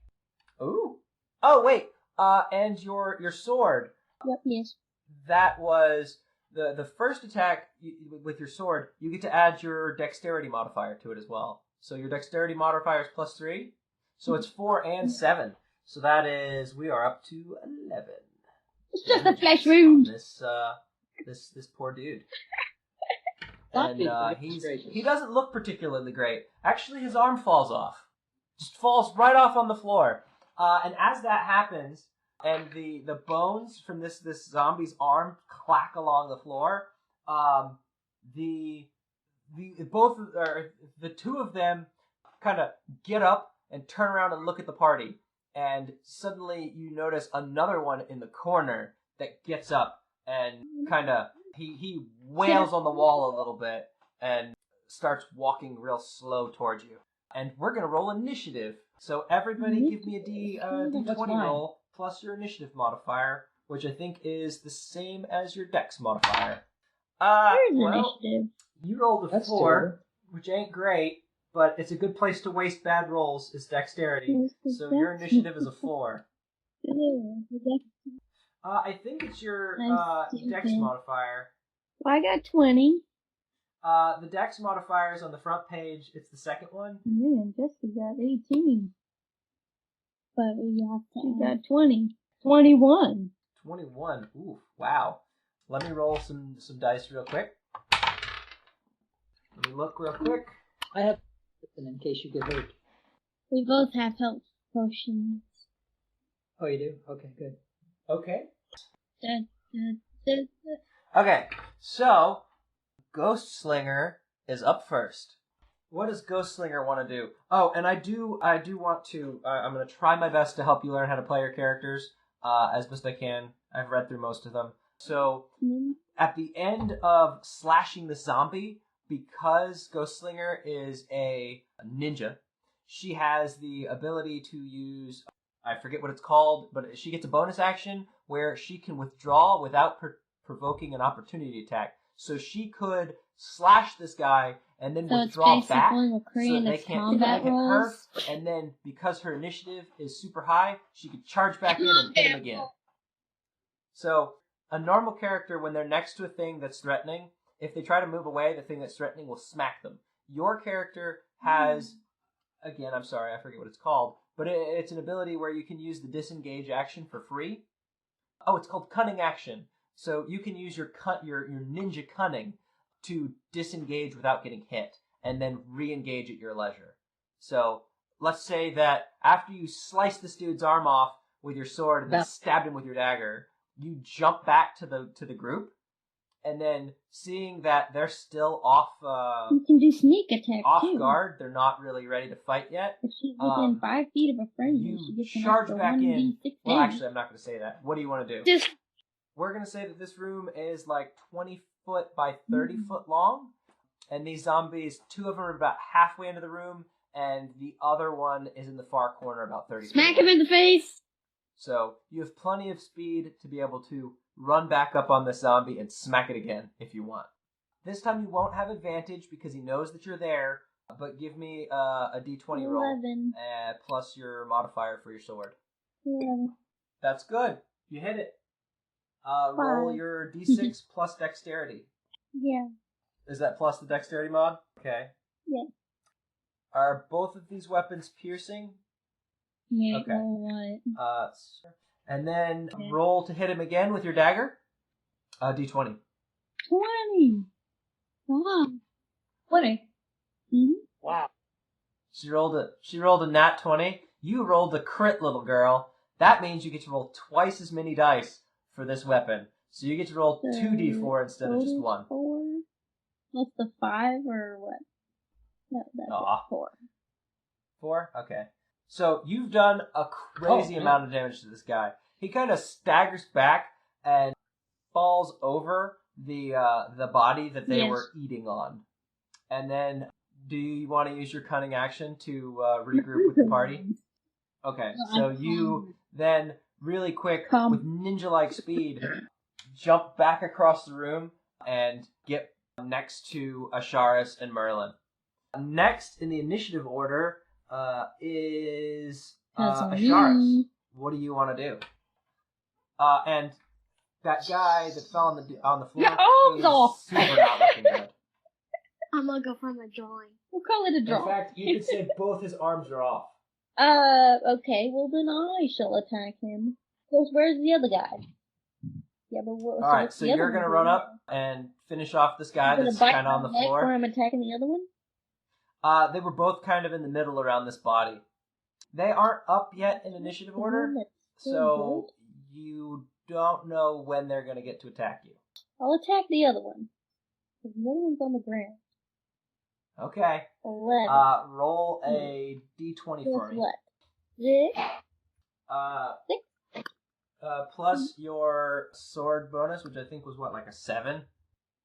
Ooh. Oh, wait. And your sword, Yep, yes. that was the first attack with your sword, you get to add your dexterity modifier to it as well. So your dexterity modifier is +3. So it's 4 and 7. So that is, we are up to 11. It's just a flesh damages on wound. this poor dude. Not And being goodness gracious. he doesn't look particularly great. Actually, his arm falls off. Just falls right off on the floor. And as that happens, and the bones from this zombie's arm clack along the floor, the two of them kind of get up and turn around and look at the party. And suddenly you notice another one in the corner that gets up and kind of he wails on the wall a little bit and starts walking real slow towards you. And we're gonna roll initiative. So everybody give me a What's d20 mine? roll plus your initiative modifier, which I think is the same as your dex modifier. Where's Well, initiative? you rolled a That's 4, terrible. which ain't great, but it's a good place to waste bad rolls, is dexterity. Where's the So your dex? initiative is a 4. Yeah, the dex. I think it's your I see, dex okay. modifier. Well, I got 20. The dex modifier is on the front page. It's the second one. Man, Jessica got 18. But she got 20. 21. 21. Ooh, wow. Let me roll some dice real quick. Let me look real quick. I have in case you get hurt. We both have health potions. Oh, you do? Okay, good. Okay. Da, da, da, da. Okay, so Ghost Slinger is up first. What does Ghost Slinger want to do? Oh, and I do want to. I'm going to try my best to help you learn how to play your characters as best I can. I've read through most of them. So at the end of slashing the zombie, because Ghost Slinger is a ninja, she has the ability to use. I forget what it's called, but she gets a bonus action where she can withdraw without provoking an opportunity attack. So she could slash this guy and then So withdraw it's back basically so that they McCrean's can't combat hit her. rolls. And then because her initiative is super high, she could charge back in and hit him again. So a normal character, when they're next to a thing that's threatening, if they try to move away, the thing that's threatening will smack them. Your character has, again, I'm sorry, I forget what it's called, but it's an ability where you can use the disengage action for free. Oh, it's called cunning action. So you can use your ninja cunning to disengage without getting hit, and then re-engage at your leisure. So let's say that after you slice this dude's arm off with your sword and then stabbed him with your dagger, you jump back to the group, and then seeing that they're still off You can do sneak attack too. guard, they're not really ready to fight yet. If she's within 5 feet of a friend, You she gets an charge extra back in. 1d6 Well, damage. actually, I'm not going to say that. What do you want to do? Just We're going to say that this room is like 20 foot by 30 foot long, and these zombies, 2 of them are about halfway into the room, and the other one is in the far corner about 30 smack feet him in the face. So you have plenty of speed to be able to run back up on this zombie and smack it again if you want. This time you won't have advantage because he knows that you're there, but give me a d20 roll 11. plus your modifier for your sword. Yeah. That's good. You hit it. Roll 5. your d6 plus dexterity. Yeah. Is that plus the dexterity mod? Okay. Yeah. Are both of these weapons piercing? Yeah. Okay. Alright. And then roll to hit him again with your dagger. D20. 20. Wow. 20. Mm-hmm. Wow. She rolled a nat 20. You rolled a crit, little girl. That means you get to roll twice as many dice for this weapon. So you get to roll 2d4 instead of just 1. 4. What's the 5 or what? No, that's Aw. 4. 4? Okay. So you've done a crazy amount of damage to this guy. He kind of staggers back and falls over the body that they were eating on. And then, do you want to use your cunning action to regroup with the party? Okay, so you then, really quick, with ninja-like speed, jump back across the room and get next to Asharis and Merlin. Next in the initiative order is Asharis. What do you want to do? And that guy that fell on the floor is super not looking good. I'm gonna go for my drawing. We'll call it a draw. In fact, you could say both his arms are off. Okay, well then I shall attack him. Of course, where's the other guy? Yeah, but what? Alright, so you're gonna run up and finish off this guy that's kind of on the floor. Where I'm attacking the other one? They were both kind of in the middle around this body. They aren't up yet in initiative order, so you don't know when they're gonna get to attack you. I'll attack the other one. The other one's on the ground. Okay. 11. Roll a d20 for me. What? 6? Plus your sword bonus, which I think was like a 7?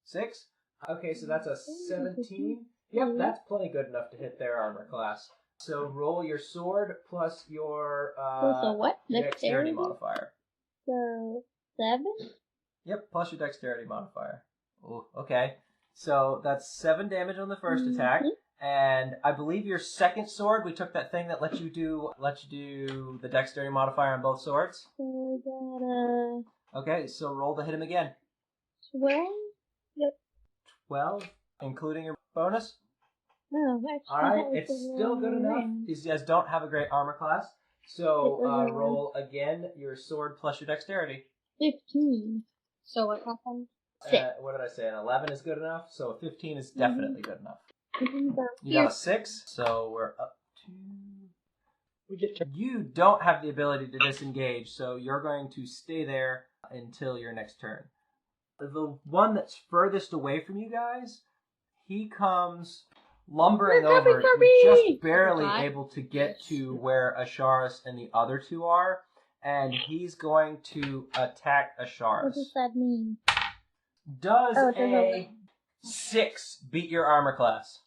6? Okay, so that's a 17. Yep, that's plenty good enough to hit their armor class. So roll your sword plus your so what? dexterity modifier. So 7? Yep, plus your dexterity modifier. Ooh, okay. So that's 7 damage on the first attack, and I believe your second sword, we took that thing that let you do the dexterity modifier on both swords. So I got Okay, so roll to hit him again. 12? Yep. 12, including your bonus. Oh, actually. Alright, it's still good enough. These guys don't have a great armor class, so roll again your sword plus your dexterity. 15. So what happened? 6. What did I say? An 11 is good enough, so a 15 is definitely good enough. You You got a 6, so we're up to... You don't have the ability to disengage, so you're going to stay there until your next turn. The one that's furthest away from you guys, he comes lumbering over, just barely able to get to where Asharis and the other two are, and he's going to attack Asharis. What does that mean? Does a 6 beat your armor class?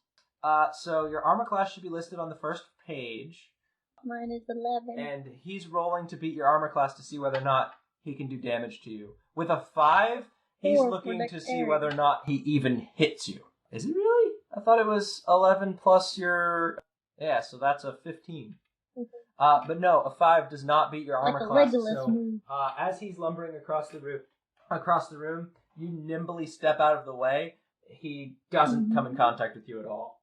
So your armor class should be listed on the first page. Mine is 11. And he's rolling to beat your armor class to see whether or not he can do damage to you. With a 5, he's looking to see whether or not he even hits you. Is it really? I thought it was 11 plus your... Yeah, so that's a 15. But no, a 5 does not beat your armor class. So as he's lumbering across the room, you nimbly step out of the way. He doesn't come in contact with you at all.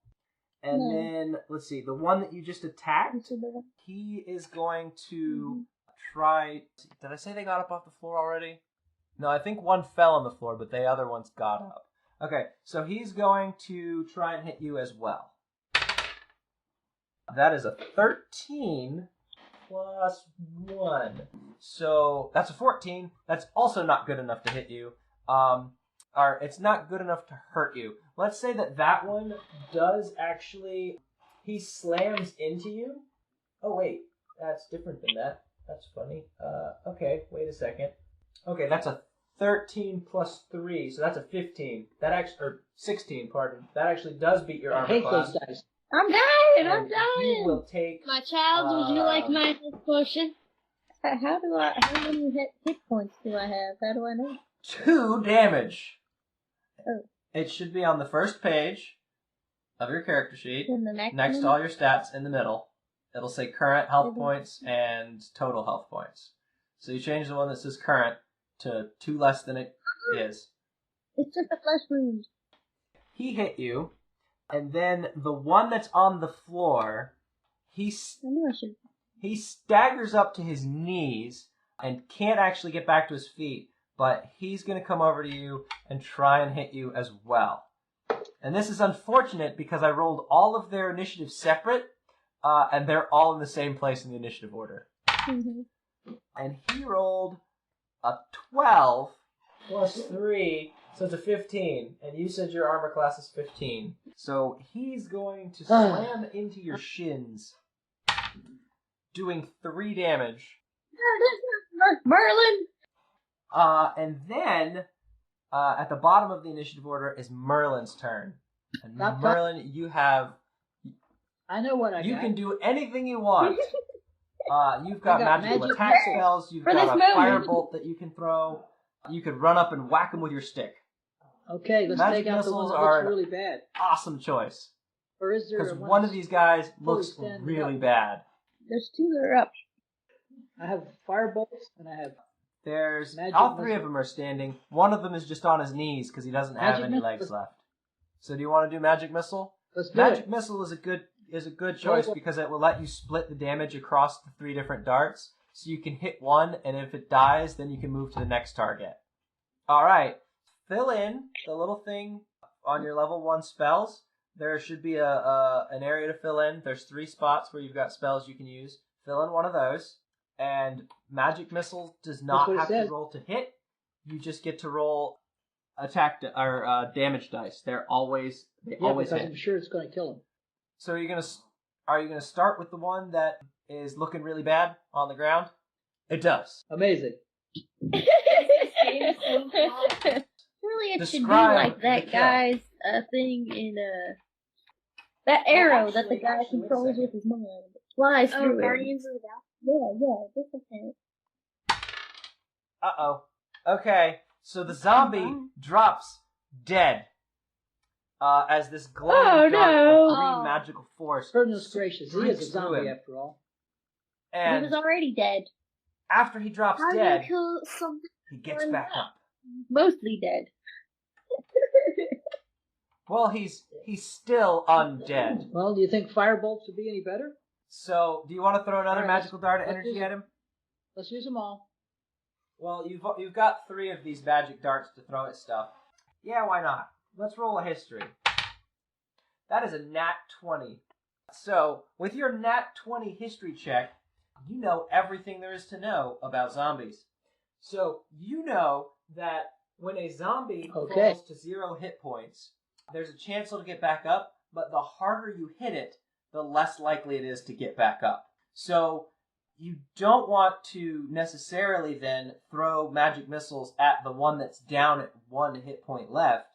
And then, let's see, the one that you just attacked, he is going to try... Did I say they got up off the floor already? No, I think one fell on the floor, but the other one's got up. Okay, so he's going to try and hit you as well. That is a 13 plus 1. So that's a 14. That's also not good enough to hit you. Or it's not good enough to hurt you. Let's say that one does actually... He slams into you. Oh, wait. That's different than that. That's funny. Okay, wait a second. Okay, that's a 13 plus 3, so that's a 15. That actually... Or 16, pardon. That actually does beat your armor class. I hate those dice. I'm dying! I'm dying! You will take... My child, would you like my health potion? How many hit points do I have? How do I know? 2 damage. Oh. It should be on the first page of your character sheet, In the next next to all your stats in the middle. It'll say current health points and total health points. So you change the one that says current to 2 less than it is. It's just a flesh wound. He hit you, and then the one that's on the floor, he staggers up to his knees and can't actually get back to his feet, but he's going to come over to you and try and hit you as well. And this is unfortunate because I rolled all of their initiatives separate, and they're all in the same place in the initiative order. Mm-hmm. And he rolled a 12 plus 3, so it's a 15. And you said your armor class is 15. So he's going to slam into your shins, doing 3 damage. Merlin! And then, at the bottom of the initiative order is Merlin's turn. And Merlin, you have... I know what I got. You can do anything you want. You've got magical attack spells. You've got a firebolt that you can throw. You could run up and whack him with your stick. Okay, let's Magic take out the one missiles that are looks really bad. Awesome choice. Or is there Because one of these guys looks really bad. There's 2 that are up. I have firebolts and I have... There's Magic all 3 missile. of them are standing. One of them is just on his knees because he doesn't have Magic any missile. legs left. So do you want to do magic missile? Let's do Magic it. missile is a good choice because it will let you split the damage across the 3 different darts. So you can hit one, and if it dies, then you can move to the next target. All right, fill in the little thing on your level 1 spells. There should be an area to fill in. There's 3 spots where you've got spells you can use. Fill in one of those. And magic missile does not have to roll to hit. You just get to roll or damage dice. They always because hit. I'm sure it's going to kill him. So are you gonna start with the one that is looking really bad on the ground? It does. Amazing. Really, it should be like that guy's thing in that arrow that the guy controls with his mind. Flies through Guardians of the Galaxy. Yeah, this is it. Uh-oh. Okay, so the zombie drops dead. As this glowing dark of green magical force Goodness gracious, he is a streaks through zombie him. after all. And He was already dead. after he drops How do dead, you kill something? he gets back up. Mostly dead. Well, he's still undead. Well, do you think firebolts would be any better? So, do you want to throw another All right, magical dart of let's energy use at him? Let's use them all. Well, you've got 3 of these magic darts to throw at stuff. Yeah, why not? Let's roll a history. That is a nat 20. So, with your nat 20 history check, you know everything there is to know about zombies. So, you know that when a zombie falls to 0 hit points, there's a chance it'll get back up, but the harder you hit it, the less likely it is to get back up. So, you don't want to necessarily then throw magic missiles at the one that's down at 1 hit point left,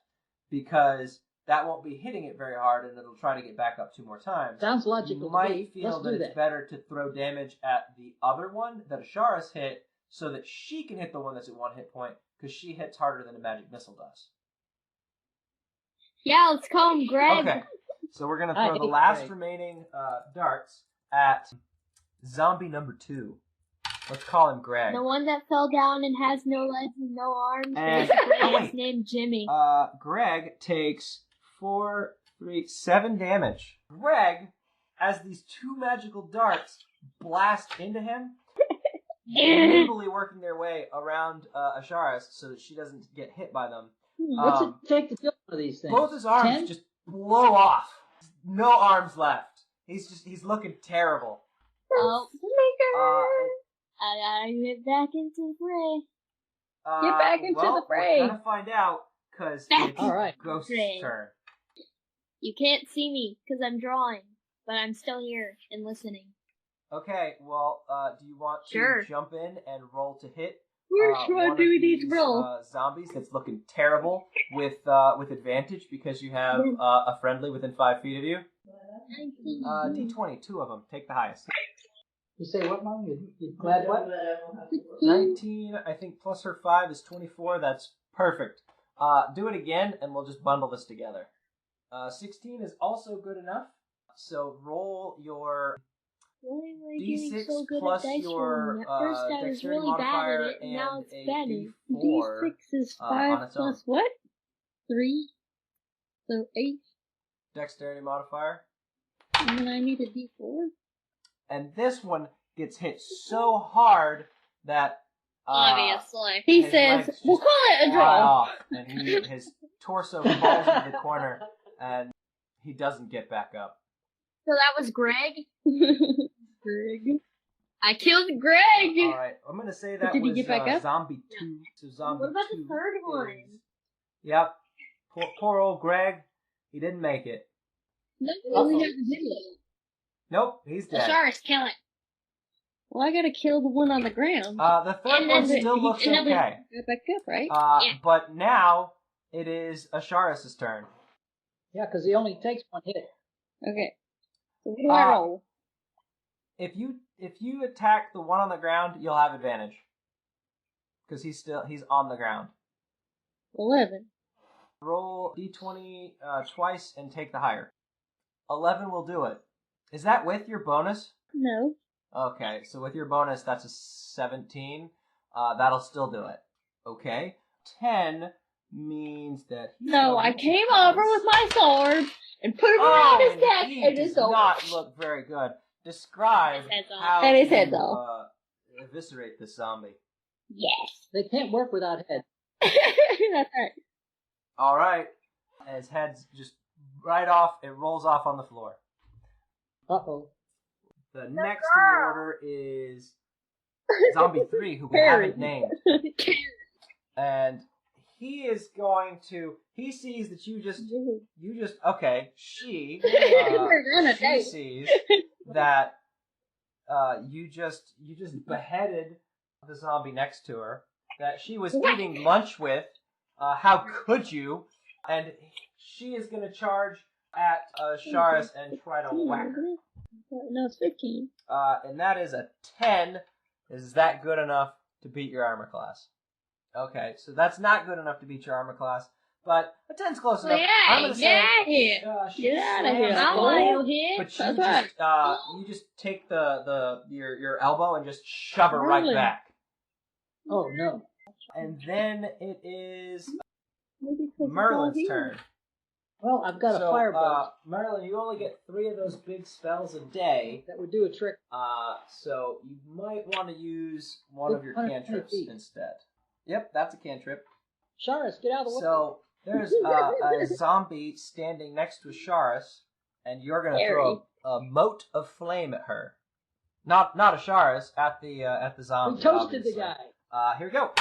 because that won't be hitting it very hard and it'll try to get back up 2 more times. Sounds logical. You might to me. feel Let's that do it's better to throw damage at the other one that Ashara's hit so that she can hit the one that's at 1 hit point, because she hits harder than a magic missile does. Yeah, let's call him Greg. Okay, so we're going to throw the last remaining darts at zombie number 2. Let's call him Greg. The one that fell down and has no legs and no arms. And It's named Jimmy. Greg takes 7 damage. Greg, as these 2 magical darts blast into him, nimbly working their way around Asharis so that she doesn't get hit by them. What's it take to kill one of these things? Both his arms 10? just blow off. No arms left. He's looking terrible. Oh, I gotta get back into the fray. Get back into the fray. We're gonna find out, because it's Ghost's turn. You can't see me because I'm drawing, but I'm still here and listening. Okay, well, do you want to jump in and roll to hit? We're trying to do these rolls. Zombies that's looking terrible with advantage because you have a friendly within 5 feet of you. D20, 2 of them. Take the highest. You say what, Mom? You glad what? 19, I think, plus her 5 is 24. That's perfect. Do it again, and we'll just bundle this together. 16 is also good enough. So roll your Why am I doing D6 so good plus at dice your rolling? At first I was dexterity really bad at modifier it, and now and it's a better. D4 D6 is on 5 its own. plus what? 3? So 8? Dexterity modifier. And then I need a D4? And this one gets hit so hard that Obviously. He his says, legs we'll just call it a fly draw. off, and his torso falls into the corner, and he doesn't get back up. So that was Greg? Greg. I killed Greg! All right, I'm gonna say that Did he was get back up? zombie 2. So zombie What about 2 the third one? is- Yep. Poor old Greg. He didn't make it. No, Uh-oh. we have to do it. Nope, he's dead. Osiris, kill it. Well, I gotta kill the one on the ground. The third And one then still looks and then we okay. Got back up, right? Yeah. But now it is Asharis' turn. Yeah, because he only takes one hit. Okay. So what do I roll? If you attack the one on the ground, you'll have advantage. Because he's on the ground. 11. Roll d20 twice and take the higher. 11 will do it. Is that with your bonus? No. Okay, so with your bonus, that's a 17. That'll still do it. Okay. 10 means that No, I came over with my sword and put it around his neck he and does it's over. not look very good. Describe His head's off. how And his you head's off. eviscerate this zombie. Yes. They can't work without head. That's right. All right. His head's just right off. It rolls off on the floor. Uh-oh. The next in the order is Zombie 3, who we Harry. haven't named. And he is going to... He sees that you just... Okay, she sees that you just beheaded the zombie next to her that she was eating lunch with. How could you? And she is going to charge at Sharis and try to whack her. No, it's 15. And that is a 10. Is that good enough to beat your armor class? Okay, so that's not good enough to beat your armor class, but a 10's close enough. I'm gonna say, Get out of here. she Get out of slams here. the I'll door, let you hit. but That's right. you just take your elbow and just shove her right Merlin. back. Oh, no. And then it is Maybe 'cause it's all Merlin's here. turn. Well, I've got a firebolt. Merlin, you only get 3 of those big spells a day. That would do a trick. So you might want to use one of your 120 cantrips feet. instead. Yep, that's a cantrip. Sharis, get out of the way. So there's a zombie standing next to Asharis, and you're gonna throw a mote of flame at her. Not Asharis, at the zombie. We toasted obviously. the guy. Here we go.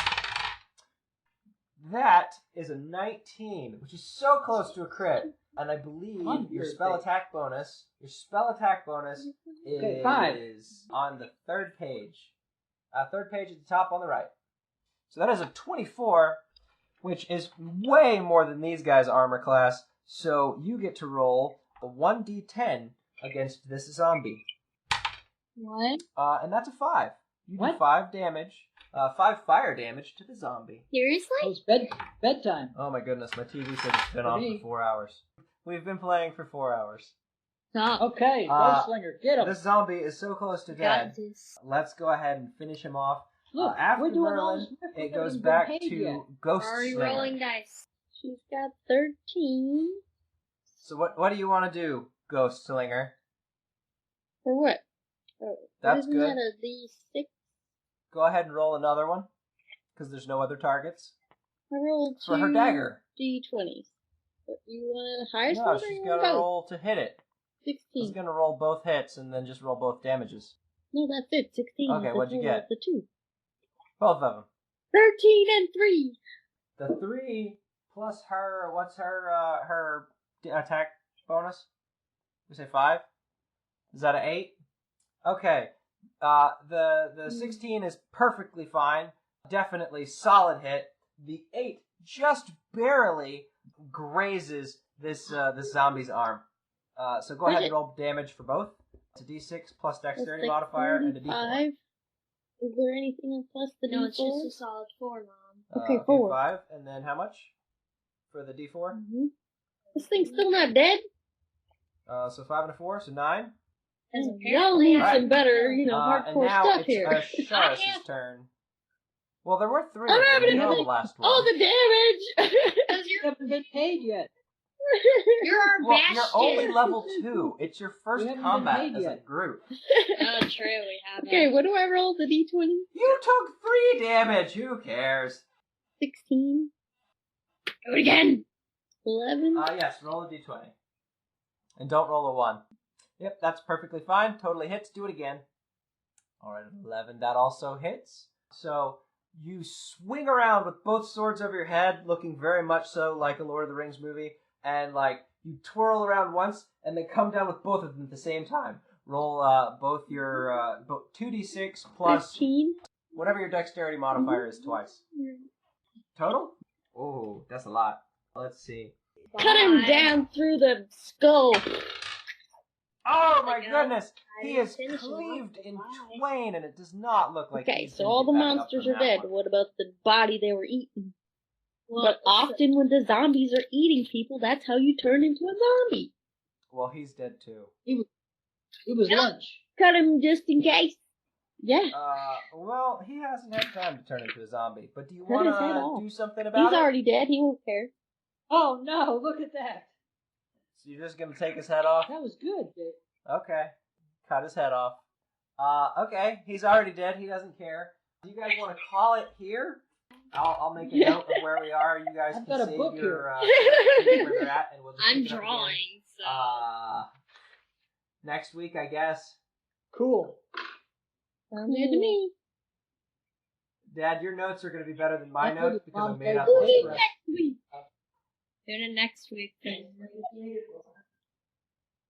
That is a 19, which is so close to a crit. And I believe your spell attack bonus is Okay, 5. on the third page. Third page at the top on the right. So that is a 24, which is way more than these guys' armor class. So you get to roll a 1d10 against this zombie. What? And that's a 5. You do What? 5 damage. 5 fire damage to the zombie. Seriously? It was bedtime. Oh my goodness, my TV said it's been off me. for 4 hours. We've been playing for 4 hours. Stop. Okay, Uh, Slinger, get him. This zombie is so close to dead. Got this. Let's go ahead and finish him off. Look, After we're doing all Merlin, this work, we it haven't goes even back been paid to yet. Ghost Are you Slinger. rolling dice? She's got 13. So what do you want to do, Ghost Slinger? For what? Oh, That's isn't good. that a D6? Go ahead and roll another one, because there's no other targets. I rolled For her 2 D20s. But you want a higher No, score or she's you got want to both? roll to hit it. She's 16. going to roll both hits and then just roll both damages. No, that's it. 16. Okay, what'd you get? The 2. Both of them. 13 and 3. The 3 plus her, what's her attack bonus? We say 5? Is that an 8? Okay. The 16 is perfectly fine. Definitely solid hit. The 8 just barely grazes this zombie's arm. So go ahead and roll damage for both. It's a d6 plus dexterity modifier and a d4. 5. Is there anything else plus the No, D4? it's just a solid 4, Mom. Okay, 4. 5. And then how much for the d4? This thing's still not dead? So 5 and a 4, so 9. Because Y'all need Alright. some better, and hardcore now stuff it's here. Sharus' turn. Well, there were 3 I'm of them. having You know to the take last one. all the damage! Because You haven't been paid yet. you're our Well, bastion. you're only level 2. It's your first We haven't been combat paid as a yet. group. Oh, true, we haven't. Okay, what do I roll? The D20? You took 3 damage. Who cares? 16? Do it again. 11? Yes, roll a d20. And don't roll a 1. Yep, that's perfectly fine. Totally hits. Do it again. Alright, 11. That also hits. So, you swing around with both swords over your head, looking very much so like a Lord of the Rings movie, and, you twirl around once, and then come down with both of them at the same time. Roll, both your, 2d6 plus 15? whatever your dexterity modifier is twice. Total? Oh, that's a lot. Let's see. Cut him down through the skull. Oh my Like, goodness! He is finish him off cleaved with in lies. twain, and it does not look like. Okay, he's so gonna all get the back up monsters from are that dead. one. What about the body they were eating? Well, But often when the zombies are eating people, that's how you turn into a zombie. Well, he's dead too. It was lunch. Cut him just in case. Yeah, Well, he hasn't had time to turn into a zombie. But do you Cut want his head to off. do something about he's it? already dead. He won't care. Oh no! Look at that. So you're just gonna take his head off? That was good. Dave. Okay. Cut his head off. Okay. He's already dead. He doesn't care. Do you guys want to call it here? I'll make a note of where we are. You guys I've can got a save book your here. where they're at, and we'll just I'm pick it up again. drawing, so. Next week, I guess. Cool. Sounds good to me. Dad, your notes are going to be better than my That's notes what because I Mom made said. up We'll most do of it it. Next week. Tune in next week.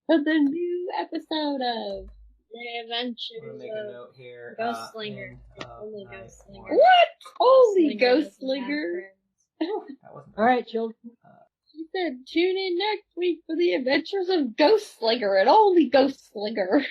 For the new episode of The I'm Adventures going to make a of note here. Ghost Slinger. end It's of only night Ghost Slinger. one. What? Holy Slinger ghost doesn't have slinger. friends. That wasn't All right, children. She said, tune in next week for the adventures of Ghost Slinger and only Ghost Slinger.